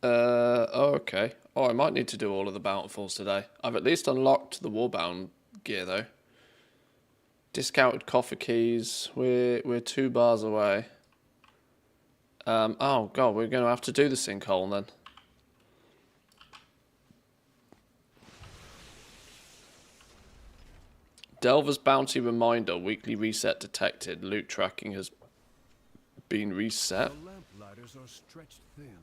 Oh okay. Oh, I might need to do all of the bountifuls today. I've at least unlocked the warbound gear though. Discounted coffer keys. We're 2 bars away. Oh god, we're going to have to do the sinkhole then. Delver's bounty reminder. Weekly reset detected. Loot tracking has been reset. The lamplighters are stretched thin.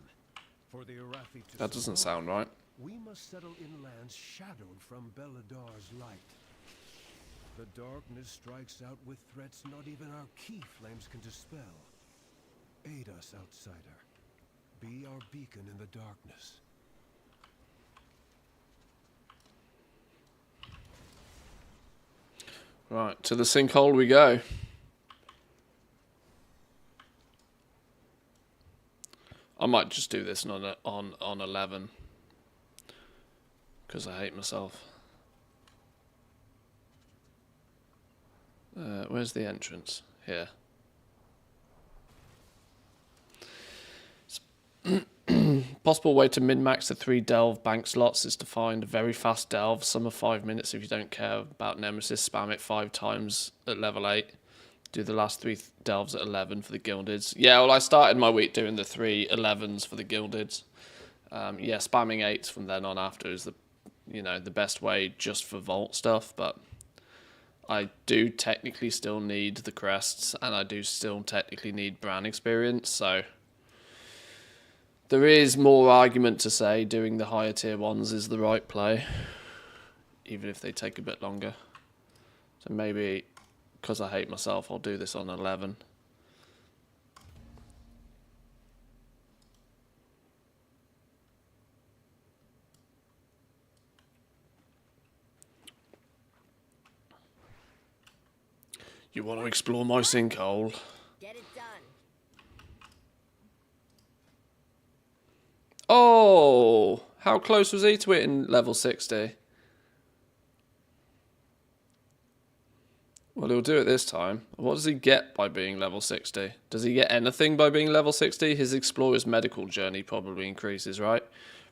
For the Arathi to That doesn't survive, sound right. we must settle in lands shadowed from Beladar's light. The darkness strikes out with threats not even our key flames can dispel. Aid us, outsider. Be our beacon in the darkness. Right, to the sinkhole we go. I might just do this on 11 because I hate myself. Where's the entrance? Here. Possible way to min-max the 3 delve bank slots is to find a very fast delve. Some are 5 minutes if you don't care about Nemesis. Spam it 5 times at level 8. Do the last 3 delves at 11 for the gildeds. Yeah, well, I started my week doing the 3 11s for the gildeds. Yeah, spamming 8s from then on after is the best way just for vault stuff. But I do technically still need the crests, and I do still technically need brand experience. So there is more argument to say doing the higher tier ones is the right play, even if they take a bit longer. So maybe, because I hate myself, I'll do this on 11. You want to explore my sinkhole? Get it done. Oh, how close was he to it in level 60? Well, he'll do it this time. What does he get by being level 60? Does he get anything by being level 60? His explorer's medical journey probably increases, right?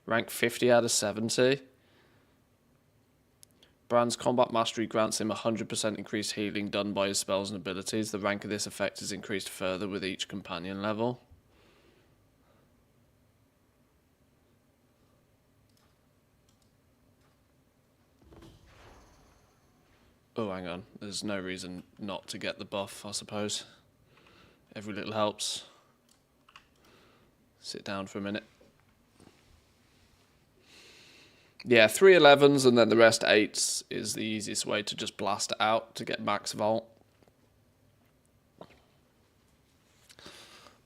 Rank 50 out of 70. Brand's combat mastery grants him 100% increased healing done by his spells and abilities. The rank of this effect is increased further with each companion level. Oh, hang on. There's no reason not to get the buff, I suppose. Every little helps. Sit down for a minute. Yeah, 3 11s and then the rest 8s is the easiest way to just blast it out to get max vault.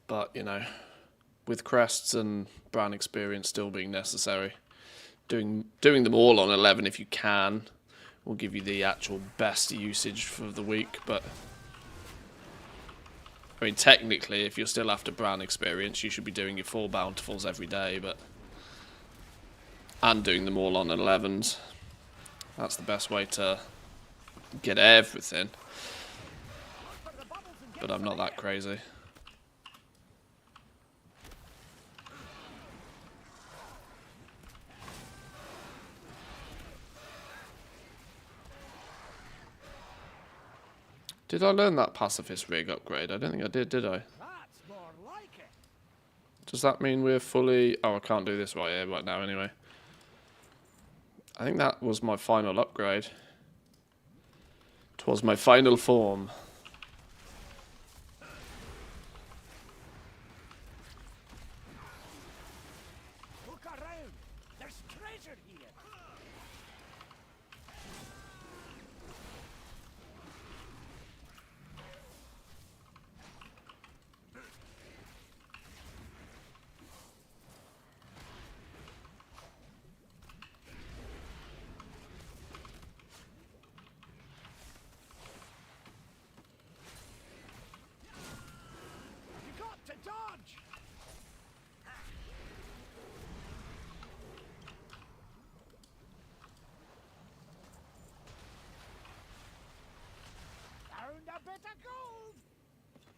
But, with crests and brand experience still being necessary, doing them all on 11 if you can will give you the actual best usage for the week. But I mean, technically, if you're still after brand experience, you should be doing your 4 bountifuls every day, and doing them all on 11s. That's the best way to get everything. But I'm not that crazy. Did I learn that pacifist rig upgrade? I don't think I did I? That's more like it. Does that mean we're fully... Oh, I can't do this right now anyway. I think that was my final upgrade. It was my final form.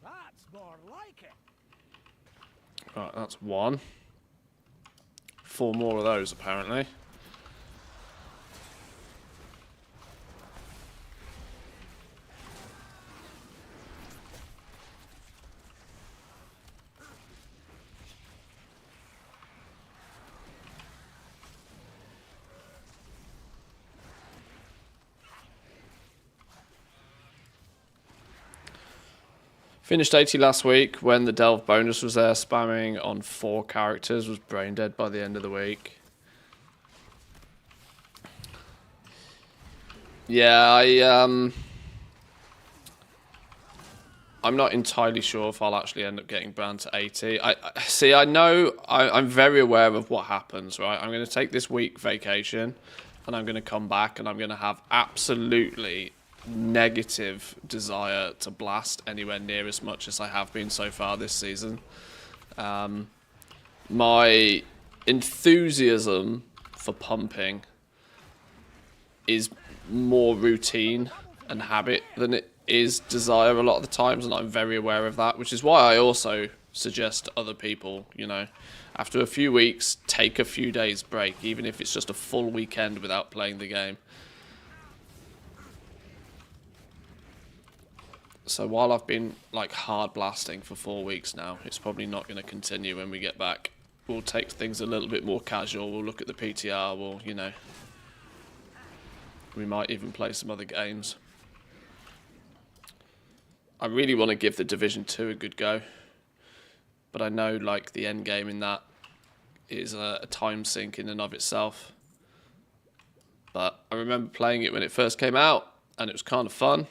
That's more like it. Right, that's one. 4 more of those, apparently. Finished 80 last week when the Delve bonus was there. Spamming on 4 characters, was brain dead by the end of the week. Yeah, I'm not entirely sure if I'll actually end up getting banned to 80. I know I'm very aware of what happens, right? I'm going to take this week vacation and I'm going to come back and I'm going to have absolutely negative desire to blast anywhere near as much as I have been so far this season. My enthusiasm for pumping is more routine and habit than it is desire a lot of the times, and I'm very aware of that, which is why I also suggest to other people, you know, after a few weeks, take a few days break, even if it's just a full weekend without playing the game. So while I've been like hard blasting for 4 weeks now, it's probably not going to continue when we get back. We'll take things a little bit more casual. We'll look at the PTR. We'll, you know, we might even play some other games. I really want to give the Division 2 a good go, but I know like the end game in that is a time sink in and of itself. But I remember playing it when it first came out, and it was kind of fun.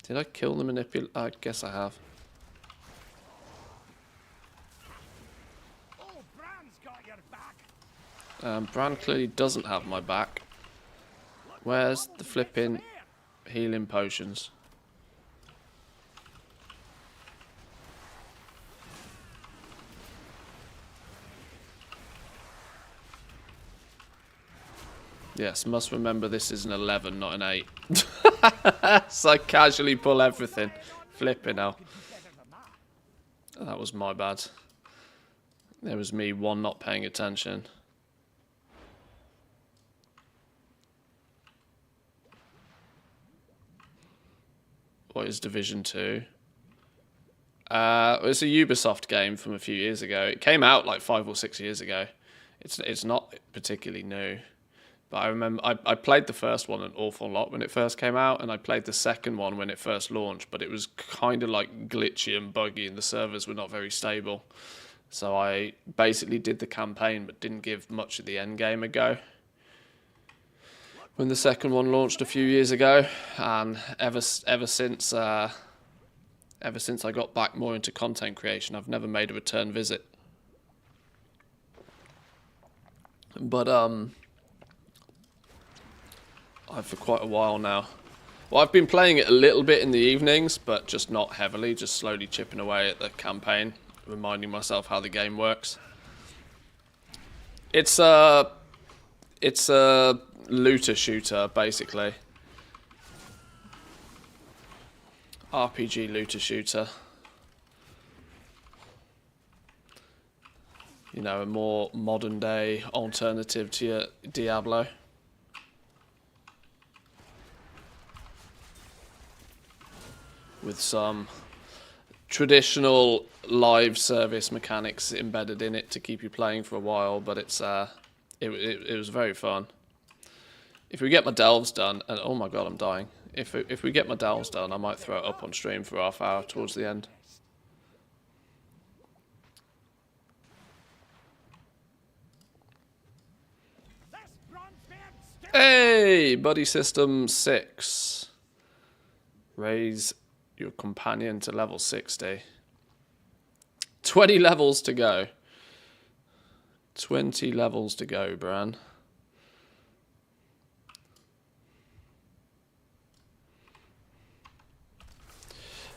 Did I kill the manipulator? I guess I have. Oh, Bran's got your back. Bran clearly doesn't have my back. Where's the flipping healing potions? Yes, must remember this is an 11, not an 8. So I casually pull everything. Flipping hell. That was my bad. There was me, one, not paying attention. What is Division 2? It's a Ubisoft game from a few years ago. It came out like 5 or 6 years ago. It's not particularly new. But I remember I played the first one an awful lot when it first came out, and I played the second one when it first launched, but it was kind of like glitchy and buggy and the servers were not very stable. So I basically did the campaign but didn't give much of the end game a go. When the second one launched a few years ago, and ever since I got back more into content creation, I've never made a return visit. But for quite a while now. Well, I've been playing it a little bit in the evenings, but just not heavily, just slowly chipping away at the campaign, reminding myself how the game works. It's a looter shooter, basically. RPG looter shooter. You know, a more modern day alternative to your Diablo. With some traditional live service mechanics embedded in it to keep you playing for a while, but it's it was very fun. If we get my delves done, and oh my god, I'm dying. If we get my delves done, I might throw it up on stream for half hour towards the end. Hey, buddy system 6. Raise your companion to level 60. 20 levels to go. 20 levels to go, Bran.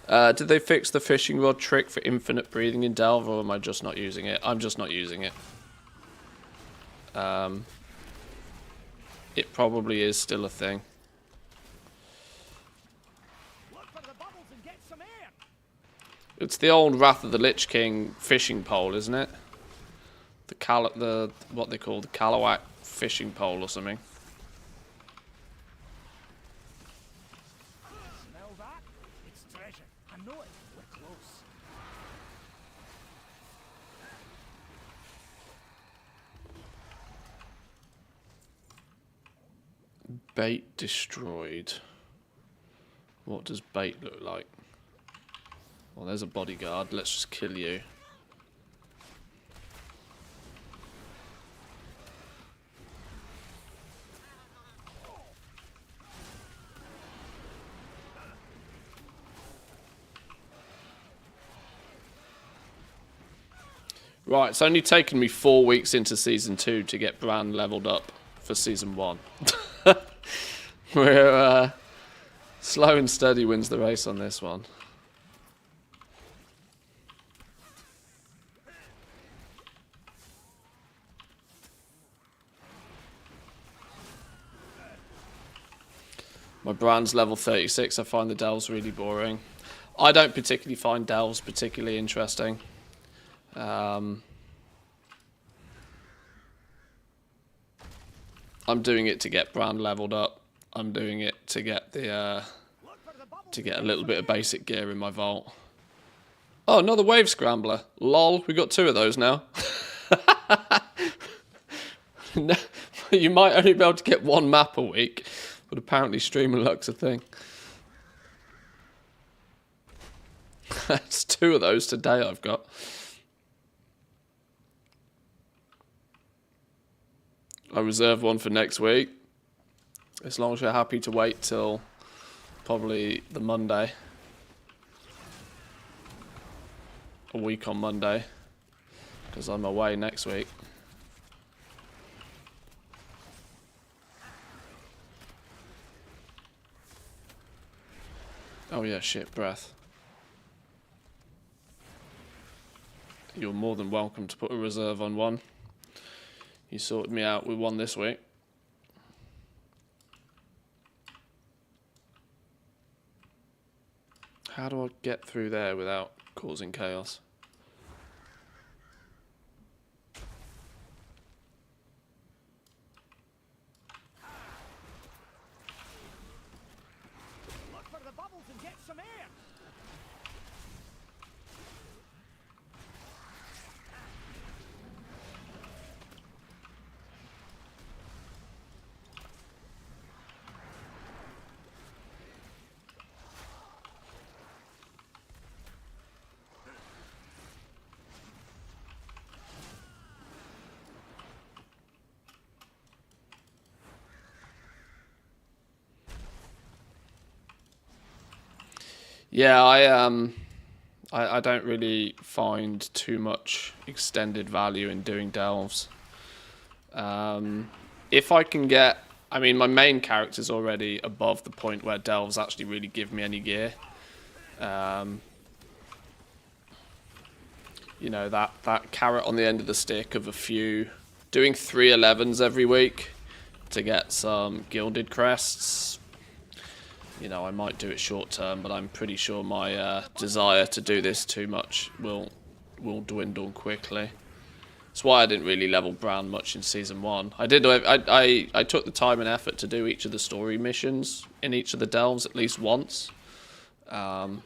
Did they fix the fishing rod trick for infinite breathing in Delve, or am I just not using it? I'm just not using it. It probably is still a thing. It's the old Wrath of the Lich King fishing pole, isn't it? What they call the Kalawak fishing pole or something. Smell that? It's treasure. I know it. We're close. Bait destroyed. What does bait look like? Well, there's a bodyguard. Let's just kill you. Right, it's only taken me 4 weeks into Season 2 to get Bran leveled up for Season 1. We're slow and steady wins the race on this one. My Bran's level 36. I find the delves really boring. I don't particularly find delves particularly interesting. I'm doing it to get Bran leveled up. I'm doing it to get the to get a little bit of basic gear in my vault. Oh, another wave scrambler. Lol, we got 2 of those now. No, you might only be able to get 1 map a week, but apparently streamer luck's a thing. That's 2 of those today I've got. I reserve 1 for next week, as long as you're happy to wait till probably the Monday. A week on Monday, because I'm away next week. Oh yeah, shit, breath. You're more than welcome to put a reserve on 1. You sorted me out with 1 this week. How do I get through there without causing chaos? Look for the bubbles and get some air. Yeah, I don't really find too much extended value in doing delves. If I can get, I mean, my main character's already above the point where delves actually really give me any gear. You know, that carrot on the end of the stick of a few, doing 3 11s every week to get some gilded crests. You know, I might do it short term, but I'm pretty sure my desire to do this too much will dwindle quickly. That's why I didn't really level Bran much in Season 1. I took the time and effort to do each of the story missions in each of the delves at least once. But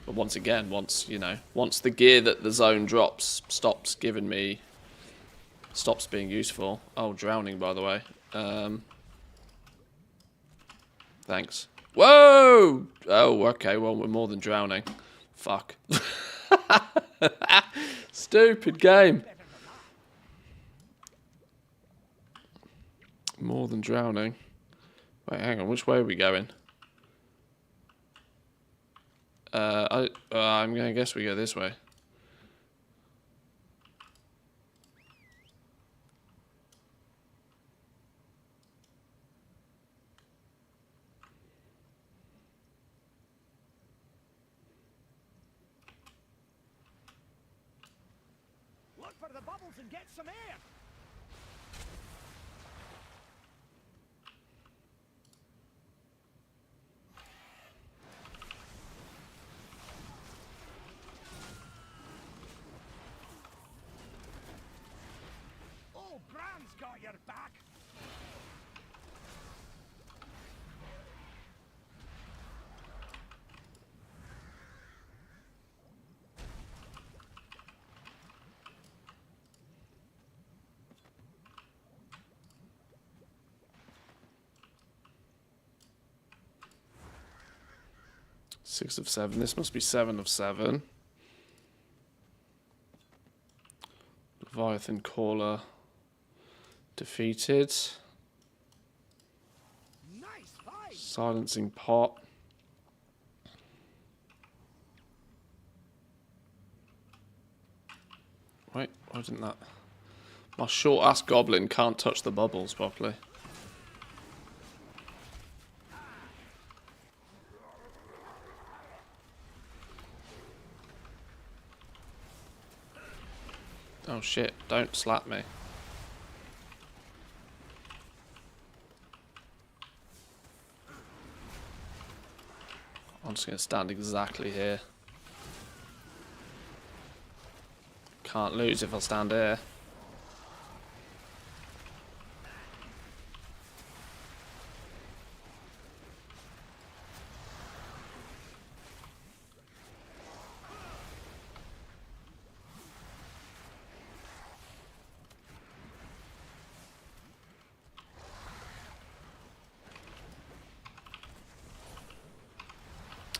once again, once the gear that the zone drops stops being useful. Oh, drowning, by the way. Thanks. Whoa! Oh, okay. Well, we're more than drowning. Fuck. Stupid game. More than drowning. Wait, hang on. Which way are we going? I'm gonna guess we go this way. Look for the bubbles and get some air. Oh, Gran's got your back. Six of 7. This must be 7 of 7. Leviathan Caller defeated. Nice fight. Silencing Pot. Wait, why didn't that... My short-ass goblin can't touch the bubbles properly. Oh shit, don't slap me. I'm just going to stand exactly here. Can't lose if I stand here.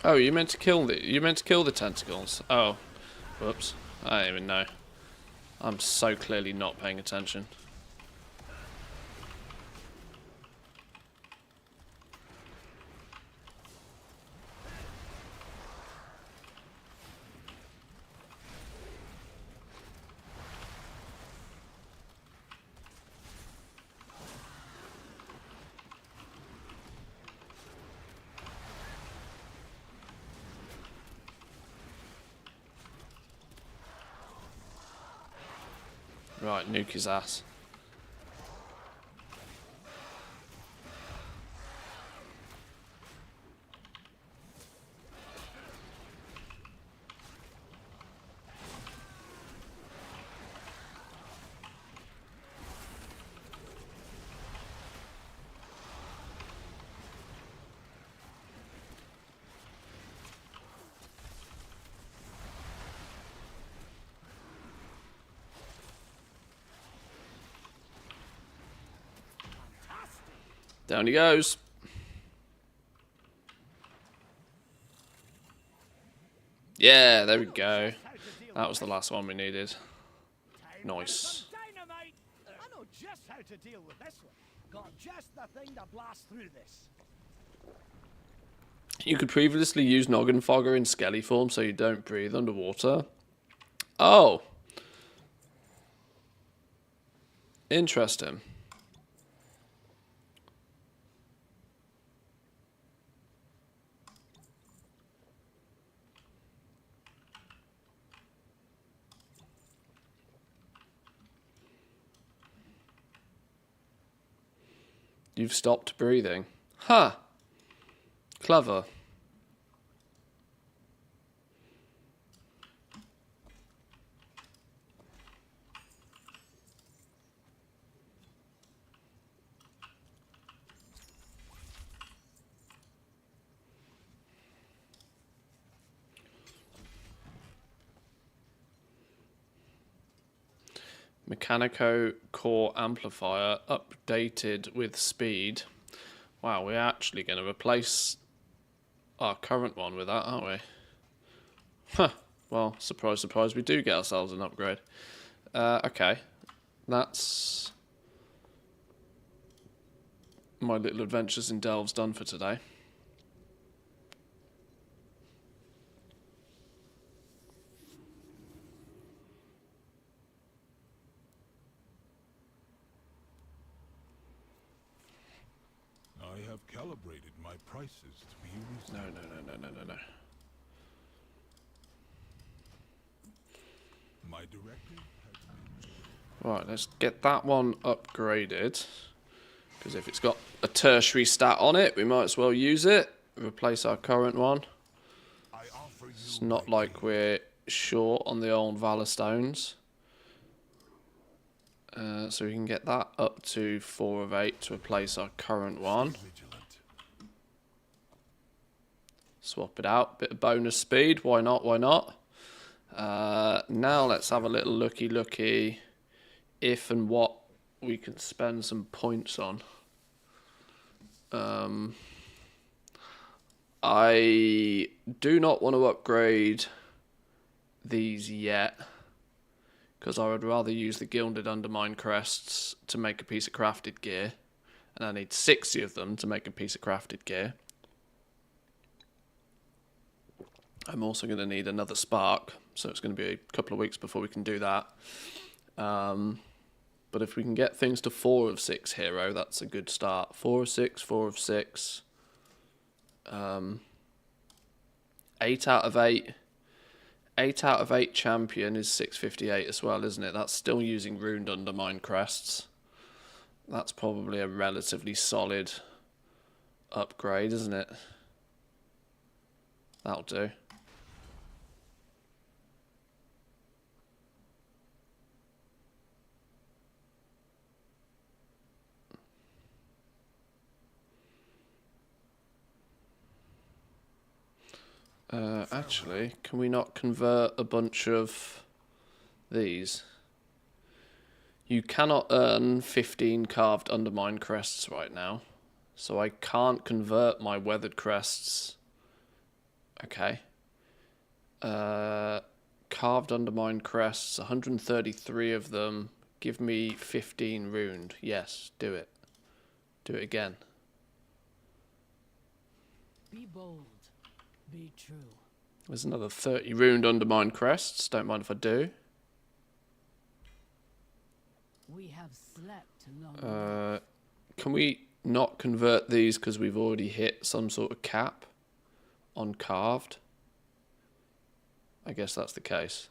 Oh, you meant to kill the tentacles. Oh, whoops! I don't even know. I'm so clearly not paying attention. Right, nuke his ass. Down he goes. Yeah, there we go. That was the last one we needed. Nice. Dynamite. I know just how to deal with this one. Got just the thing to blast through this. You could previously use Noggin Fogger in Skelly form so you don't breathe underwater. Oh. Interesting. You've stopped breathing. Huh. Clever. Mechanico core amplifier updated with speed. Wow, we're actually going to replace our current one with that, aren't we? Huh. Well, surprise, surprise, we do get ourselves an upgrade. Okay. That's my little adventures in Delves done for today. I have calibrated my prices to be No, reasonable. no. My directive has been... Right, let's get that one upgraded. Because if it's got a tertiary stat on it, we might as well use it. Replace our current one. I offer you It's not my like we're short on the old Valor Stones. So we can get that up to 4 of 8 to replace our current one. vigilant. Swap it out. Bit of bonus speed. Why not? Why not? Now let's have a little looky if and what we can spend some points on. I do not want to upgrade these yet, because I would rather use the gilded Undermine crests to make a piece of crafted gear, and I need 60 of them to make a piece of crafted gear. I'm also going to need another spark, so it's going to be a couple of weeks before we can do that. But if we can get things to 4 of 6 hero, that's a good start. 4 of 6, 4 of 6. 8 out of 8. 8 out of 8 champion is 658 as well, isn't it? That's still using runed Undermine crests. That's probably a relatively solid upgrade, isn't it? That'll do. Actually, can we not convert a bunch of these? You cannot earn 15 carved Undermine crests right now, so I can't convert my weathered crests. Okay. Carved Undermine crests, 133 of them. Give me 15 runed. Yes, do it. Do it again. Be bold. Be true. There's another 30 runed Undermine crests. Don't mind if I do. We have slept long. Can we not convert these because we've already hit some sort of cap on carved? I guess that's the case.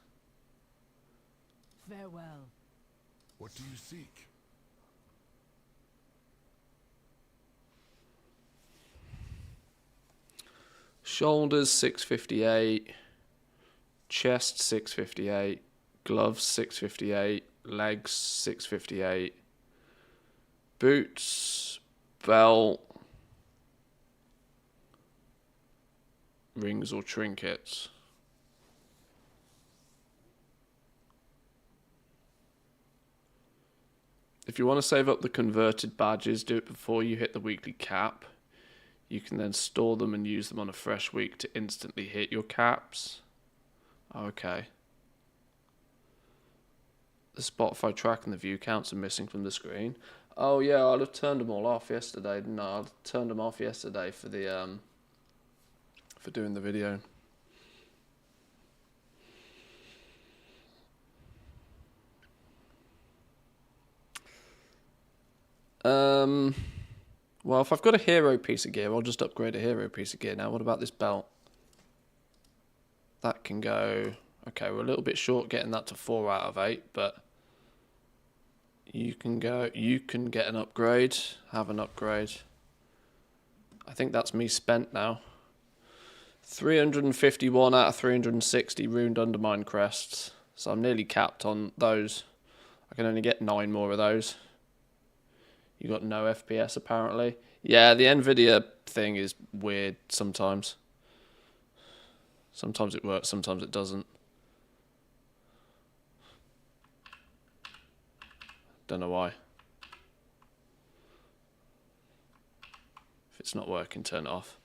Farewell. What do you seek? Shoulders 658, chest 658, gloves 658, legs 658, boots, belt, rings or trinkets. If you want to save up the converted badges, do it before you hit the weekly cap. You can then store them and use them on a fresh week to instantly hit your caps. Okay. The Spotify track and the view counts are missing from the screen. Oh yeah, I'd have turned them all off yesterday, didn't I? I'd turned them off yesterday for the for doing the video. Well, if I've got a hero piece of gear, I'll just upgrade a hero piece of gear now. What about this belt? That can go... Okay, we're a little bit short getting that to 4 out of 8, but you can get an upgrade, have an upgrade. I think that's me spent now. 351 out of 360 runed Undermine crests, so I'm nearly capped on those. I can only get 9 more of those. You got no FPS apparently. Yeah, the Nvidia thing is weird sometimes. Sometimes it works, sometimes it doesn't. Don't know why. it's not working, turn it off.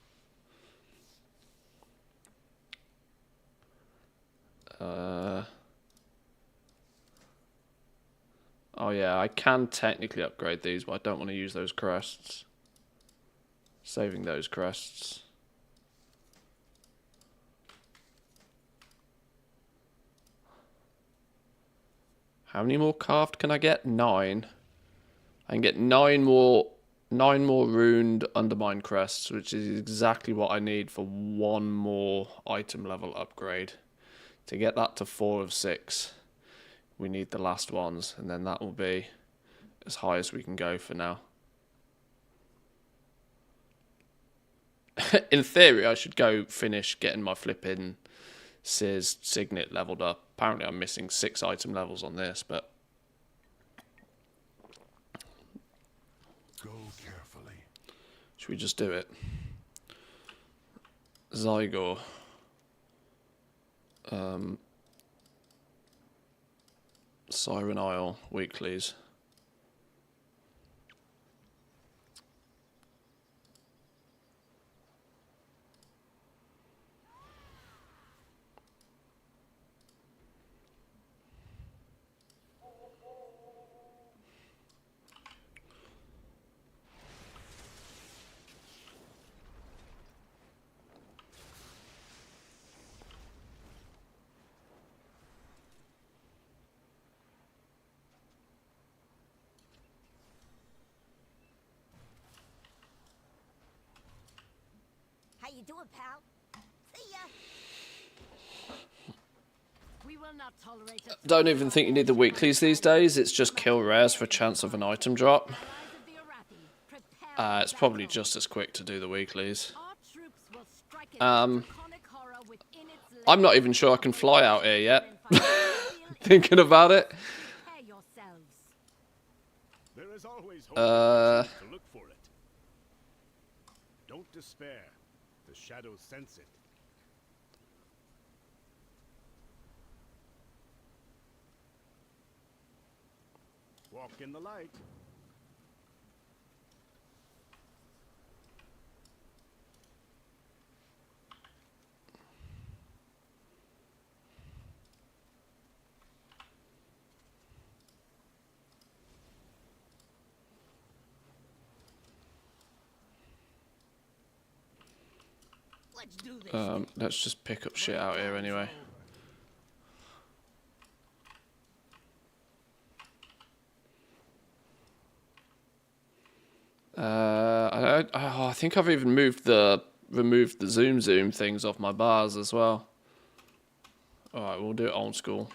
Oh yeah, I can technically upgrade these, but I don't want to use those crests. Saving those crests. How many more carved can I get? 9. I can get 9 more runed Undermine crests, which is exactly what I need for 1 more item level upgrade. To get that to 4 of 6, we need the last ones, and then that will be as high as we can go for now. In theory, I should go finish getting my flipping Sears Signet leveled up. Apparently I'm missing 6 item levels on this, but Go carefully. should we just do it? Zygor. Siren Isle weeklies. How you doing, pal? See ya. We will not tolerate a Don't even think you need the weeklies these days. It's just kill rares for a chance of an item drop. allies of the Arathi. Prepare It's probably just as quick to do the weeklies. Our troops will strike it draconic horror within its I'm not even sure I can fly out here yet. Thinking about it. Prepare yourselves. There is always hope Uh, to look for it. Don't despair. The shadows sense it. Walk in the light. Let's do this. let's just pick up shit out here anyway. I think I've even removed the zoom things off my bars as well. Alright, we'll do it old school.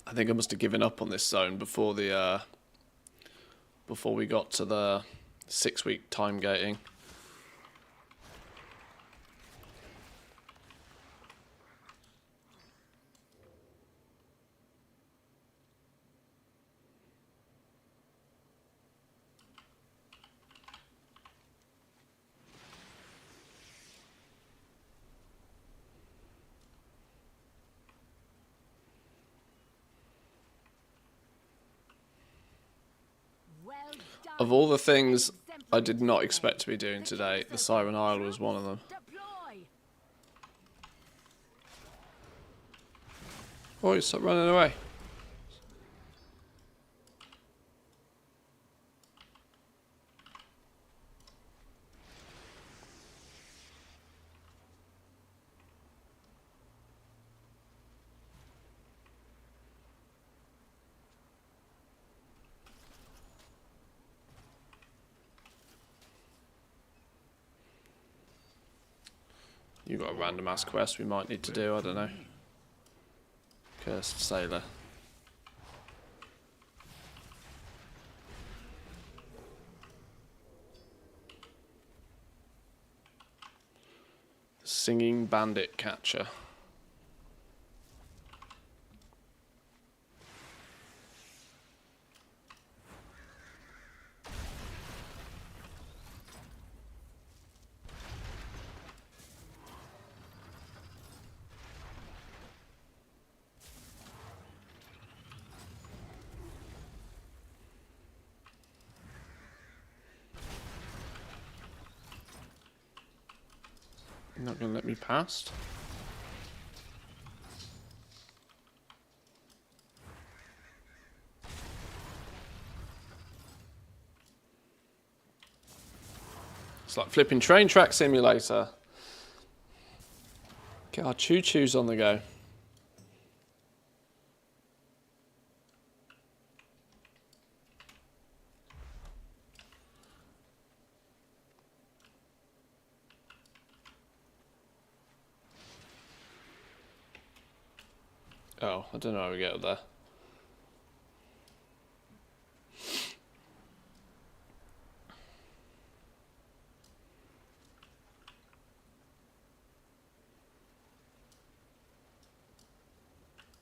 I think I must have given up on this zone before the before we got to the 6-week time gating. Well done. Of all the things I did not expect to be doing today, the Siren Isle was one of them. Deploy. Oh, stop running away. You got a random ass quest we might need to do, I don't know. Cursed Sailor. The Singing Bandit Catcher. You're not going to let me past? It's like flipping train track simulator. Get our choo-choos on the go. Oh, I don't know how we get up there.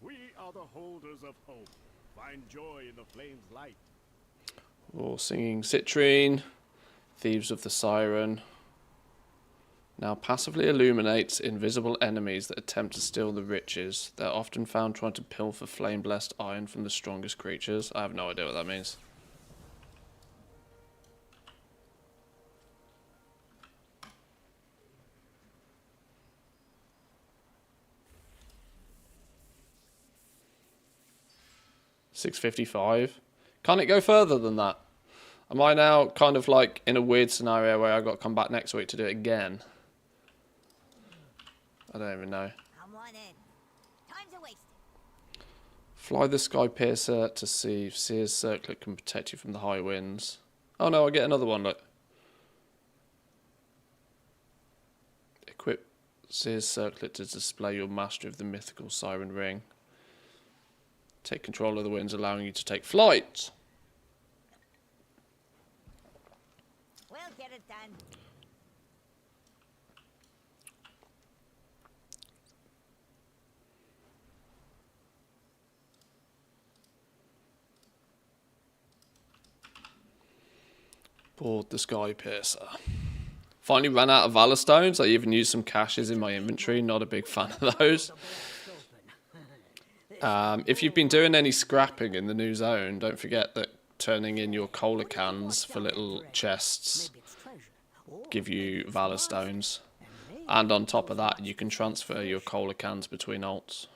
We are the holders of hope. Find joy in the flame's light. Or singing Citrine, Thieves of the Siren. Now passively illuminates invisible enemies that attempt to steal the riches. They're often found trying to pilfer flame-blessed iron from the strongest creatures. I have no idea what that means. $6.55. Can't it go further than that? Am I now kind of like in a weird scenario where I've got to come back next week to do it again? I don't even know. Come on in. Time's a wasted. Fly the Sky Piercer to see if Seer's Circlet can protect you from the high winds. Oh no, I get another one, look. Equip Seer's Circlet to display your mastery of the mythical Siren Ring. Take control of the winds, allowing you to take flight. We'll get it done. Board the Sky Piercer. Finally ran out of Valor Stones. I even used some caches in my inventory. Not a big fan of those. If you've been doing any scrapping in the new zone, don't forget that turning in your cola cans for little chests give you Valor Stones. And on top of that, you can transfer your cola cans between alts.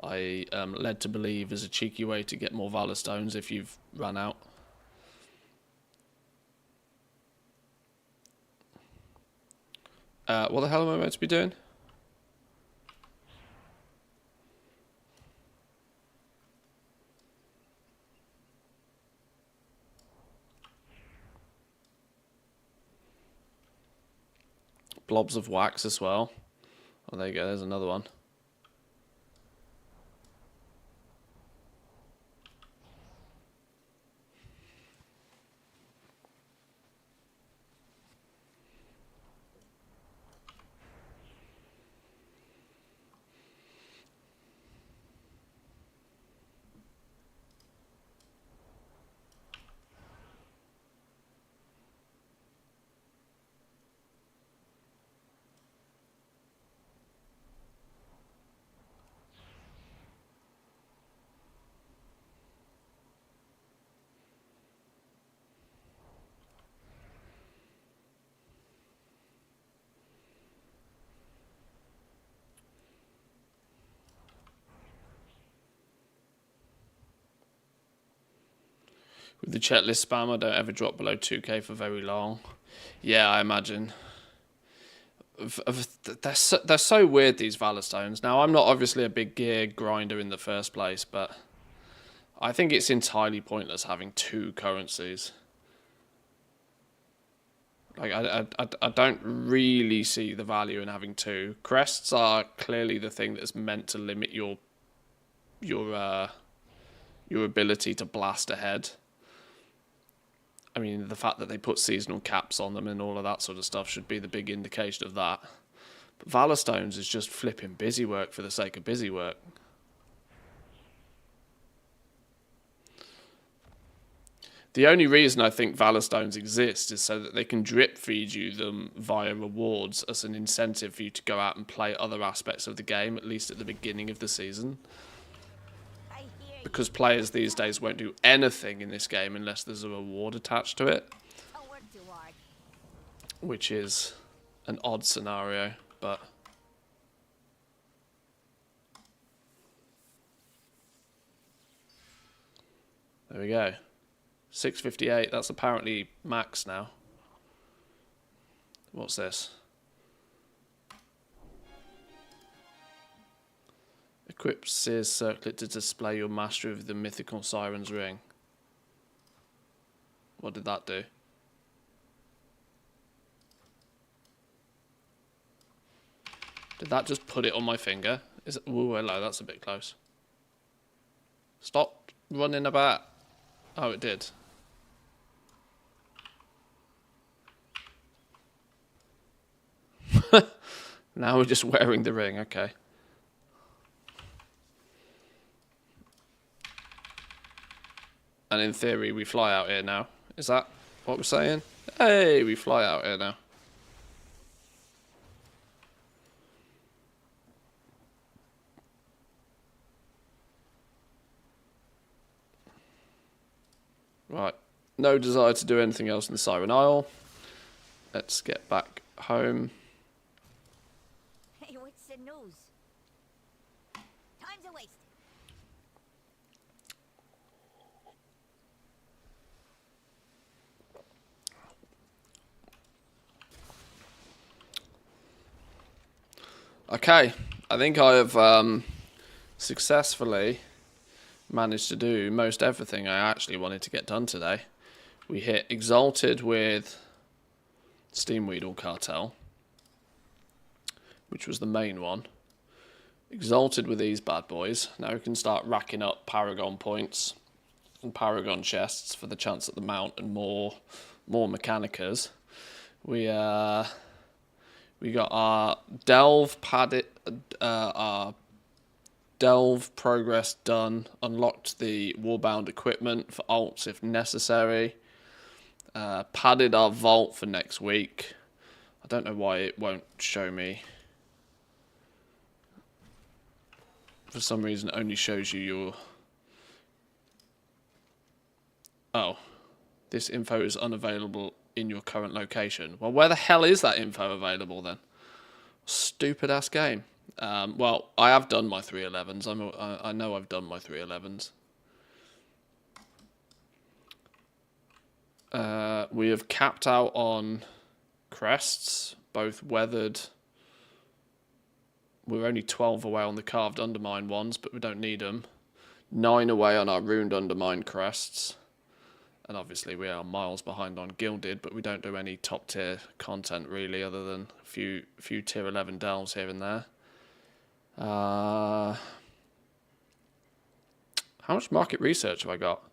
I am led to believe is a cheeky way to get more Valor Stones if you've run out. What the hell am I meant to be doing? Blobs of wax as well. Oh, there you go. There's another one. With the checklist spam, I don't ever drop below 2k for very long. Yeah, I imagine. They're so weird, these Valor Stones. Now, I'm not obviously a big gear grinder in the first place, but I think it's entirely pointless having two currencies. Like, I don't really see the value in having two. Crests are clearly the thing that's meant to limit your ability to blast ahead. I mean, the fact that they put seasonal caps on them and all of that sort of stuff should be the big indication of that. But Valor Stones is just flipping busy work for the sake of busy work. The only reason I think Valor Stones exist is so that they can drip feed you them via rewards as an incentive for you to go out and play other aspects of the game, at least at the beginning of the season. Because players these days won't do anything in this game unless there's a reward attached to it. Which is an odd scenario, but there we go. 658, that's apparently max now. What's this? Equip Seer's Circlet to display your mastery of the mythical Siren's Ring. What did that do? Did that just put it on my finger? Is it? Ooh, hello, that's a bit close. Stop running about. Oh, it did. Now we're just wearing the ring, okay. And in theory, we fly out here now. Is that what we're saying? Hey, we fly out here now. Right. No desire to do anything else in the Siren Isle. Let's get back home. Hey, what's the news? Time's a waste. Okay. I think I have successfully managed to do most everything I actually wanted to get done today. We hit Exalted with Steamweedle Cartel, which was the main one. Exalted with these bad boys. Now we can start racking up Paragon points and Paragon chests for the chance at the mount and more Mechanicas. We got our Delve padded, our Delve progress done, unlocked the Warbound equipment for alts if necessary, padded our vault for next week. I don't know why it won't show me. For some reason it only shows you your... Oh, this info is unavailable in your current location. Well, where the hell is that info available then? Stupid ass game. Well, I have done my 311s. I know I've done my 311s. We have capped out on crests, both weathered. We're only 12 away on the carved Undermine ones, but we don't need them. 9 away on our runed Undermine crests. And obviously we are miles behind on Gilded, but we don't do any top tier content really, other than a few tier 11 delves here and there. How much market research have I got?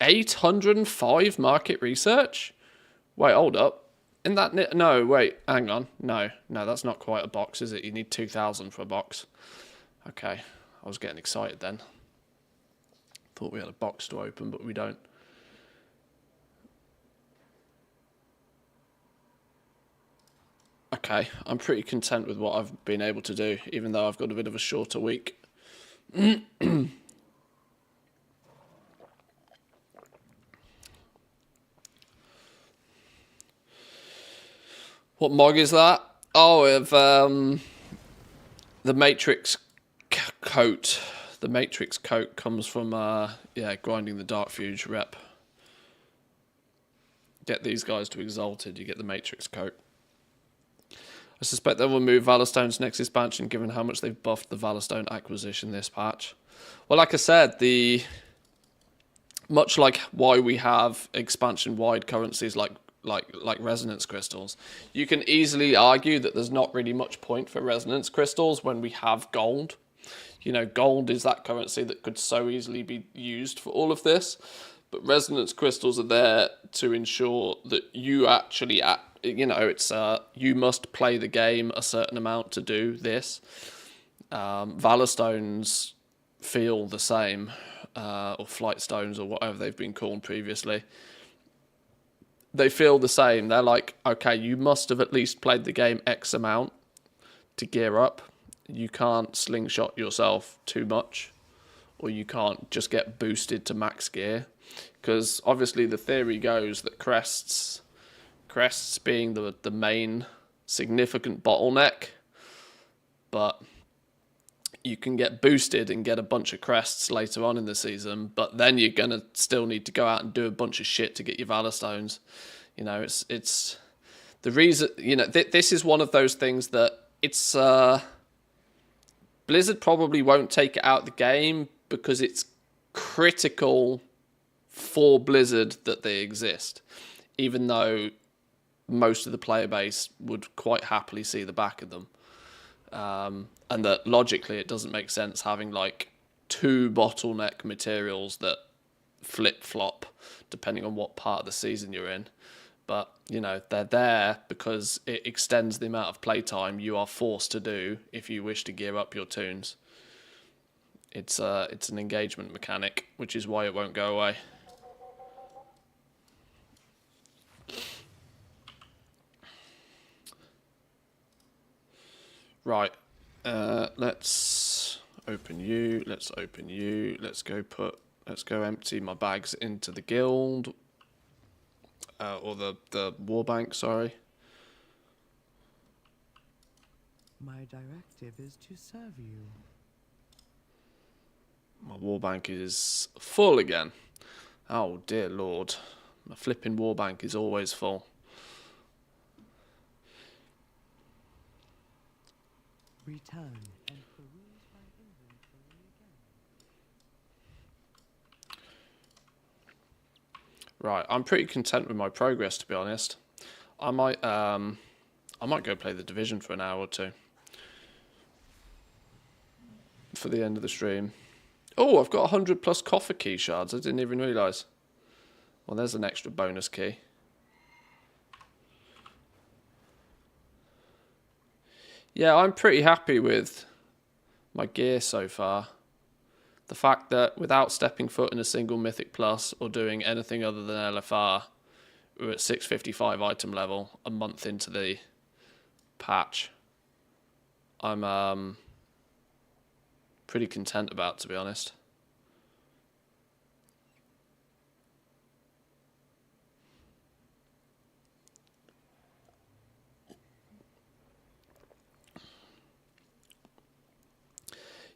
805 market research? Wait, hold up. In that... No, wait, hang on. No, that's not quite a box, is it? You need 2,000 for a box. Okay, I was getting excited then. Thought we had a box to open, but we don't. Okay, I'm pretty content with what I've been able to do, even though I've got a bit of a shorter week. What mod is that? Oh, of the Matrix coat. The Matrix coat comes from grinding the Dark Fuge rep. Get these guys to Exalted, you get the Matrix coat. I suspect they will move Valorstone's next expansion, given how much they've buffed the Valorstone acquisition this patch. Well, like I said, much like why we have expansion-wide currencies like resonance crystals, you can easily argue that there's not really much point for resonance crystals when we have gold. You know, gold is that currency that could so easily be used for all of this, but resonance crystals are there to ensure that you actually, you must play the game a certain amount to do this. Valorstones feel the same, or flight stones, or whatever they've been called previously. They feel the same. They're like, okay, you must have at least played the game X amount to gear up. You can't slingshot yourself too much, or you can't just get boosted to max gear. Because obviously the theory goes that crests being the main significant bottleneck, but you can get boosted and get a bunch of crests later on in the season, but then you're going to still need to go out and do a bunch of shit to get your Valor Stones. You know, it's the reason, you know, this is one of those things that it's, Blizzard probably won't take it out of the game because it's critical for Blizzard that they exist, even though most of the player base would quite happily see the back of them. And that logically it doesn't make sense having like 2 bottleneck materials that flip-flop depending on what part of the season you're in. But, you know, they're there because it extends the amount of playtime you are forced to do if you wish to gear up your toons. It's an engagement mechanic, which is why it won't go away. Right, let's open you, let's go empty my bags into the guild, or the war bank, sorry. My directive is to serve you. My war bank is full again. Oh dear lord, my flipping war bank is always full. Return and peruse my inventory again. Right, I'm pretty content with my progress, to be honest. I might go play the Division for an hour or two for the end of the stream. Oh, I've got 100 plus coffer key shards. I didn't even realise. Well, there's an extra bonus key. Yeah, I'm pretty happy with my gear so far. The fact that without stepping foot in a single Mythic Plus or doing anything other than LFR, we're at 655 item level a month into the patch. I'm pretty content about, to be honest.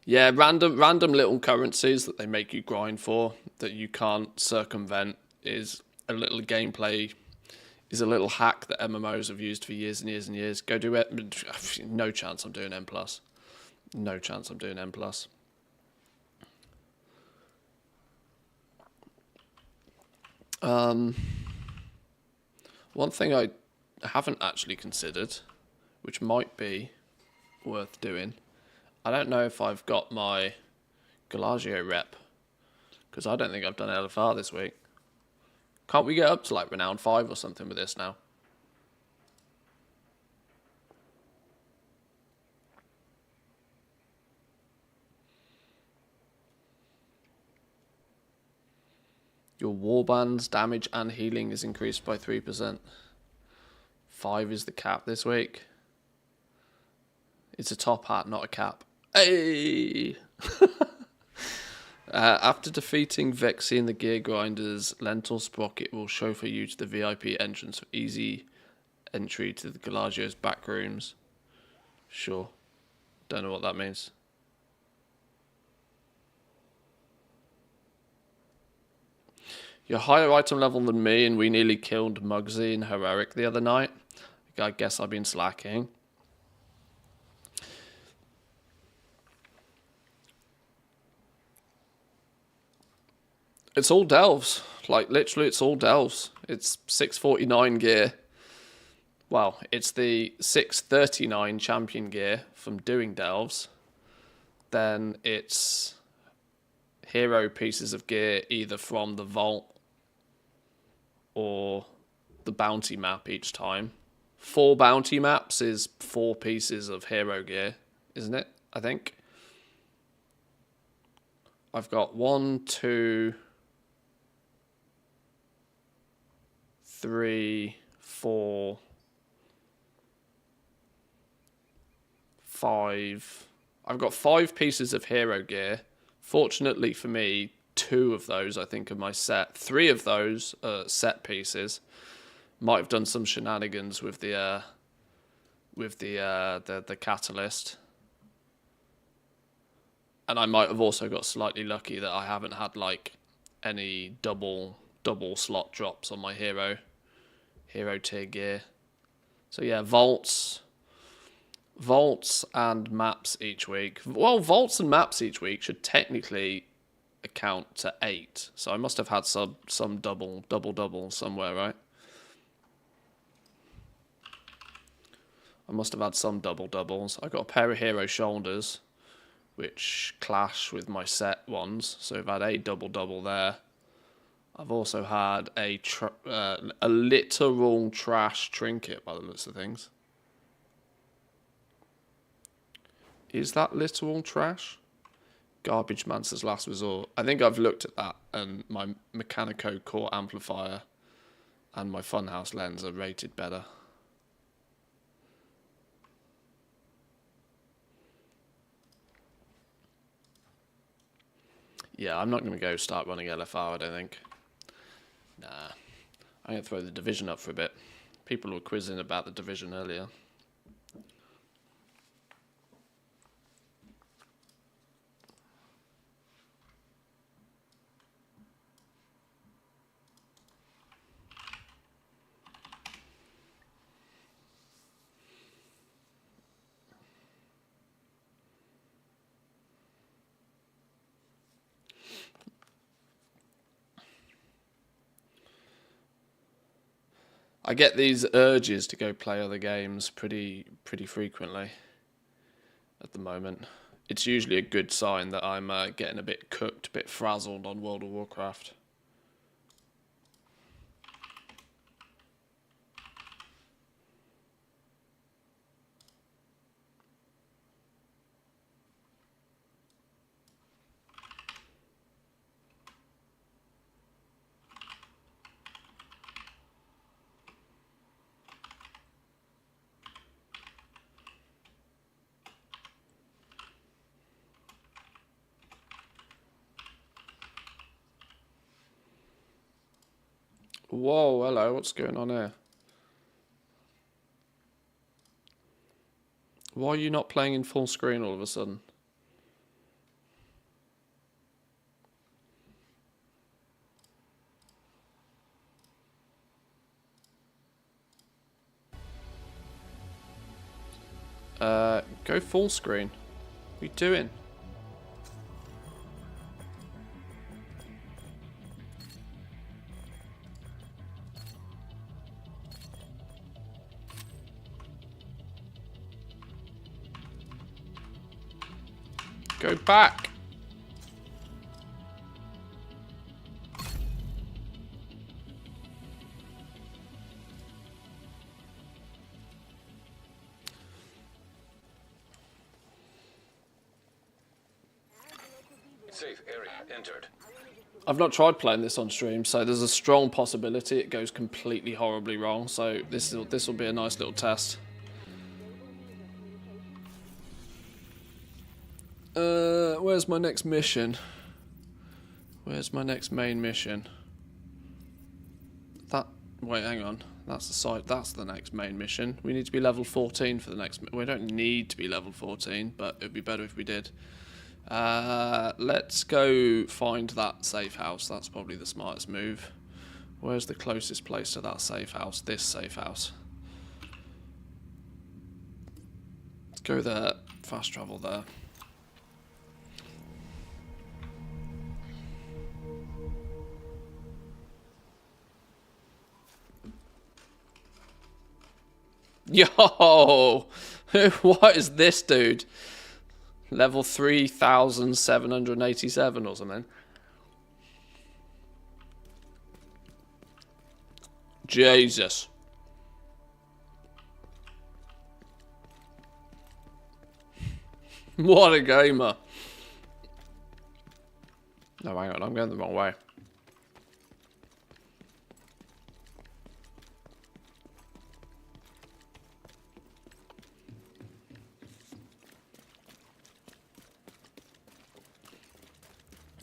Yeah, random little currencies that they make you grind for that you can't circumvent is a little gameplay, is a little hack that MMOs have used for years and years and years. Go do it. No chance I'm doing M+. No chance I'm doing M+. One thing I haven't actually considered, which might be worth doing, I don't know if I've got my Galagio rep, because I don't think I've done LFR this week. Can't we get up to like Renown 5 or something with this now? Your warband's damage and healing is increased by 3%. 5 is the cap this week. It's a top hat, not a cap. Hey! After defeating Vexy and the Gear Grinders, Lentil Sprocket will chauffeur you to the VIP entrance for easy entry to the Galagio's back rooms. Sure. Don't know what that means. You're higher item level than me, and we nearly killed Muggsy in Heroic the other night. I guess I've been slacking. It's all delves. Like, literally, it's all delves. It's 649 gear. Well, it's the 639 champion gear from doing delves. Then it's hero pieces of gear either from the vault or the bounty map each time. 4 bounty maps is 4 pieces of hero gear, isn't it? I think. I've got 1, 2... 3, 4, 5. I've got 5 pieces of hero gear, Fortunately for me, 2 of those I think are my set. 3 of those are set pieces. Might have done some shenanigans with the catalyst, and I might have also got slightly lucky that I haven't had like any double slot drops on my hero tier gear. So yeah, vaults and maps each week. Well, vaults and maps each week should technically account to 8. So I must have had some double somewhere, right? I must have had some doubles. I got a pair of hero shoulders, which clash with my set ones. So I've had a double there. I've also had a literal trash trinket by the looks of things. Is that literal trash? Garbage Mancer's Last Resort. I think I've looked at that, and my Mechanico Core Amplifier and my Funhouse Lens are rated better. Yeah, I'm not going to go start running LFR, I don't think. Nah. I'm going to throw the Division up for a bit. People were quizzing about the Division earlier. I get these urges to go play other games pretty frequently at the moment. It's usually a good sign that I'm getting a bit cooked, a bit frazzled on World of Warcraft. Whoa, hello, what's going on here? Why are you not playing in full screen all of a sudden? Go full screen. What are you doing? Go back. Safe area entered. I've not tried playing this on stream, so there's a strong possibility it goes completely horribly wrong. So this will be a nice little test. Where's my next mission? Where's my next main mission? Wait, hang on. That's the site. That's the next main mission. We need to be level 14 for the next. We don't need to be level 14, but it'd be better if we did. Let's go find that safe house. That's probably the smartest move. Where's the closest place to that safe house? This safe house. Let's go there. Fast travel there. Yo! What is this, dude? Level 3,787 or something. Jesus. What a gamer. No, hang on, I'm going the wrong way.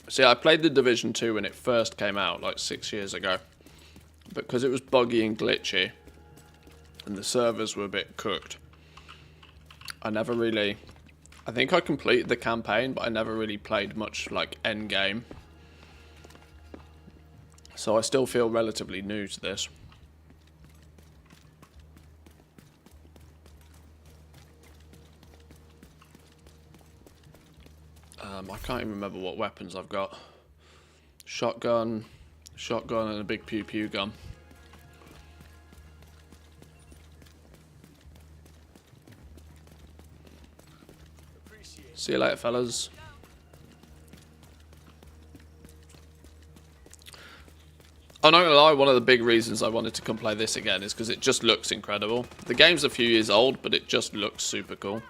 See, I played the Division 2 when it first came out, like 6 years ago. But because it was buggy and glitchy, and the servers were a bit cooked, I never really... I think I completed the campaign, but I never really played much, like, end game. So I still feel relatively new to this. I can't even remember what weapons I've got. Shotgun, and a big pew pew gun. See you later, fellas. I'm not gonna lie, one of the big reasons I wanted to come play this again is because it just looks incredible. The game's a few years old, but it just looks super cool.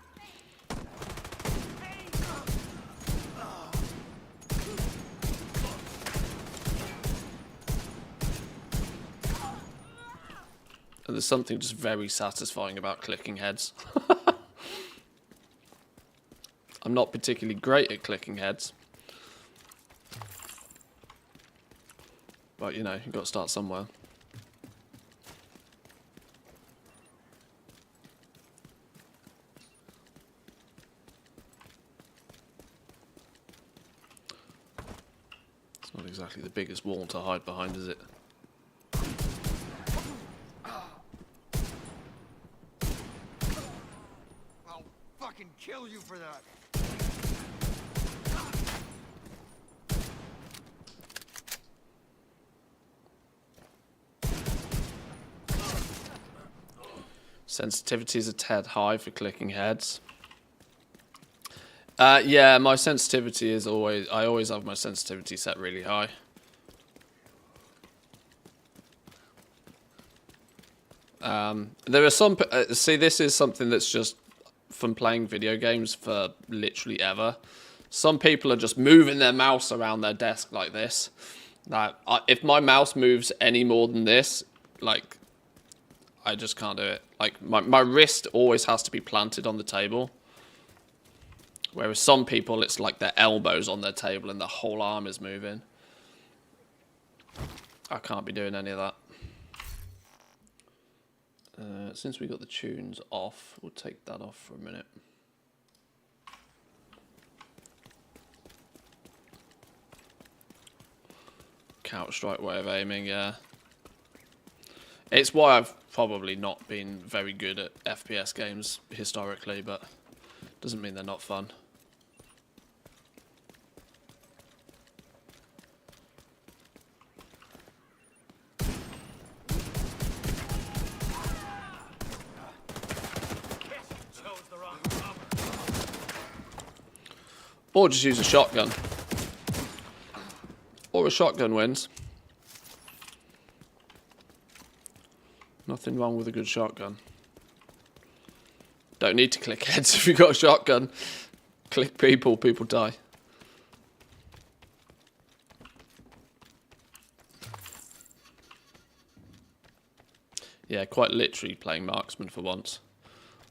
And there's something just very satisfying about clicking heads. I'm not particularly great at clicking heads. But, you know, you've got to start somewhere. It's not exactly the biggest wall to hide behind, is it? I'll fucking kill you for that. Sensitivity is a tad high for clicking heads. Yeah, my sensitivity is always... I always have my sensitivity set really high. There are some... see, this is something that's just from playing video games for literally ever. Some people are just moving their mouse around their desk like this. Like, if my mouse moves any more than this, like... I just can't do it. Like, my wrist always has to be planted on the table. Whereas some people, it's like their elbows on their table and their whole arm is moving. I can't be doing any of that. Since we got the tunes off, we'll take that off for a minute. Counter-Strike way of aiming, yeah. It's why I've probably not been very good at FPS games historically, but doesn't mean they're not fun. Or just use a shotgun. Or a shotgun wins. Nothing wrong with a good shotgun. Don't need to click heads if you've got a shotgun. Click people, people die. Yeah, quite literally playing marksman for once.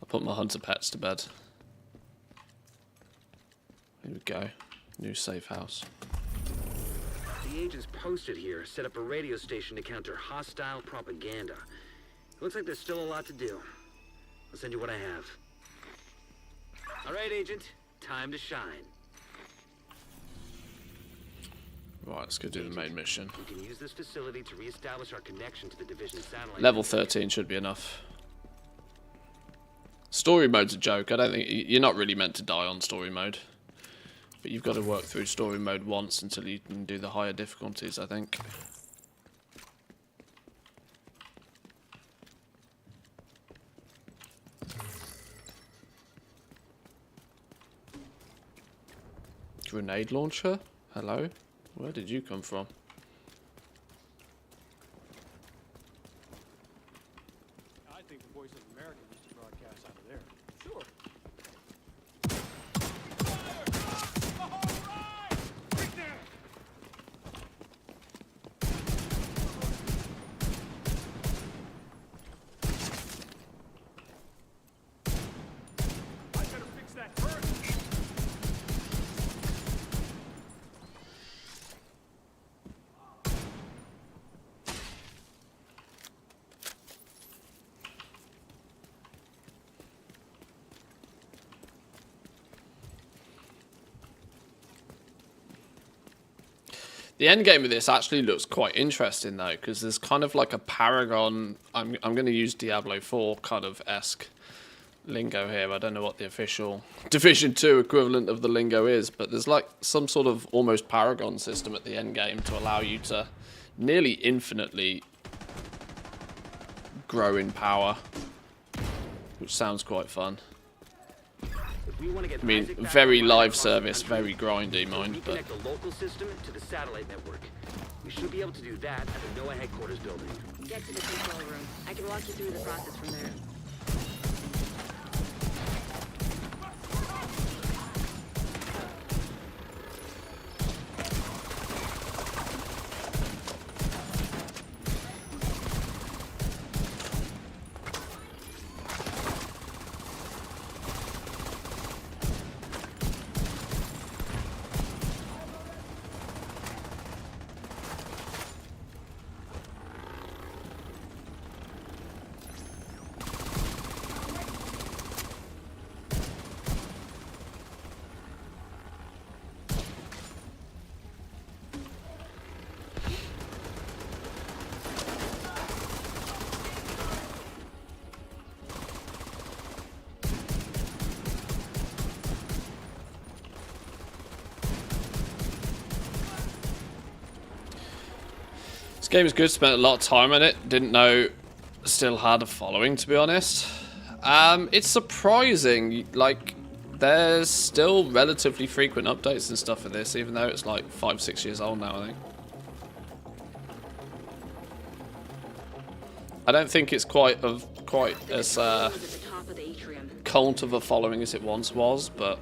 I'll put my hunter pets to bed. Here we go. New safe house. The agents posted here set up a radio station to counter hostile propaganda. Looks like there's still a lot to do. I'll send you what I have. All right, Agent. Time to shine. Right, let's go do the main mission. We can use this facility to reestablish our connection to the Division satellite. Level 13 should be enough. Story mode's a joke. I don't think... You're not really meant to die on story mode. But you've got to work through story mode once until you can do the higher difficulties, I think. Grenade launcher? Hello? Where did you come from? I think the Voice of America needs to broadcast out of there. Sure. The end game of this actually looks quite interesting though, because there's kind of like a Paragon. I'm going to use Diablo 4 kind of esque lingo here. I don't know what the official Division 2 equivalent of the lingo is, but there's like some sort of almost Paragon system at the end game to allow you to nearly infinitely grow in power, which sounds quite fun. I mean, very live service, very grindy, mind, but connect the local system to the satellite network. We should be able to do that at the NOAA headquarters building. Get to the control room. I can walk you through the process from there. this game is good. Spent a lot of time on it. Didn't know still had a following, to be honest. It's surprising, like, there's still relatively frequent updates and stuff for this, even though it's like 5-6 years old now, I think. I don't think it's quite as cult of a following as it once was, but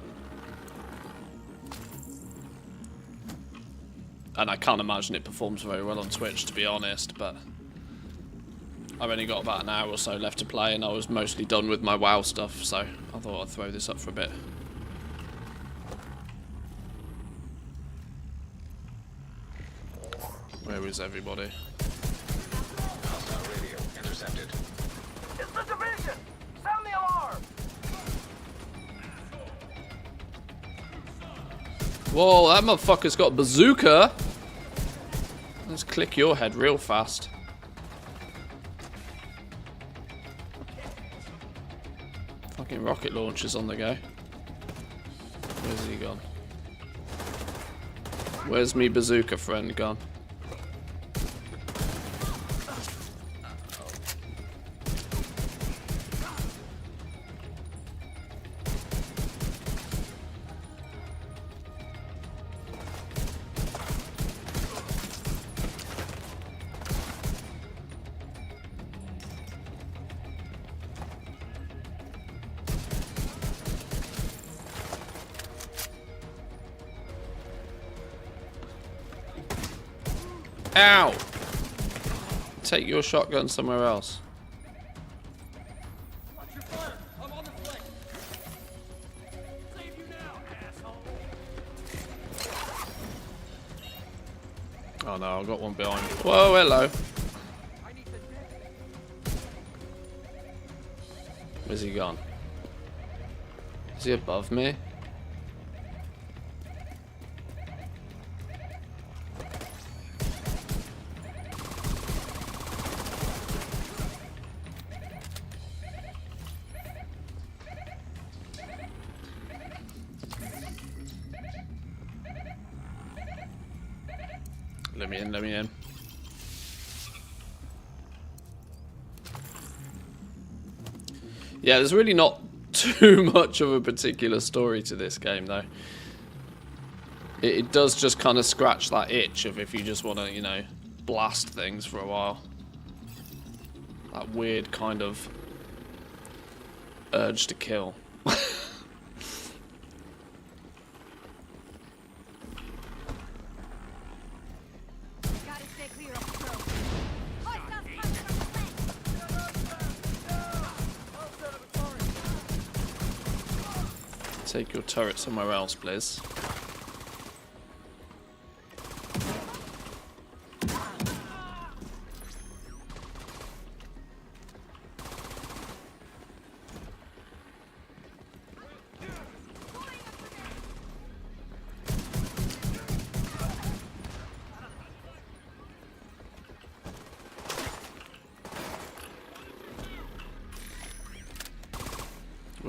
and I can't imagine it performs very well on Twitch, to be honest, but I've only got about an hour or so left to play, and I was mostly done with my WoW stuff, so I thought I'd throw this up for a bit. Where is everybody? Radio intercepted. It's the division! Sound the alarm! Whoa, that motherfucker's got a bazooka! Let's click your head real fast. Fucking rocket launchers on the go. Where's he gone? Where's me bazooka friend gone? Ow! Take your shotgun somewhere else. Watch your fire! I'm on the flick! Save you now, asshole! Oh no, I've got one behind me. Whoa, hello. I need the Where's he gone? Is he above me? Let me in, let me in. Yeah, there's really not too much of a particular story to this game, though. It does just kind of scratch that itch of if you just want to, you know, blast things for a while. That weird kind of urge to kill. Gotta stay clear of the road. Hostiles coming from the flank. Take your turret somewhere else, please.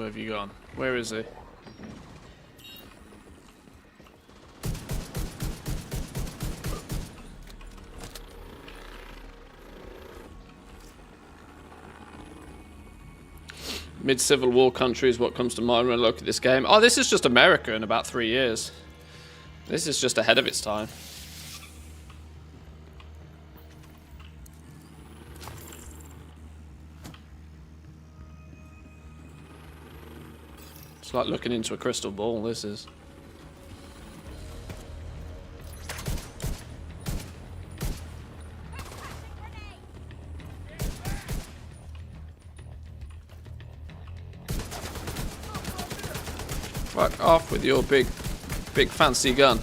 Where have you gone? Where is he? Mid-Civil War country is what comes to mind when I look at this game. Oh, this is just America in about 3 years. This is just ahead of its time. It's like looking into a crystal ball, this is. Fuck off with your big fancy gun.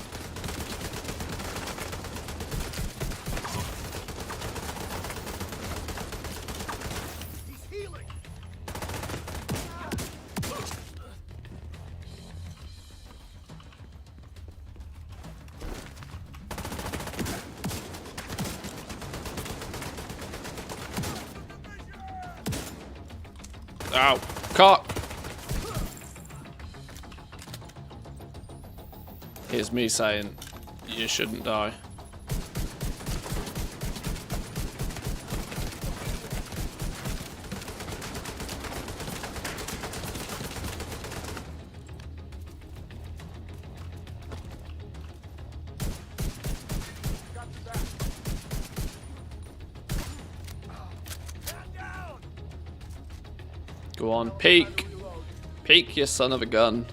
Ow. Caught. Here's me saying, you shouldn't die. Go on, peek. Peek, you son of a gun.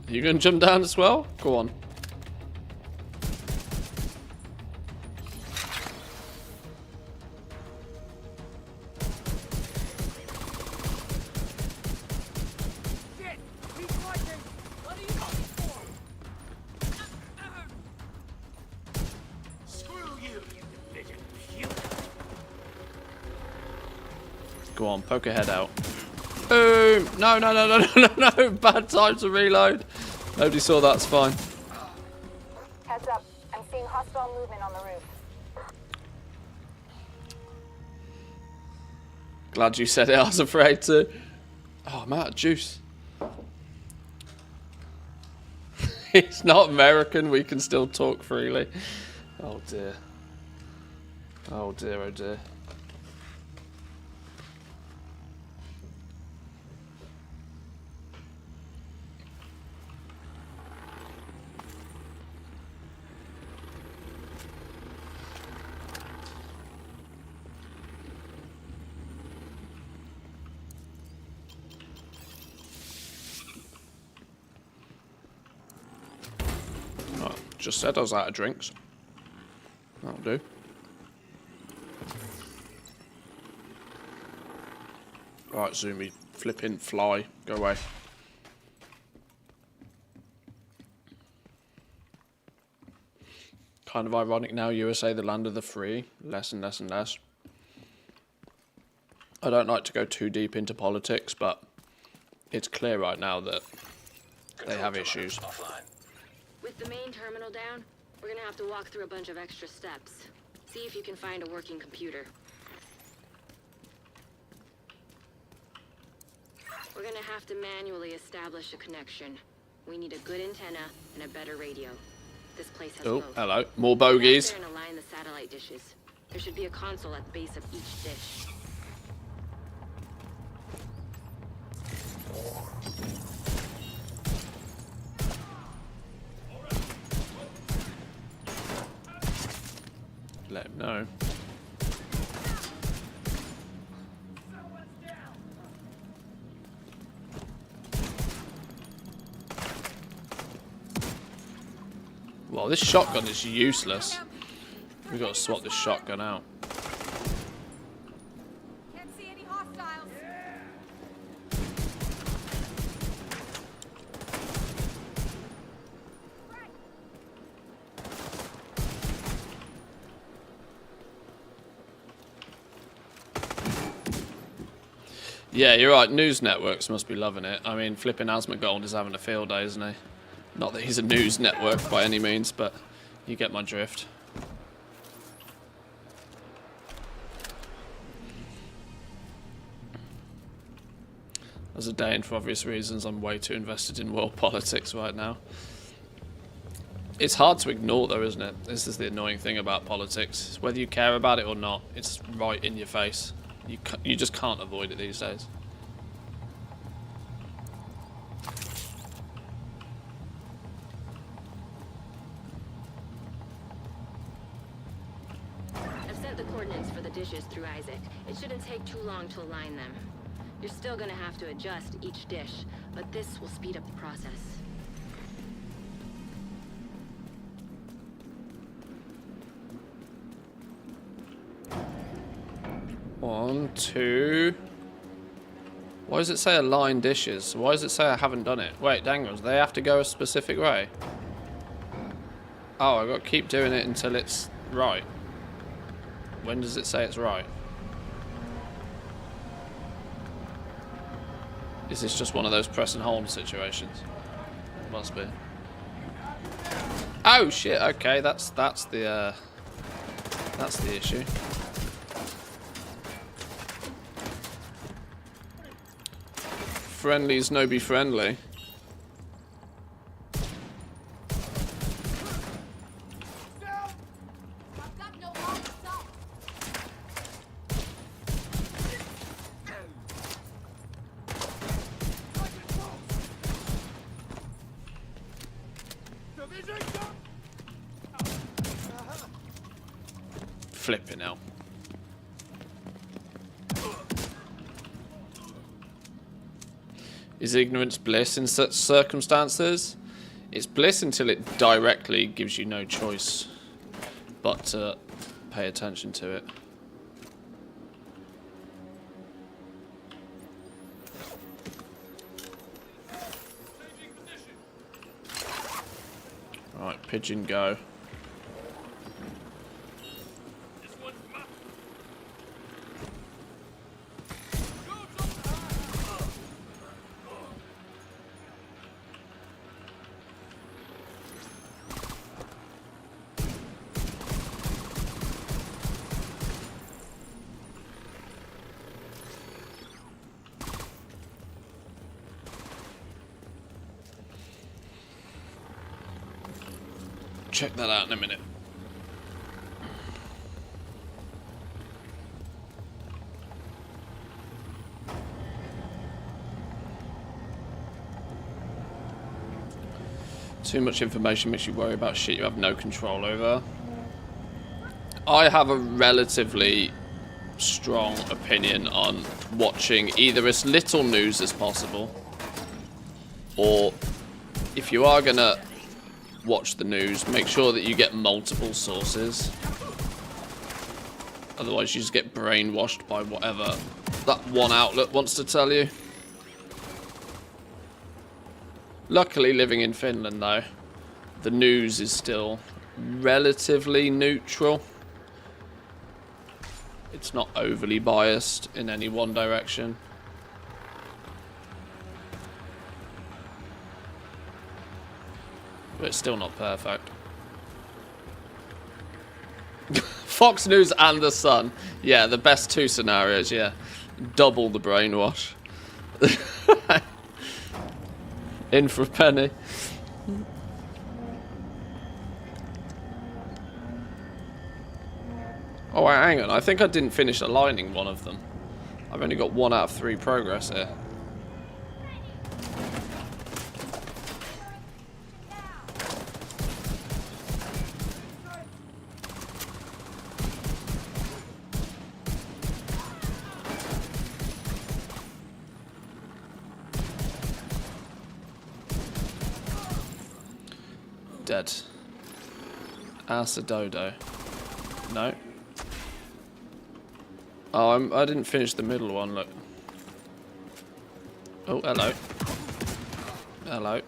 You gonna jump down as well? Go on. Go on, poke her head out. Boom! No, no, no, no, no, no, no! Bad time to reload. Nobody saw that, it's fine. Heads up. I'm seeing hostile movement on the roof. Glad you said it, I was afraid to. Oh, I'm out of juice. It's not American, we can still talk freely. Oh dear. Oh dear, oh dear. Just said I was out of drinks. That'll do. Right, Zoomy, flipping fly, go away. Kind of ironic now, USA, the land of the free. Less and less and less. I don't like to go too deep into politics, but it's clear right now that they have issues. With the main terminal down, we're gonna have to walk through a bunch of extra steps. See if you can find a working computer. We're gonna have to manually establish a connection. We need a good antenna and a better radio. This place has both. Hello. More bogeys. Go out there and align the satellite dishes. There should be a console at the base of each dish. Let him know. Well, this shotgun is useless. We've got to swap this shotgun out. Can't see any hostiles. Yeah, you're right. News networks must be loving it. I mean, flipping Asmongold is having a field day, isn't he? Not that he's a news network by any means, but you get my drift. as a Dane, for obvious reasons. I'm way too invested in world politics right now. It's hard to ignore though, isn't it? This is the annoying thing about politics. Whether you care about it or not, it's right in your face. You just can't avoid it these days. I've sent the coordinates for the dishes through Isaac. It shouldn't take too long to align them. You're still gonna have to adjust each dish, but this will speed up the process. One, two. Why does it say align dishes? Why does it say I haven't done it? Wait, dangles, they have to go a specific way? Oh, I've got to keep doing it until it's right. When does it say it's right? Is this just one of those press and hold situations? Must be. Oh shit! Okay, that's the issue. Friendly's no be friendly. Flipping hell. Is ignorance bliss in such circumstances? It's bliss until it directly gives you no choice but to pay attention to it. Right, pigeon go. Check that out in a minute. Too much information makes you worry about shit you have no control over. I have a relatively strong opinion on watching either as little news as possible, or if you are gonna watch the news, make sure that you get multiple sources. Otherwise you just get brainwashed by whatever that one outlet wants to tell you. Luckily, living in Finland though, the news is still relatively neutral. It's not overly biased in any one direction. But it's still not perfect. Fox News and The Sun. Yeah, the best two scenarios, yeah. Double the brainwash. In for a penny. Oh, wait, hang on. I think I didn't finish aligning one of them. I've only got 1 out of 3 progress here. Dead. Acidodo. No. Oh, I didn't finish the middle one, look. Oh, hello. Hello.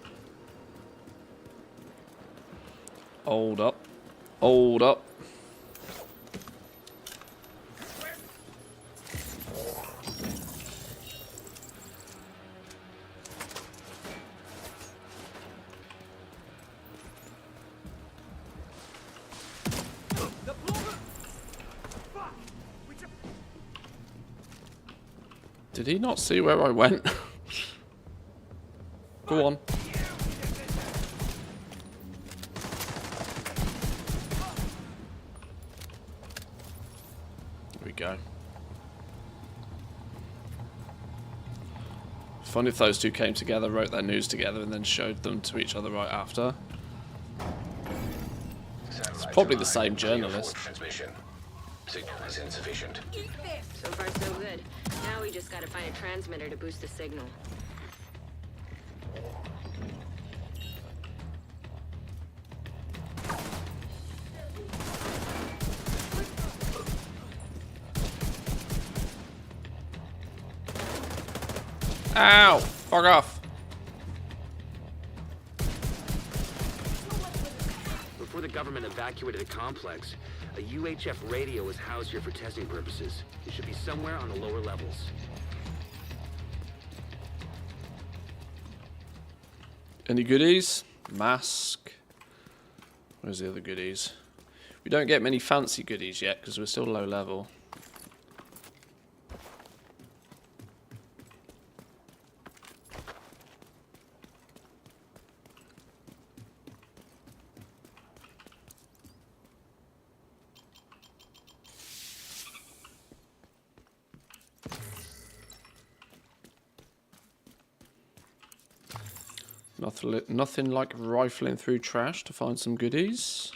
Hold up. Hold up. Did he not see where I went? Go on. There we go. Fun if those two came together, wrote their news together, and then showed them to each other right after. It's probably the same journalist. Signal is insufficient. So far, so good. Now we just gotta find a transmitter to boost the signal. Ow! Fuck off. Before the government evacuated the complex, a UHF radio was housed here for testing purposes. It should be somewhere on the lower levels. Any goodies? Mask. Where's the other goodies? We don't get many fancy goodies yet because we're still low level. Nothing like rifling through trash to find some goodies.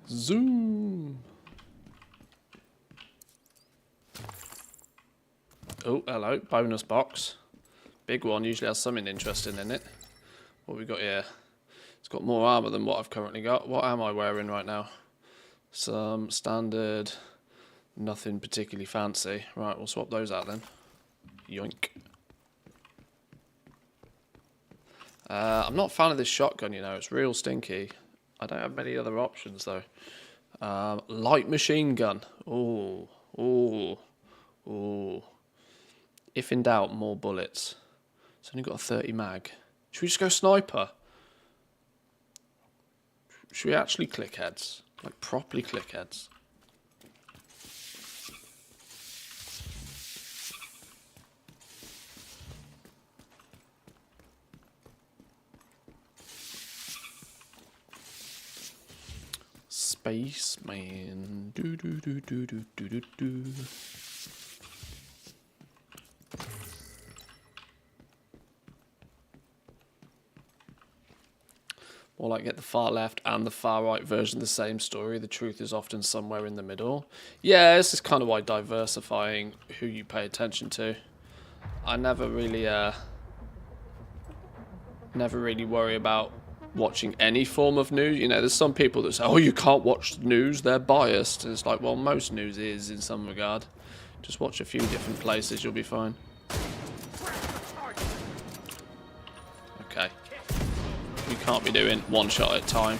Zoom. Oh, hello. Bonus box. Big one. Usually has something interesting in it. What we got here? It's got more armor than what I've currently got. What am I wearing right now? Some standard, nothing particularly fancy. Right, we'll swap those out then. Yoink. I'm not a fan of this shotgun, you know. It's real stinky. I don't have many other options though. Light machine gun. Ooh, ooh, ooh. If in doubt, more bullets. It's only got a 30 mag. Should we just go sniper? Should we actually click heads? Like, properly click heads? Spaceman. Do do do do do do do do. Or like get the far left and the far right version of the same story. The truth is often somewhere in the middle. Yeah, this is kind of why diversifying who you pay attention to. I never really worry about watching any form of news. You know, there's some people that say, oh, you can't watch the news, they're biased. And it's like, well, most news is in some regard. Just watch a few different places, you'll be fine. Okay. You can't be doing one shot at a time.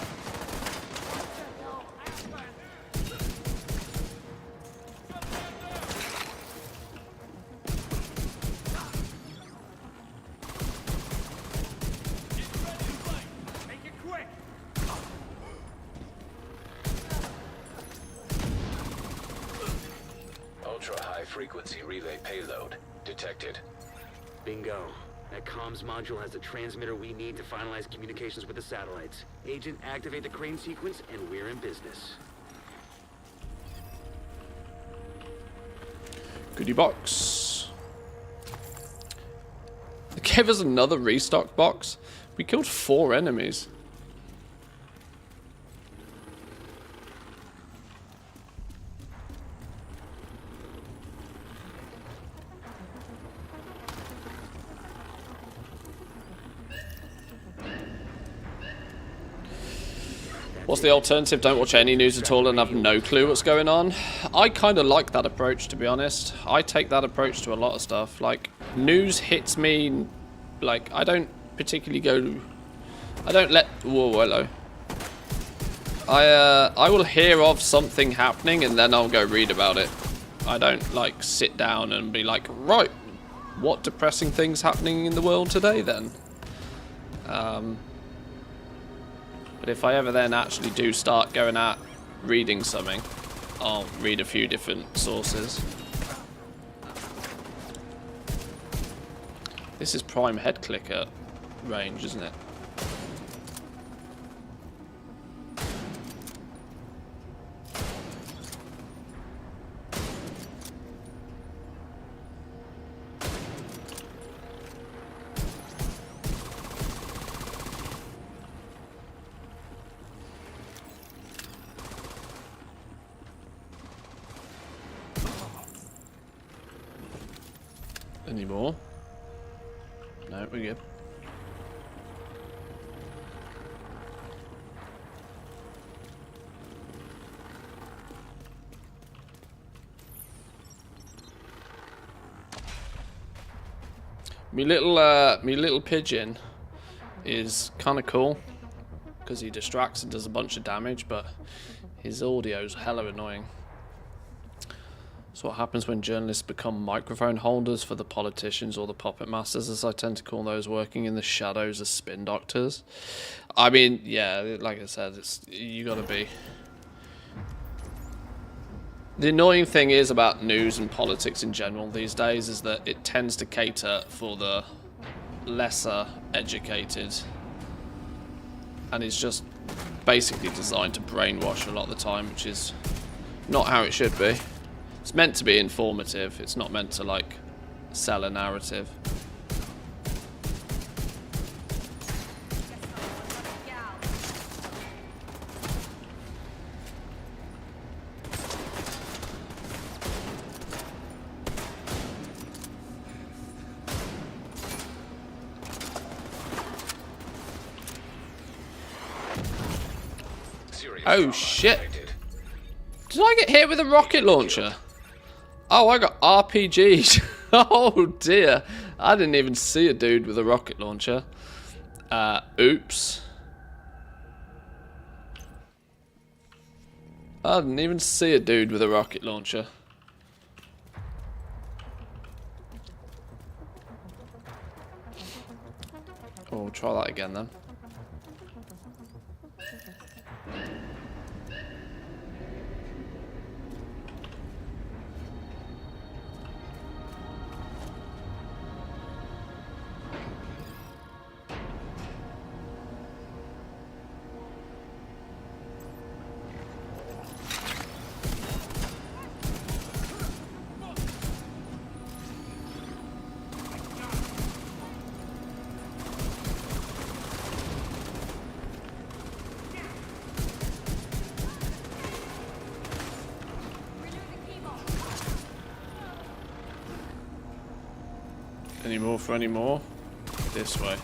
Ultra-high frequency relay payload detected. Bingo. That comms module has the transmitter we need to finalize communications with the satellites. Agent, activate the crane sequence, and we're in business. Goodie box. They gave us another restock box. We killed 4 enemies. What's the alternative? Don't watch any news at all and have no clue what's going on? I kind of like that approach, to be honest. I take that approach to a lot of stuff. Like, news hits me, like, I don't particularly go... I don't let... Whoa, hello. I will hear of something happening and then I'll go read about it. I don't, like, sit down and be like, right, what depressing things happening in the world today, then? But if I ever then actually do start going out reading something, I'll read a few different sources. This is prime head clicker range, isn't it? Any more? No, we're good. Me little pigeon is kind of cool because he distracts and does a bunch of damage, but his audio's hella annoying. So what happens when journalists become microphone holders for the politicians or the puppet masters, as I tend to call those working in the shadows as spin doctors? I mean, yeah, like I said, you gotta be. The annoying thing is about news and politics in general these days is that it tends to cater for the lesser educated, and it's just basically designed to brainwash a lot of the time, which is not how it should be. It's meant to be informative, it's not meant to, like, sell a narrative. Oh shit! Did I get hit with a rocket launcher? Oh, I got RPG'd. Oh dear. I didn't even see a dude with a rocket launcher. Oops. I didn't even see a dude with a rocket launcher. Oh, we'll try that again then. Any more for any more? This way.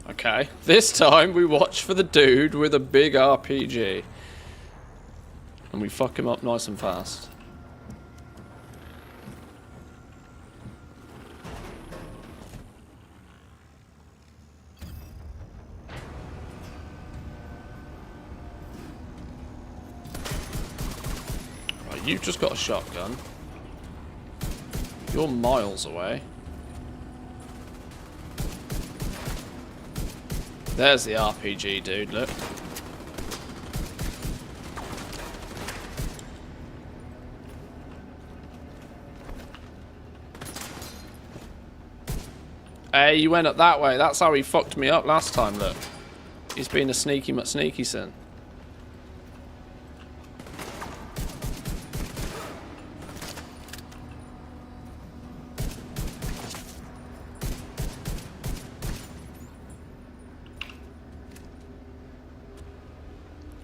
Okay, this time we watch for the dude with a big RPG. And we fuck him up nice and fast. Right, you've just got a shotgun. You're miles away. There's the RPG, dude, look. Hey, you went up that way. That's how he fucked me up last time, look. He's been a sneaky McSneaky son.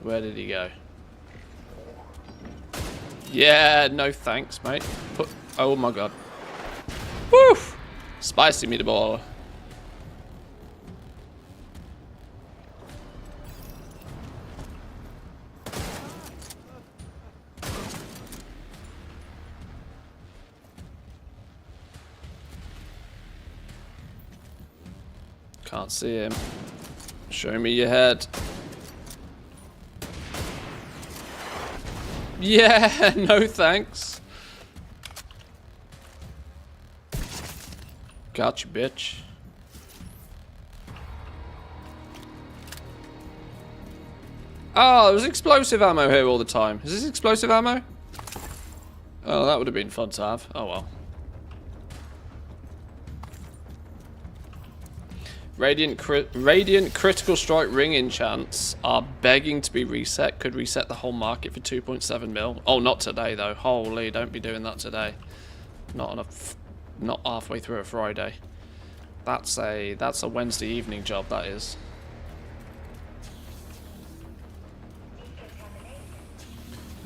Where did he go? Yeah, no thanks, mate. Oh my god. Woo! Spicy meatball. Can't see him. Show me your head. Yeah, no thanks. Gotcha, bitch. Oh, there's explosive ammo here all the time. Is this explosive ammo? Oh, that would have been fun to have. Oh well. Radiant critical strike ring enchants are begging to be reset. Could reset the whole market for 2.7 mil. Oh, not today though. Holy, don't be doing that today. Not halfway through a Friday. That's a Wednesday evening job. That is.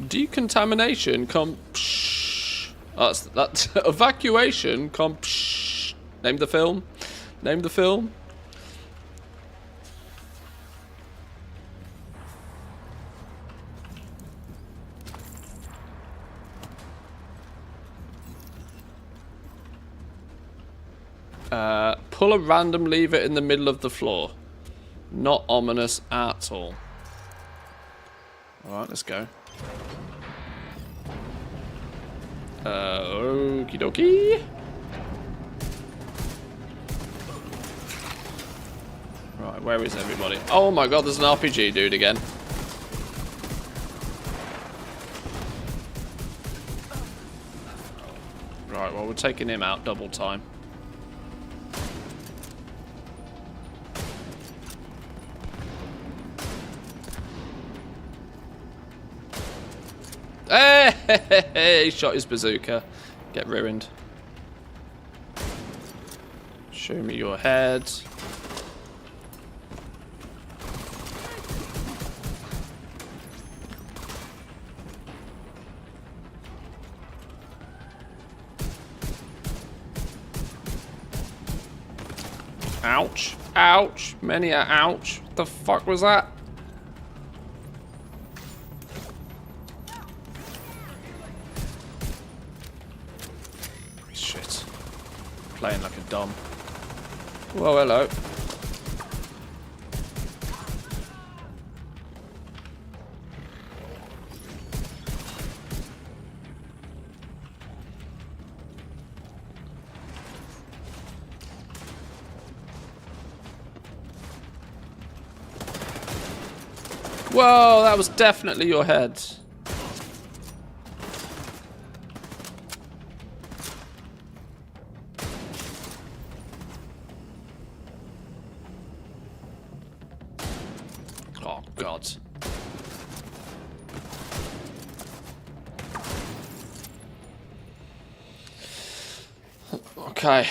Decontamination that's evacuation Name the film. Name the film. Pull a random lever in the middle of the floor. Not ominous at all. Alright, let's go. Okie dokie. Right, where is everybody? Oh my god, there's an RPG dude again. Right, well, we're taking him out double time. Hey, he shot his bazooka. Get ruined. Show me your head. Ouch. Ouch. Many a ouch. What the fuck was that? Shit. Playing like a dumb. Whoa, hello. Whoa, that was definitely your head. Oh, God. Okay,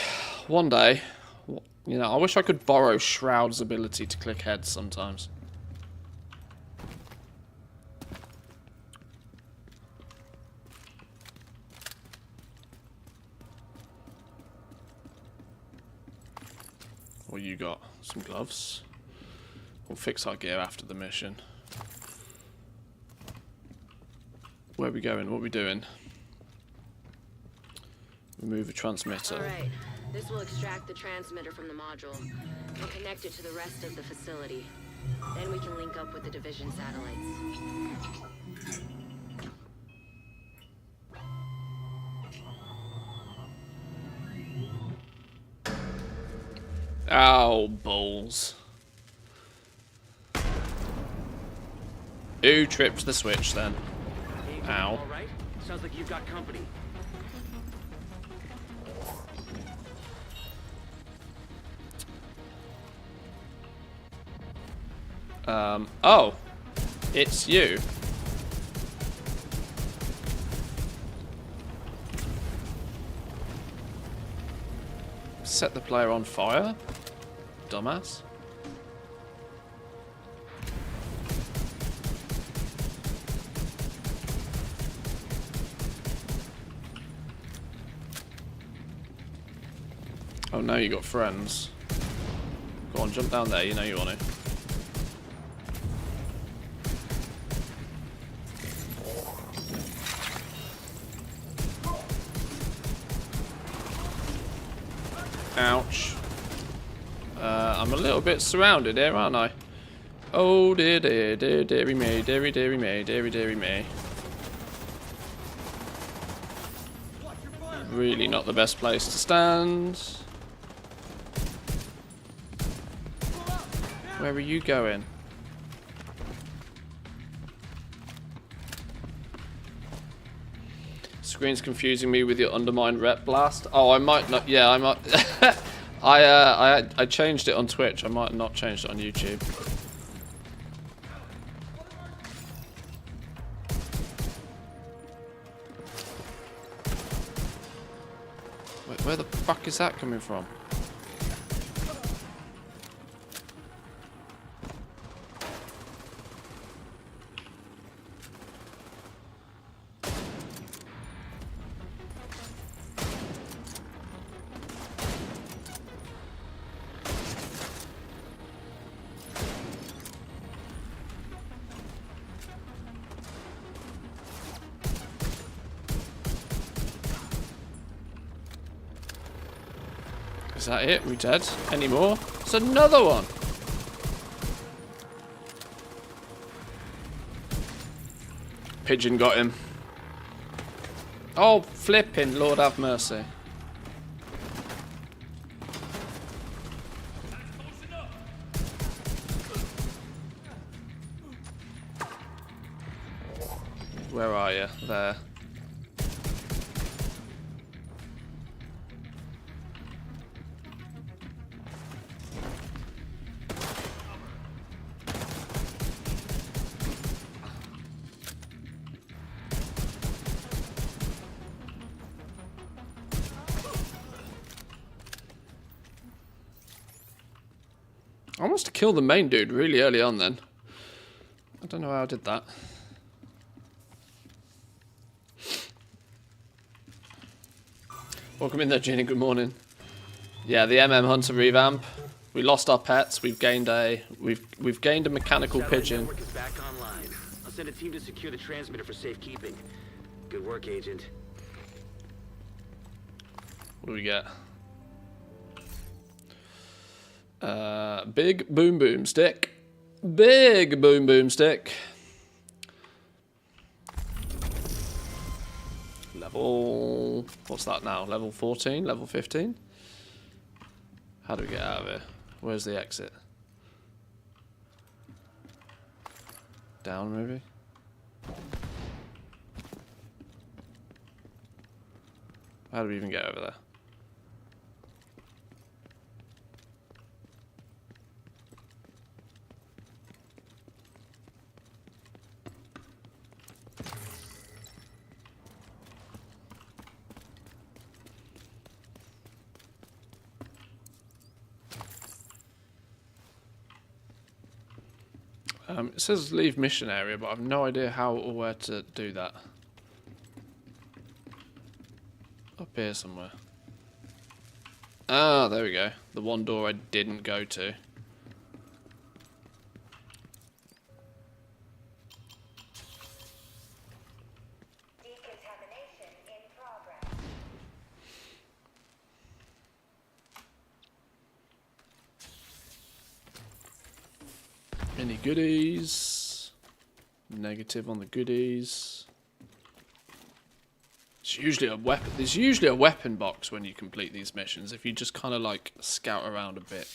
one day, you know, I wish I could borrow Shroud's ability to click heads sometimes. What you got? Some gloves. We'll fix our gear after the mission. Where are we going? What are we doing? Remove a transmitter. Alright, this will extract the transmitter from the module and connect it to the rest of the facility. Then we can link up with the division satellites. Ow, balls. Who tripped the switch then? Ow. All right. Sounds like you've got company. Oh. It's you. Set the player on fire? Dumbass. Oh, now you got friends. Go on, jump down there, you know you want to. Ouch. I'm a little bit surrounded here, aren't I? Oh dear, dear, dear, dearie me, dearie, dearie me, dearie, dearie me. Really not the best place to stand. Where are you going? Screen's confusing me with your Undermine Rep Blast. Oh, I might not. Yeah, I might. I changed it on Twitch. I might not changed it on YouTube. Where the fuck is that coming from? Is that it? We dead? Any more? It's another one! Pigeon got him. Oh, flipping Lord have mercy. Where are you? There. I must have killed the main dude really early on then. I don't know how I did that. Welcome in there, Gina. Good morning. Yeah, the MM Hunter revamp. We lost our pets. We've gained a mechanical pigeon. Network is back online. I'll send a team to secure the transmitter for safekeeping. Good work, Agent. What do we get? Big boom boom stick. Big boom boom stick. Level... What's that now? Level 14? Level 15? How do we get out of here? Where's the exit? Down, maybe? How do we even get over there? It says leave mission area, but I've no idea how or where to do that. Up here somewhere. Ah, there we go. The one door I didn't go to. Decontamination in progress. Any goodies? Negative on the goodies. It's usually a weapon. There's usually a weapon box when you complete these missions. If you just kind of like scout around a bit,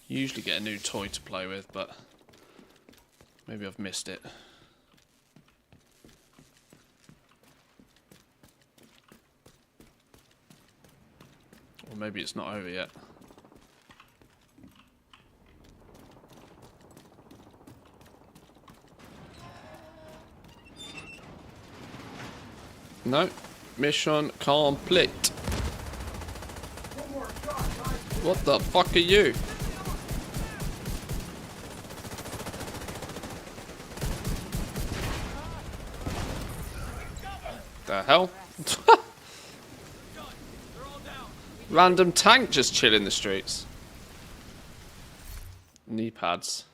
you usually get a new toy to play with. But maybe I've missed it. Or maybe it's not over yet. No, mission complete. What the fuck are you? The hell? Random tank just chilling the streets. Knee pads.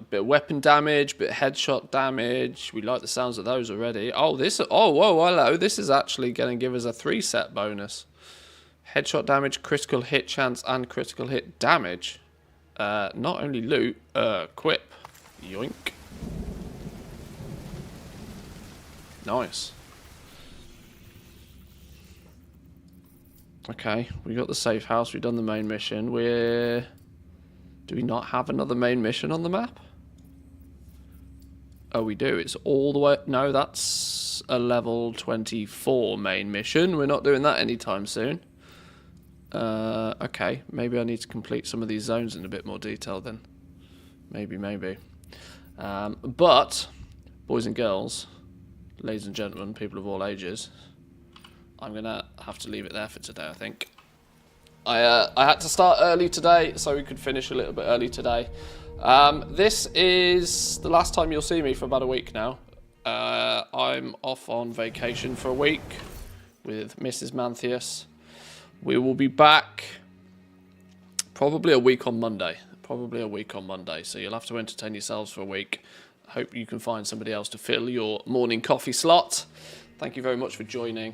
Bit of weapon damage, bit of headshot damage. We like the sounds of those already. Oh, this. Oh, whoa, hello. This is actually going to give us a 3-set bonus. Headshot damage, critical hit chance, and critical hit damage. Not only loot, quip. Yoink. Nice. Okay, we got the safe house. We've done the main mission. Do we not have another main mission on the map? Oh, we do. It's all the way... No, that's a level 24 main mission. We're not doing that anytime soon. Okay, maybe I need to complete some of these zones in a bit more detail then. Maybe. But, boys and girls, ladies and gentlemen, people of all ages, I'm going to have to leave it there for today, I think. I had to start early today, so we could finish a little bit early today. This is the last time you'll see me for about a week now. I'm off on vacation for a week with Mrs. Manthias. We will be back probably a week on Monday. So you'll have to entertain yourselves for a week. I hope you can find somebody else to fill your morning coffee slot. Thank you very much for joining.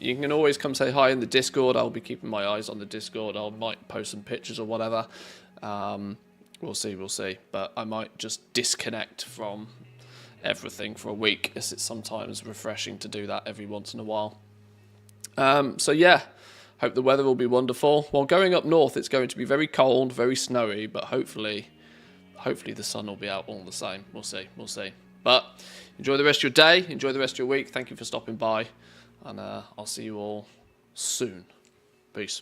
You can always come say hi in the Discord. I'll be keeping my eyes on the Discord. I might post some pictures or whatever. We'll see. But I might just disconnect from everything for a week, as it's sometimes refreshing to do that every once in a while. So yeah, hope the weather will be wonderful. While going up north, it's going to be very cold, very snowy, but hopefully the sun will be out all the same. We'll see. But enjoy the rest of your day. Enjoy the rest of your week. Thank you for stopping by. And I'll see you all soon. Peace.